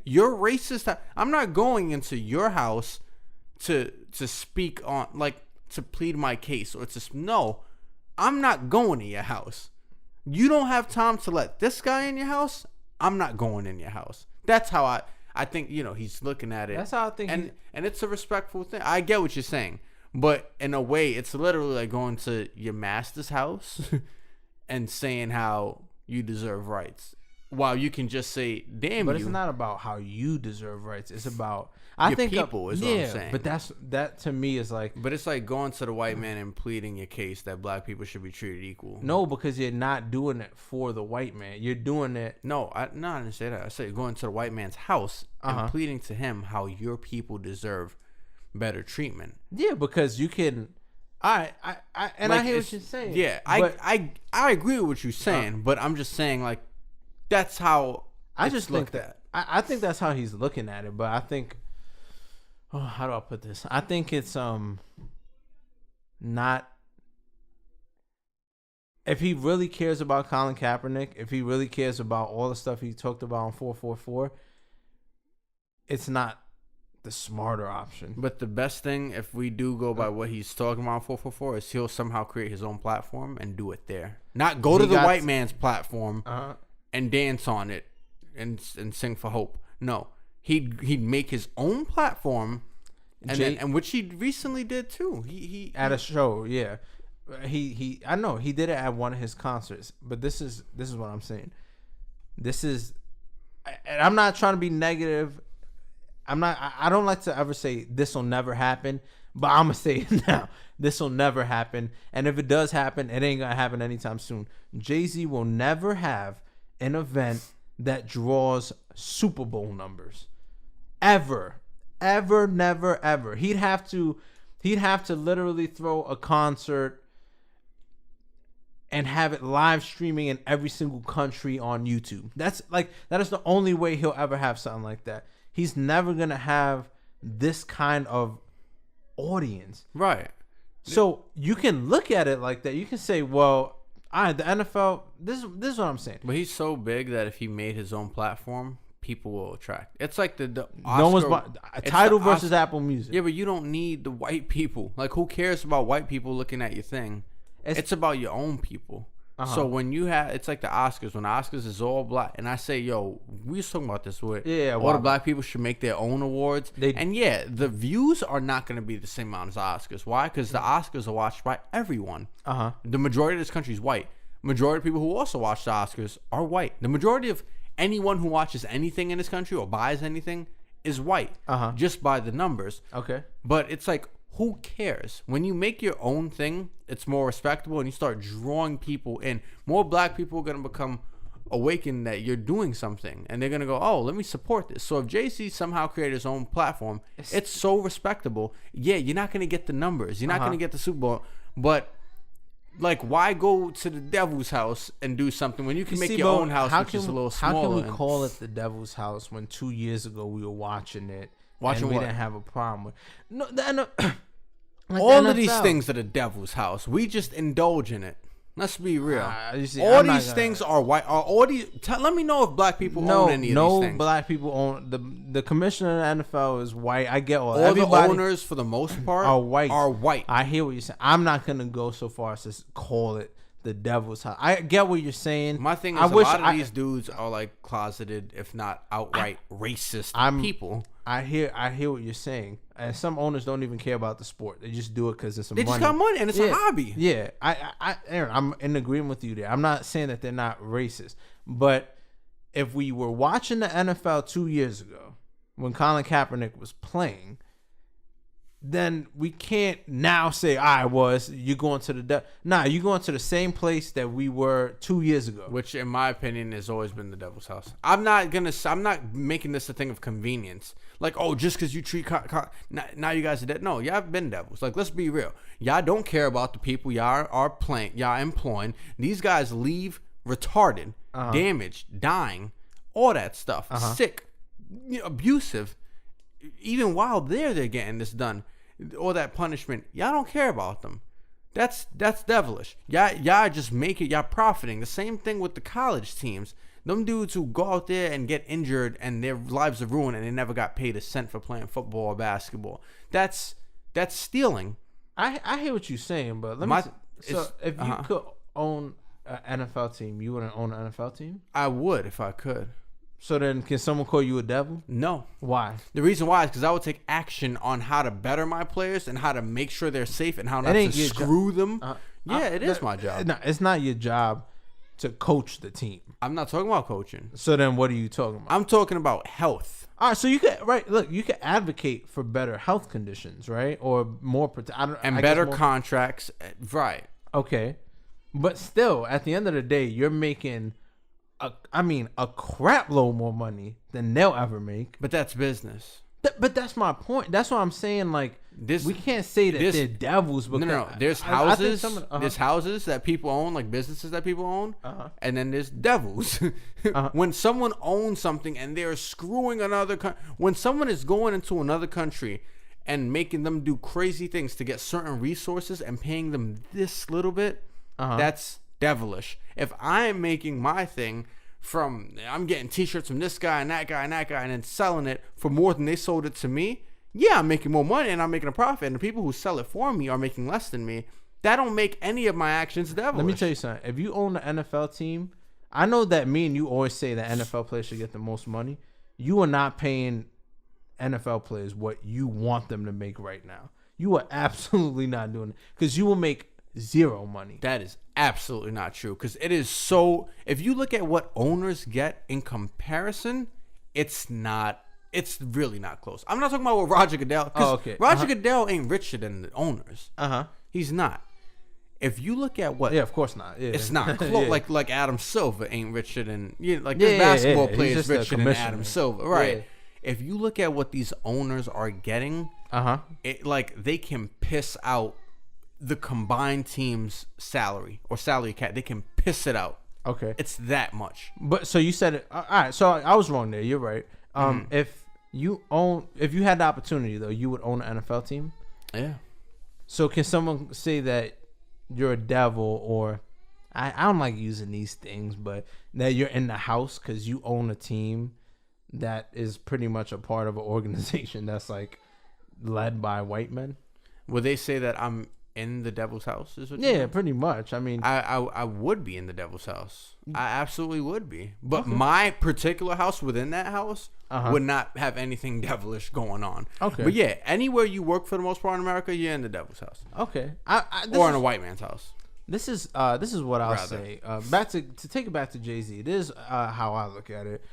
Speaker 1: You're racist. I'm not going into your house to speak on, like, to plead my case, or no, I'm not going to your house. You don't have time to let this guy in your house. I'm not going in your house. That's how I think, he's looking at it.
Speaker 2: That's how I think.
Speaker 1: And it's a respectful thing. I get what you're saying. But in a way, it's literally like going to your master's house and saying how you deserve rights. While you can just say, damn.
Speaker 2: But it's not about how you deserve rights. It's about
Speaker 1: people is what I'm saying.
Speaker 2: But that to me is like.
Speaker 1: But it's like going to the white man and pleading your case that black people should be treated equal.
Speaker 2: No, because you're not doing it for the white man. You're doing it.
Speaker 1: No, I didn't say that. I said going to the white man's house and pleading to him how your people deserve better treatment.
Speaker 2: Yeah, because you can. I hear what you're saying.
Speaker 1: Yeah, I agree with what you're saying, but I'm just saying, like, that's how
Speaker 2: I just think that. I think that's how he's looking at it, but I think, how do I put this? I think it's not. If he really cares about Colin Kaepernick, if he really cares about all the stuff he talked about on 444, it's not the smarter option.
Speaker 1: But the best thing, if we do go by what he's talking about on 444, is he'll somehow create his own platform and do it there. Not go to the white man's platform and dance on it and sing for hope. No, he'd make his own platform, and which he recently did too. He
Speaker 2: at a show, yeah. I know he did it at one of his concerts. But this is what I'm saying. This is, and I'm not trying to be negative. I don't like to ever say this will never happen, but I'm gonna say it now. This will never happen, and if it does happen, it ain't gonna happen anytime soon. Jay-Z will never have an event that draws Super Bowl numbers, ever, never, ever. He'd have to literally throw a concert and have it live streaming in every single country on YouTube. That is the only way he'll ever have something like that. He's never gonna have this kind of audience,
Speaker 1: right?
Speaker 2: So you can look at it like that. You can say, well, the NFL. This is what I'm saying.
Speaker 1: But he's so big that if he made his own platform, people will attract. It's like the
Speaker 2: Oscar, no one's Tidal versus Apple Music.
Speaker 1: Yeah, but you don't need the white people. Like, who cares about white people looking at your thing? It's about your own people. So when you have, it's like the Oscars. When the Oscars is all black, and I say, yo, we was talking about this with all the black people should make their own awards. And yeah, the views are not going to be the same amount as the Oscars. Why? Because the Oscars are watched by everyone. The majority of this country is white. Majority of people who also watch the Oscars are white. The majority of anyone who watches anything in this country or buys anything is white, just by the numbers.
Speaker 2: Okay.
Speaker 1: But it's like, who cares? When you make your own thing, it's more respectable, and you start drawing people in. More black people are going to become awakened that you're doing something, and they're going to go, oh, let me support this. So if Jay-Z somehow created his own platform, it's so respectable. Yeah, you're not going to get the numbers. You're not going to get the Super Bowl. But, like, why go to the devil's house and do something when you can make your own house, which is a little smaller?
Speaker 2: How can we call it the devil's house when 2 years ago we were watching it? And we didn't have a problem with like
Speaker 1: all of these things are the devil's house. We just indulge in it. Let's be real. All these things are white. Let me know if black people own any of these things.
Speaker 2: No black people own the commissioner of the NFL is white. I get all
Speaker 1: the owners for the most part
Speaker 2: are white.
Speaker 1: I
Speaker 2: hear what you're saying. I'm not gonna go so far as to call it the devil's house. I get what you're saying.
Speaker 1: My thing is, a lot of these dudes are like closeted, if not outright racist people.
Speaker 2: I hear what you're saying. And some owners don't even care about the sport. They just do it because it's
Speaker 1: money. They just got money and it's a hobby.
Speaker 2: Yeah, Aaron, I'm in agreement with you there. I'm not saying that they're not racist, but if we were watching the NFL 2 years ago when Colin Kaepernick was playing, then we can't now say, you're going to the you're going to the same place that we were 2 years ago.
Speaker 1: Which, in my opinion, has always been the devil's house. I'm not making this a thing of convenience. Like, oh, just because you treat now you guys are dead. No, y'all have been devils. Like, let's be real. Y'all don't care about the people y'all are employing. These guys leave retarded, damaged, dying, all that stuff, sick, abusive. Even while they're getting this done, all that punishment, y'all don't care about them. That's devilish. Y'all just make it. Y'all profiting. The same thing with the college teams. Them dudes who go out there and get injured and their lives are ruined and they never got paid a cent for playing football or basketball. That's stealing.
Speaker 2: I hear what you're saying, but if you could own an NFL team, you wouldn't own an NFL team?
Speaker 1: I would if I could.
Speaker 2: So then, can someone call you a devil?
Speaker 1: No.
Speaker 2: Why?
Speaker 1: The reason why is because I would take action on how to better my players and how to make sure they're safe and how not to screw them. It is my job.
Speaker 2: No, it's not your job to coach the team.
Speaker 1: I'm not talking about coaching.
Speaker 2: So then, what are you talking about?
Speaker 1: I'm talking about health.
Speaker 2: All right, so you could you could advocate for better health conditions, right, or more
Speaker 1: better contracts, right?
Speaker 2: Okay, but still, at the end of the day, you're making a crap load more money than they'll ever make.
Speaker 1: But that's business.
Speaker 2: But that's my point. That's what I'm saying. Like, we can't say that they're devils. Because
Speaker 1: no. There's houses. There's houses that people own, like businesses that people own, and then there's devils. When someone owns something and they're screwing when someone is going into another country and making them do crazy things to get certain resources and paying them this little bit, that's devilish. If I'm making my thing I'm getting t-shirts from this guy and that guy and that guy and then selling it for more than they sold it to me, I'm making more money and I'm making a profit, and the people who sell it for me are making less than me. That don't make any of my actions devilish.
Speaker 2: Let me tell you something. If you own an NFL team, I know that me and you always say that NFL players should get the most money. You are not paying NFL players what you want them to make right now. You are absolutely not doing it, because you will make zero money.
Speaker 1: That is absolutely not true, because it is so. If you look at what owners get in comparison, it's really not close. I'm not talking about what Roger Goodell. Roger Goodell ain't richer than the owners. He's not. If you look at what,
Speaker 2: of course not. Yeah.
Speaker 1: It's not close. Like Adam Silver ain't richer than this basketball player is richer than Adam Silver, right? Yeah. If you look at what these owners are getting, they can piss out the combined team's salary or salary cap. They can piss it out.
Speaker 2: Okay,
Speaker 1: it's that much.
Speaker 2: But so you said it. All right, so I was wrong there. You're right. If you had the opportunity though, you would own an NFL team.
Speaker 1: Yeah.
Speaker 2: So can someone say that you're a devil, or I don't like using these things, but that you're in the house because you own a team that is pretty much a part of an organization that's like led by white men?
Speaker 1: Would they say that I'm in the devil's house? Is what
Speaker 2: Yeah, pretty much. I mean,
Speaker 1: I would be in the devil's house. I absolutely would be. But my particular house within that house would not have anything devilish going on. Okay. But yeah, anywhere you work for the most part in America, you're in the devil's house.
Speaker 2: Okay.
Speaker 1: Or in a white man's house.
Speaker 2: This is what I'll say. Back to take it back to Jay-Z. It is how I look at it.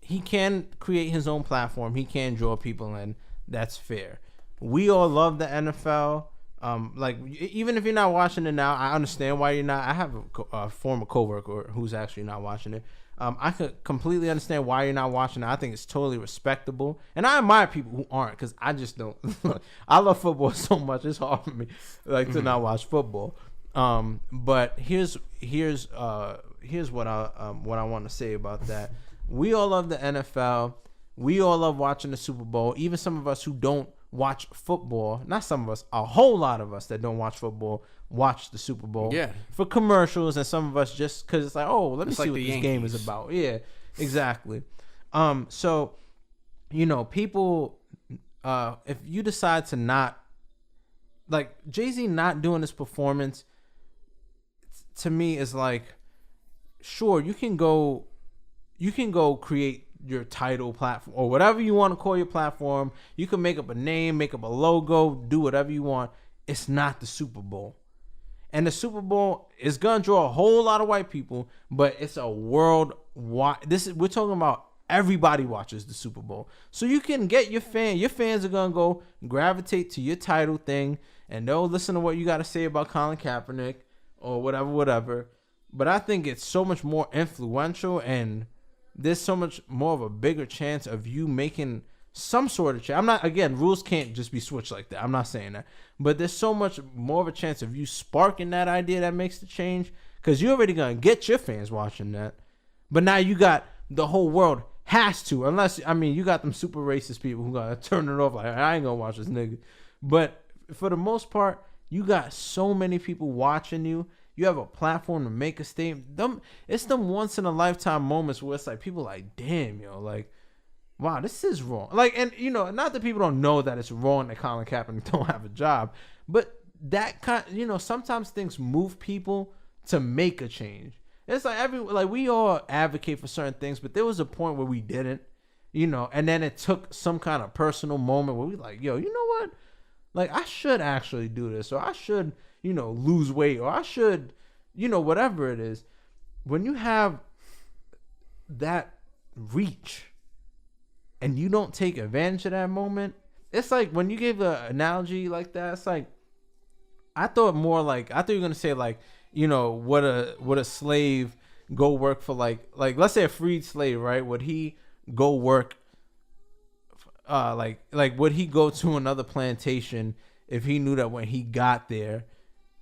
Speaker 2: He can create his own platform. He can draw people in. That's fair. We all love the NFL. Like, even if you're not watching it now, I understand why you're not. I have a former coworker who's actually not watching it. I could completely understand why you're not watching it. I think it's totally respectable, and I admire people who aren't, because I just don't. I love football so much; it's hard for me to not watch football. But here's what I want to say about that. We all love the NFL. We all love watching the Super Bowl. Even some of us who don't watch football, not some of us, a whole lot of us that don't watch football watch the Super Bowl for commercials, and some of us just because it's like, oh, let me see what this game is about. Yeah, exactly. So, people, if you decide to not, like, Jay-Z not doing this performance, to me is like, sure, you can go create your title platform or whatever you want to call your platform. You can make up a name, make up a logo, do whatever you want. It's not the Super Bowl. And the Super Bowl is gonna draw a whole lot of white people, but it's a worldwide. We're talking about everybody watches the Super Bowl. So you can get your fans are gonna go gravitate to your title thing, and they'll listen to what you got to say about Colin Kaepernick or whatever. But I think it's so much more influential, and there's so much more of a bigger chance of you making some sort of change. I'm not, again, rules can't just be switched like that. I'm not saying that. But there's so much more of a chance of you sparking that idea that makes the change, because you're already going to get your fans watching that. But now you got the whole world has to, unless, I mean, you got them super racist people who going to turn it off like, I ain't going to watch this nigga. But for the most part, you got so many people watching you. You have a platform to make a statement. It's them once in a lifetime moments where it's like people like, damn, yo, like, wow, this is wrong. Like, and not that people don't know that it's wrong that Colin Kaepernick don't have a job, but that kind, sometimes things move people to make a change. It's like we all advocate for certain things, but there was a point where we didn't, and then it took some kind of personal moment where we like, yo, you know what? Like, I should actually do this, or I should, lose weight, or I should, whatever it is. When you have that reach and you don't take advantage of that moment, it's like when you gave an analogy like that, it's like, I thought you were going to say like, would a slave go work for like let's say a freed slave, right? Would he go work would he go to another plantation if he knew that when he got there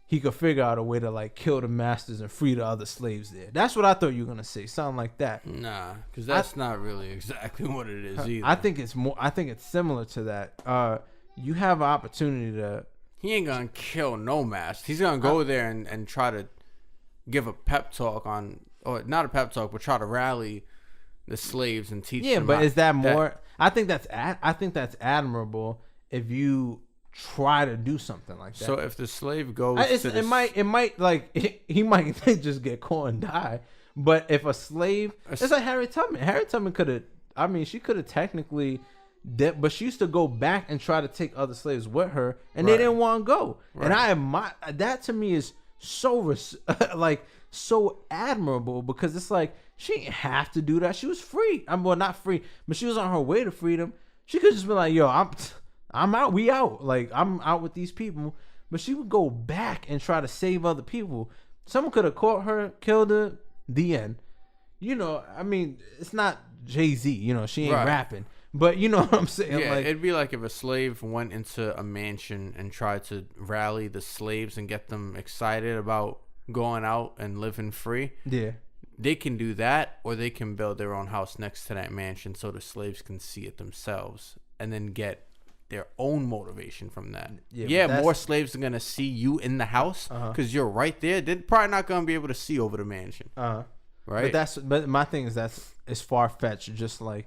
Speaker 2: he could figure out a way to like kill the masters and free the other slaves there? That's what I thought you were gonna say, something like that.
Speaker 1: Nah, because that's not really exactly what it is either.
Speaker 2: I think it's similar to that. You have an opportunity to.
Speaker 1: He ain't gonna kill no master. He's gonna go there and try to give a pep talk or not a pep talk, but try to rally the slaves and teach them.
Speaker 2: Yeah, but is that more? I think that's admirable if you try to do something like that.
Speaker 1: So if the slave goes,
Speaker 2: it might like he might just get caught and die. But if a slave, it's like Harriet Tubman. Harriet Tubman could have. I mean, she could have technically, but she used to go back and try to take other slaves with her, and they didn't want to go. Right. And I admire that. To me is so so admirable, because it's like she didn't have to do that. She was free. Well, not free, but she was on her way to freedom. She could just be like, yo, I'm out. We out. Like, I'm out with these people. But she would go back and try to save other people. Someone could have caught her, killed her, the end. I mean, it's not Jay-Z. She ain't rapping. But you know what I'm saying?
Speaker 1: Yeah, it'd be like if a slave went into a mansion and tried to rally the slaves and get them excited about going out and living free. Yeah. They can do that, or they can build their own house next to that mansion so the slaves can see it themselves and then get their own motivation from that. Yeah, more slaves are going to see you in the house because you're right there. They're probably not going to be able to see over the mansion. Right?
Speaker 2: But my thing is it's far-fetched, just like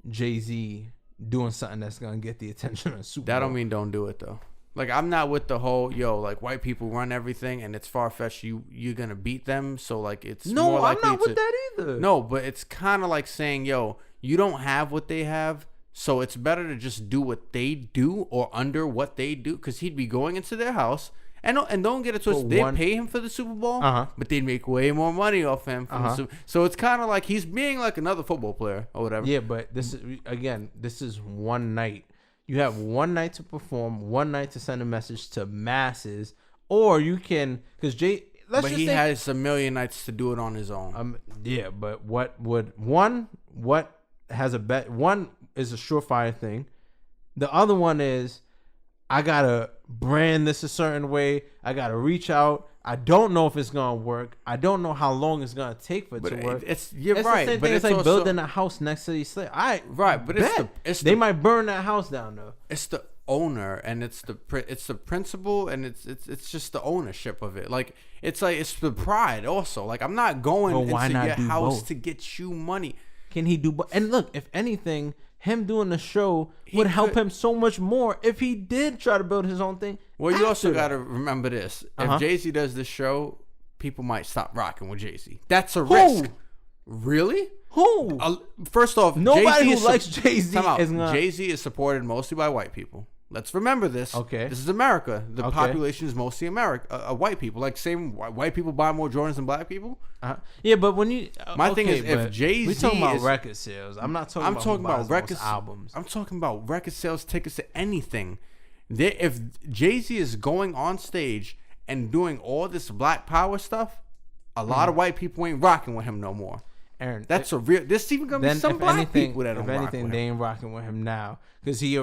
Speaker 2: Jay-Z doing something that's going to get the attention of Super Bowl.
Speaker 1: That don't mean don't do it, though. Like, I'm not with the whole, like, white people run everything and it's far-fetched you're going to beat them. So, like, it's more likely
Speaker 2: I'm not with that either.
Speaker 1: No, but it's kind of like saying, you don't have what they have, so it's better to just do what they do or under what they do, because he'd be going into their house. And don't get it twisted. They pay him for the Super Bowl, but they'd make way more money off him. So it's kind of like he's being like another football player or whatever.
Speaker 2: Yeah, but this is one night. You have one night to perform, one night to send a message to masses, or you can, because
Speaker 1: he has a million nights to do it on his own.
Speaker 2: Yeah, but what has a bet? One is a surefire thing. The other one is, I gotta brand this a certain way. I gotta reach out. I don't know if it's gonna work. I don't know how long it's gonna take for it to work.
Speaker 1: You're right.
Speaker 2: The same thing. It's like building a house next to these slaves.
Speaker 1: Right, but
Speaker 2: they might burn that house down though.
Speaker 1: It's the owner, and it's the principle, and it's just the ownership of it. Like it's the pride also. Like, I'm not going into your house to get you money.
Speaker 2: Can he do? And look, if anything, him doing the show would help him so much more if he did try to build his own thing.
Speaker 1: Well, you also got to remember this. If Jay-Z does this show, people might stop rocking with Jay-Z. That's a risk. Really?
Speaker 2: Who?
Speaker 1: First off,
Speaker 2: nobody who likes Jay-Z is not.
Speaker 1: Jay-Z is supported mostly by white people. Let's remember this.
Speaker 2: Okay.
Speaker 1: This is America. The population is mostly white people. Like, same white people buy more Jordans than black people.
Speaker 2: Yeah, but when you
Speaker 1: my thing is, if Jay-Z,
Speaker 2: we talking about record sales. I'm talking about record albums.
Speaker 1: I'm talking about record sales, tickets to anything. If Jay-Z is going on stage and doing all this Black Power stuff, a lot of white people ain't rocking with him no more.
Speaker 2: Aaron,
Speaker 1: that's a real. There's even gonna be some black people that don't rock with him.
Speaker 2: They ain't rocking with him now because he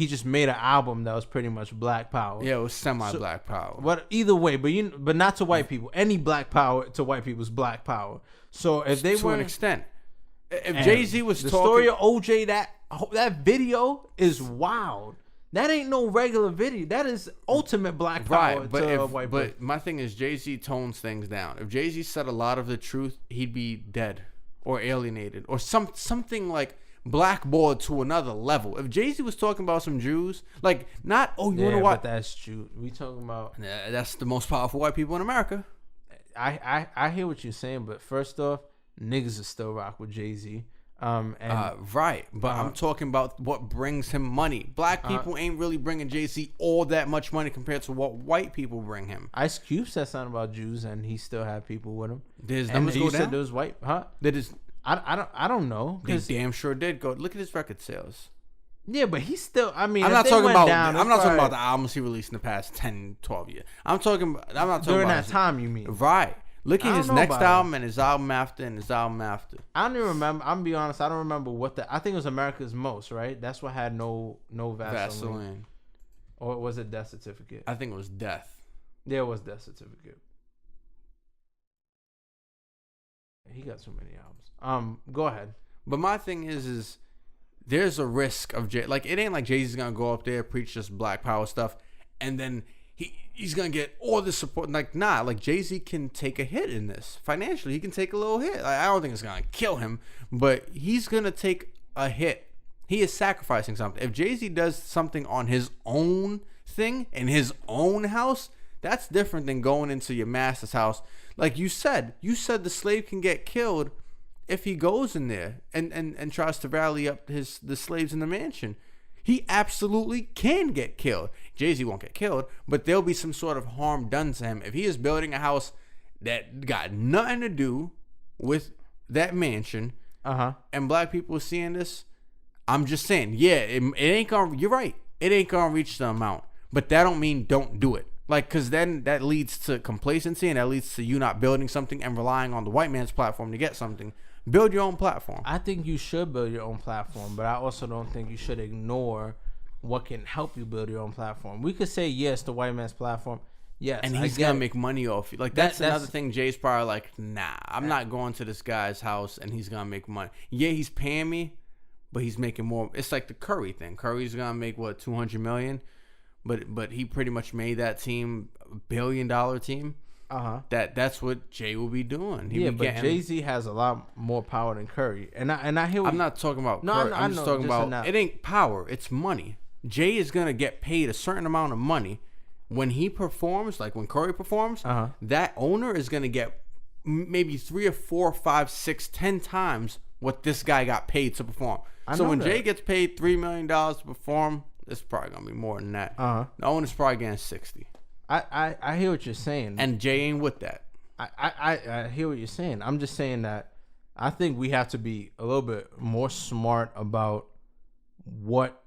Speaker 2: just made an album that was pretty much Black Power.
Speaker 1: Yeah, it was semi-Black Power.
Speaker 2: But either way, but not to white people. Any Black Power to white people is Black Power. So if they
Speaker 1: to
Speaker 2: were
Speaker 1: an extent, if Jay-Z was
Speaker 2: the
Speaker 1: talking,
Speaker 2: story of OJ, that video is wild. That ain't no regular video. That is ultimate Black Power to white people.
Speaker 1: But my thing is, Jay-Z tones things down. If Jay-Z said a lot of the truth, he'd be dead or alienated or something like blackboard to another level. If Jay-Z was talking about some Jews, like not you wanna watch?
Speaker 2: But that's Jew. We talking about
Speaker 1: that's the most powerful white people in America.
Speaker 2: I hear what you're saying, but first off, niggas will still rock with Jay-Z.
Speaker 1: Right, but I'm talking about what brings him money. Black people ain't really bringing Jay-Z all that much money compared to what white people bring him.
Speaker 2: Ice Cube said something about Jews, and he still had people with him.
Speaker 1: Did his numbers go down?
Speaker 2: Said there was white, I don't know.
Speaker 1: They damn sure did go. Look at his record sales.
Speaker 2: Yeah, but he's still. I mean,
Speaker 1: I'm not talking about the albums he released in the past 10, 12 years. I'm not talking
Speaker 2: during
Speaker 1: about
Speaker 2: that time. You mean
Speaker 1: right? Look at his next album and his album after and his album after.
Speaker 2: I don't even remember. I'm gonna be honest. I don't remember I think it was America's Most, right? That's what had no Vaseline. Or was it Death Certificate?
Speaker 1: I think it was Death.
Speaker 2: Yeah, it was Death Certificate. He got so many albums. Go ahead.
Speaker 1: But my thing is there's a risk of like it ain't like Jay-Z's gonna go up there preach this Black Power stuff and then he's gonna get all this support. Like, nah, like Jay-Z can take a hit in this financially. He can take a little hit. Like, I don't think it's gonna kill him, but he's gonna take a hit. He is sacrificing something. If Jay-Z does something on his own thing in his own house, that's different than going into your master's house. Like you said the slave can get killed if he goes in there and tries to rally up the slaves in the mansion. He absolutely can get killed. Jay-Z won't get killed, but there'll be some sort of harm done to him. If he is building a house that got nothing to do with that mansion, and black people are seeing this, I'm just saying, yeah, it ain't gonna, you're right, it ain't gonna reach the amount, but that don't mean don't do it. Like, because then that leads to complacency, and that leads to you not building something and relying on the white man's platform to get something. Build your own platform.
Speaker 2: I think you should build your own platform, but I also don't think you should ignore what can help you build your own platform. We could say yes to white man's platform, yes,
Speaker 1: and he's gonna make money off you. Like that's another thing. Jay's probably like, nah, I'm not going to this guy's house, and he's gonna make money. Yeah, he's paying me, but he's making more. It's like the Curry thing. Curry's gonna make what, $200 million, but he pretty much made that team a $1 billion team. That's what Jay will be doing.
Speaker 2: But Jay-Z has a lot more power than Curry, and I hear.
Speaker 1: I'm not talking about Curry. I'm just talking about it ain't power. It's money. Jay is gonna get paid a certain amount of money when he performs, like when Curry performs. That owner is gonna get maybe 3 or 4, 5, 6, 10 times what this guy got paid to perform. So when Jay gets paid $3 million to perform, it's probably gonna be more than that. The owner's probably getting 60.
Speaker 2: I hear what you're saying,
Speaker 1: and Jay ain't with that.
Speaker 2: I hear what you're saying. I'm just saying that I think we have to be a little bit more smart about what,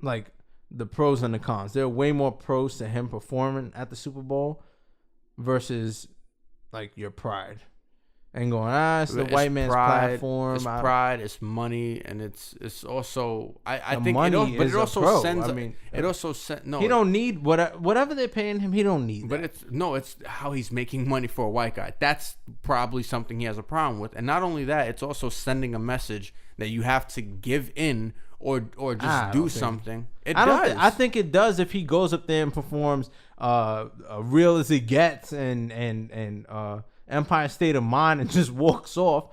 Speaker 2: like, the pros and the cons. There are way more pros to him performing at the Super Bowl versus like your pride and going, it's the white man's platform.
Speaker 1: It's pride, it's money, and it's also I think
Speaker 2: money
Speaker 1: but it also
Speaker 2: pro.
Speaker 1: sends.
Speaker 2: I mean,
Speaker 1: it also no.
Speaker 2: He don't need whatever they're paying him. He don't need.
Speaker 1: But
Speaker 2: that.
Speaker 1: it's how he's making money for a white guy. That's probably something he has a problem with. And not only that, it's also sending a message that you have to give in or just do something.
Speaker 2: I think it does if he goes up there and performs Real as It Gets and Empire State of Mind and just walks off.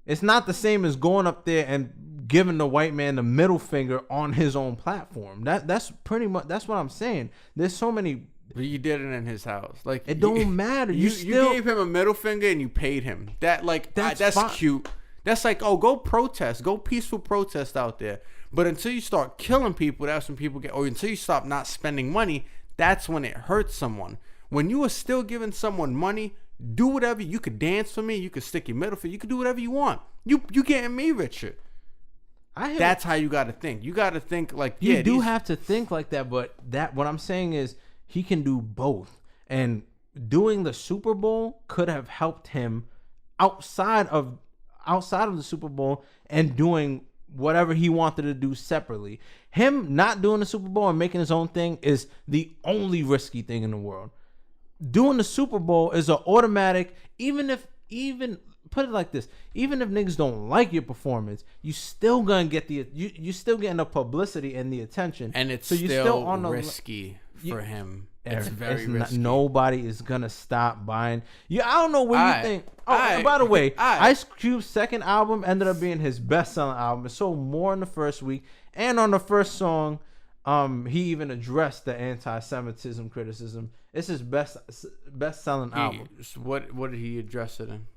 Speaker 2: It's not the same as going up there and giving the white man the middle finger on his own platform. That's pretty much, that's what I'm saying. There's so many.
Speaker 1: But you did it in his house. Like,
Speaker 2: it don't matter. You
Speaker 1: gave him a middle finger and you paid him. That's cute. That's like, go protest, go peaceful protest out there. But until you start killing people, that's when people get, or until you stop not spending money, that's when it hurts someone. When you are still giving someone money, do whatever. You could dance for me. You could stick your middle finger. You could do whatever you want. You getting me richer. That's how you got to think. You got to think like,
Speaker 2: you do have to think like that. But what I'm saying is he can do both. And doing the Super Bowl could have helped him outside of the Super Bowl and doing whatever he wanted to do separately. Him not doing the Super Bowl and making his own thing is the only risky thing in the world. Doing the Super Bowl is an automatic, even put it like this, even if niggas don't like your performance, you still gonna get you still getting the publicity and the attention.
Speaker 1: And it's still on risky for him. It's very risky.
Speaker 2: Nobody is gonna stop buying. I don't know what you think. And by the way, Ice Cube's second album ended up being his best-selling album. It sold more in the first week, and on the first song, he even addressed the anti-Semitism criticism. It's his best-selling album.
Speaker 1: What did he address it in?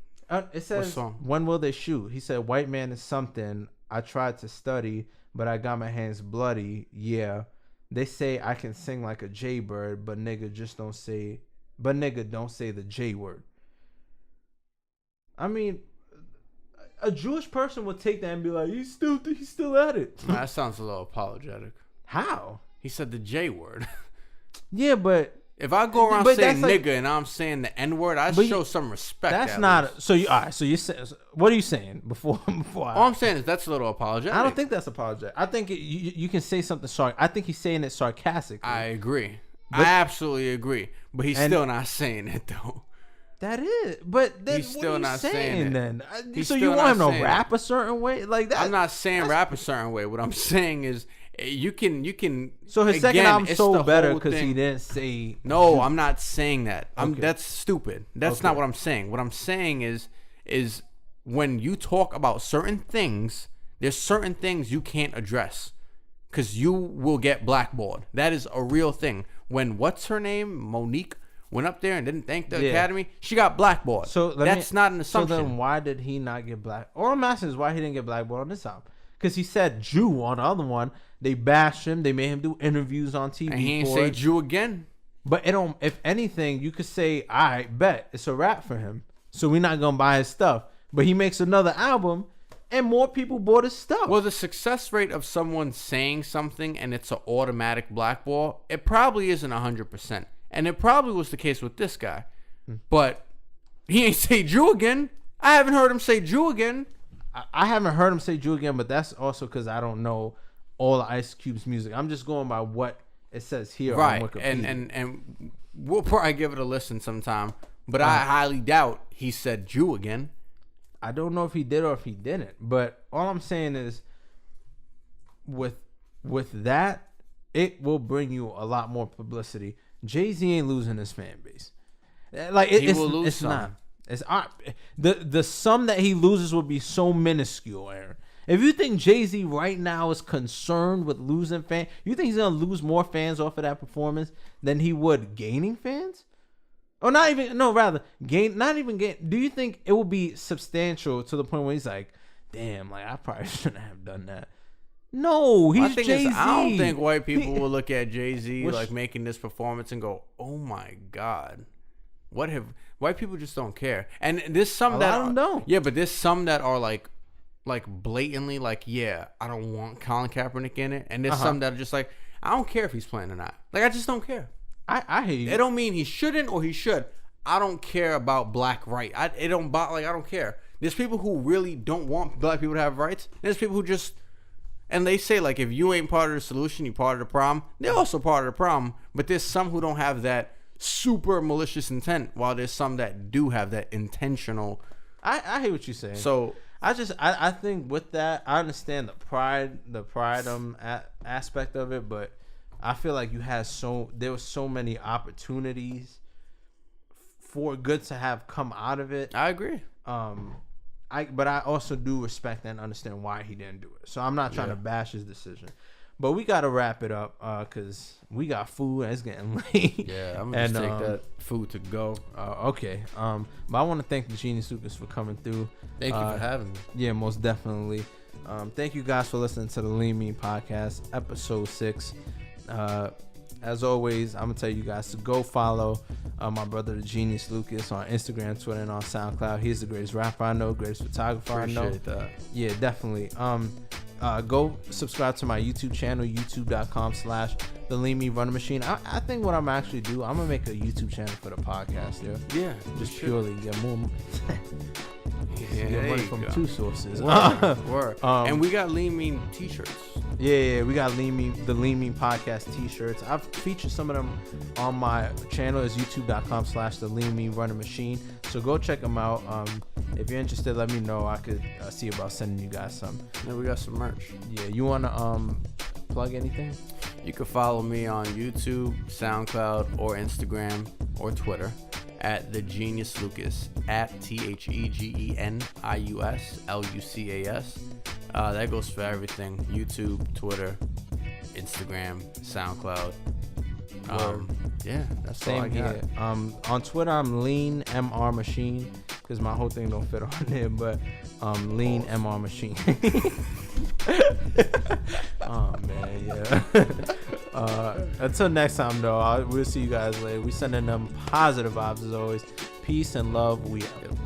Speaker 2: It says, "When will they shoot?" He said, "White man is something. I tried to study, but I got my hands bloody. Yeah." They say I can sing like a jaybird, but nigga don't say the J word. I mean, a Jewish person would take that and be like, he's still at it.
Speaker 1: That sounds a little apologetic.
Speaker 2: How?
Speaker 1: He said the J word.
Speaker 2: Yeah, but
Speaker 1: if I go around saying nigga and I'm saying the N word, I show some respect.
Speaker 2: That's not. So you say, what are you saying before?
Speaker 1: All I'm saying is that's a little apologetic.
Speaker 2: I don't think that's apologetic. I think you can say something I think he's saying it sarcastically.
Speaker 1: I agree. I absolutely agree. But he's still not saying it though.
Speaker 2: That is, but then
Speaker 1: he's still not
Speaker 2: saying
Speaker 1: it.
Speaker 2: Then so you want him to rap a certain way like that?
Speaker 1: I'm not saying rap a certain way. What I'm saying is. You can.
Speaker 2: So his second album sold better because he didn't say.
Speaker 1: No, I'm not saying that.
Speaker 2: Okay.
Speaker 1: That's stupid. That's not what I'm saying. What I'm saying is when you talk about certain things, there's certain things you can't address because you will get blackballed. That is a real thing. When what's her name, Monique, went up there and didn't thank the Academy, she got blackballed. So that's not an assumption.
Speaker 2: So then why did he not get black? All I'm asking is why he didn't get blackballed on this album. Because he said Jew on the other one. They bashed him. They made him do interviews on TV.
Speaker 1: And he ain't say Jew again.
Speaker 2: But it don't. If anything, you could say, I bet it's a wrap for him. So we're not gonna buy his stuff. But he makes another album, and more people bought his stuff.
Speaker 1: Well, the success rate of someone saying something and it's an automatic blackball, it probably isn't 100%, and it probably was the case with this guy. But he ain't say Jew again. I haven't heard him say Jew again.
Speaker 2: I haven't heard him say Jew again, but that's also because I don't know all of Ice Cube's music. I'm just going by what it says here on Wikipedia.
Speaker 1: And we'll probably give it a listen sometime. But I highly doubt he said Jew again.
Speaker 2: I don't know if he did or if he didn't. But all I'm saying is with that, it will bring you a lot more publicity. Jay-Z ain't losing his fan base. Like
Speaker 1: he will lose some.
Speaker 2: Not. It's the sum that he loses will be so minuscule, Aaron. If you think Jay-Z right now is concerned with losing fans, you think he's gonna lose more fans off of that performance than he would gaining fans? Or not even, no, rather, not even gain. Do you think it will be substantial to the point where he's like, damn, like, I probably shouldn't have done that? No, he's Jay-Z.
Speaker 1: I don't think white people will look at Jay-Z like making this performance and go, oh my God. White people just don't care. And there's some that don't. Yeah, but there's some that are like blatantly like, yeah, I don't want Colin Kaepernick in it. And there's some that are just like, I don't care if he's playing or not. Like, I just don't care.
Speaker 2: I hate you.
Speaker 1: It don't mean he shouldn't or he should. I don't care about black right. I don't care. There's people who really don't want black people to have rights. There's people who just, and they say like, if you ain't part of the solution, you part of the problem. They're also part of the problem. But there's some who don't have that super malicious intent, while there's some that do have that intentional.
Speaker 2: I hear what you're saying.
Speaker 1: So
Speaker 2: I think with that, I understand the pride aspect of it, but I feel like there were so many opportunities for good to have come out of it.
Speaker 1: I agree.
Speaker 2: But I also do respect and understand why he didn't do it. So I'm not trying to bash his decision. But we got to wrap it up because we got food and it's getting late.
Speaker 1: Yeah, I'm going to take that food to go.
Speaker 2: Okay. But I want to thank theGeniusLucas for coming through.
Speaker 1: Thank you for having me.
Speaker 2: Yeah, most definitely. Thank you guys for listening to the Lean Mean Podcast, episode 6. As always, I'm going to tell you guys to go follow my brother, theGeniusLucas, on Instagram, Twitter, and on SoundCloud. He's the greatest rapper I know, greatest photographer I know.
Speaker 1: Appreciate that.
Speaker 2: Yeah, definitely. Go subscribe to my YouTube channel, youtube.com/theleanmeanpodcast. I think what I'm actually do, I'm going to make a YouTube channel for the podcast.
Speaker 1: Yeah,
Speaker 2: just purely get more
Speaker 1: get
Speaker 2: money from two sources.
Speaker 1: Word. And we got Lean Mean t-shirts.
Speaker 2: Yeah, we got the Lean Mean Podcast t-shirts. I've featured some of them on my channel. Is youtube.com/theleanmeanpodcast. So go check them out. If you're interested, let me know. I could see about sending you guys some.
Speaker 1: Yeah, we got some merch.
Speaker 2: Yeah, you want to plug anything?
Speaker 1: You can follow me on YouTube, SoundCloud, or Instagram, or Twitter at theGeniusLucas, at TheGeniusLucas. That goes for everything: YouTube, Twitter, Instagram, SoundCloud. Yeah, that's
Speaker 2: same
Speaker 1: all I got.
Speaker 2: Here. On Twitter, I'm Lean MR Machine because my whole thing don't fit on there, but Lean MR Machine. Oh man, yeah. Until next time, though, we'll see you guys later. We sending them positive vibes as always. Peace and love. We out.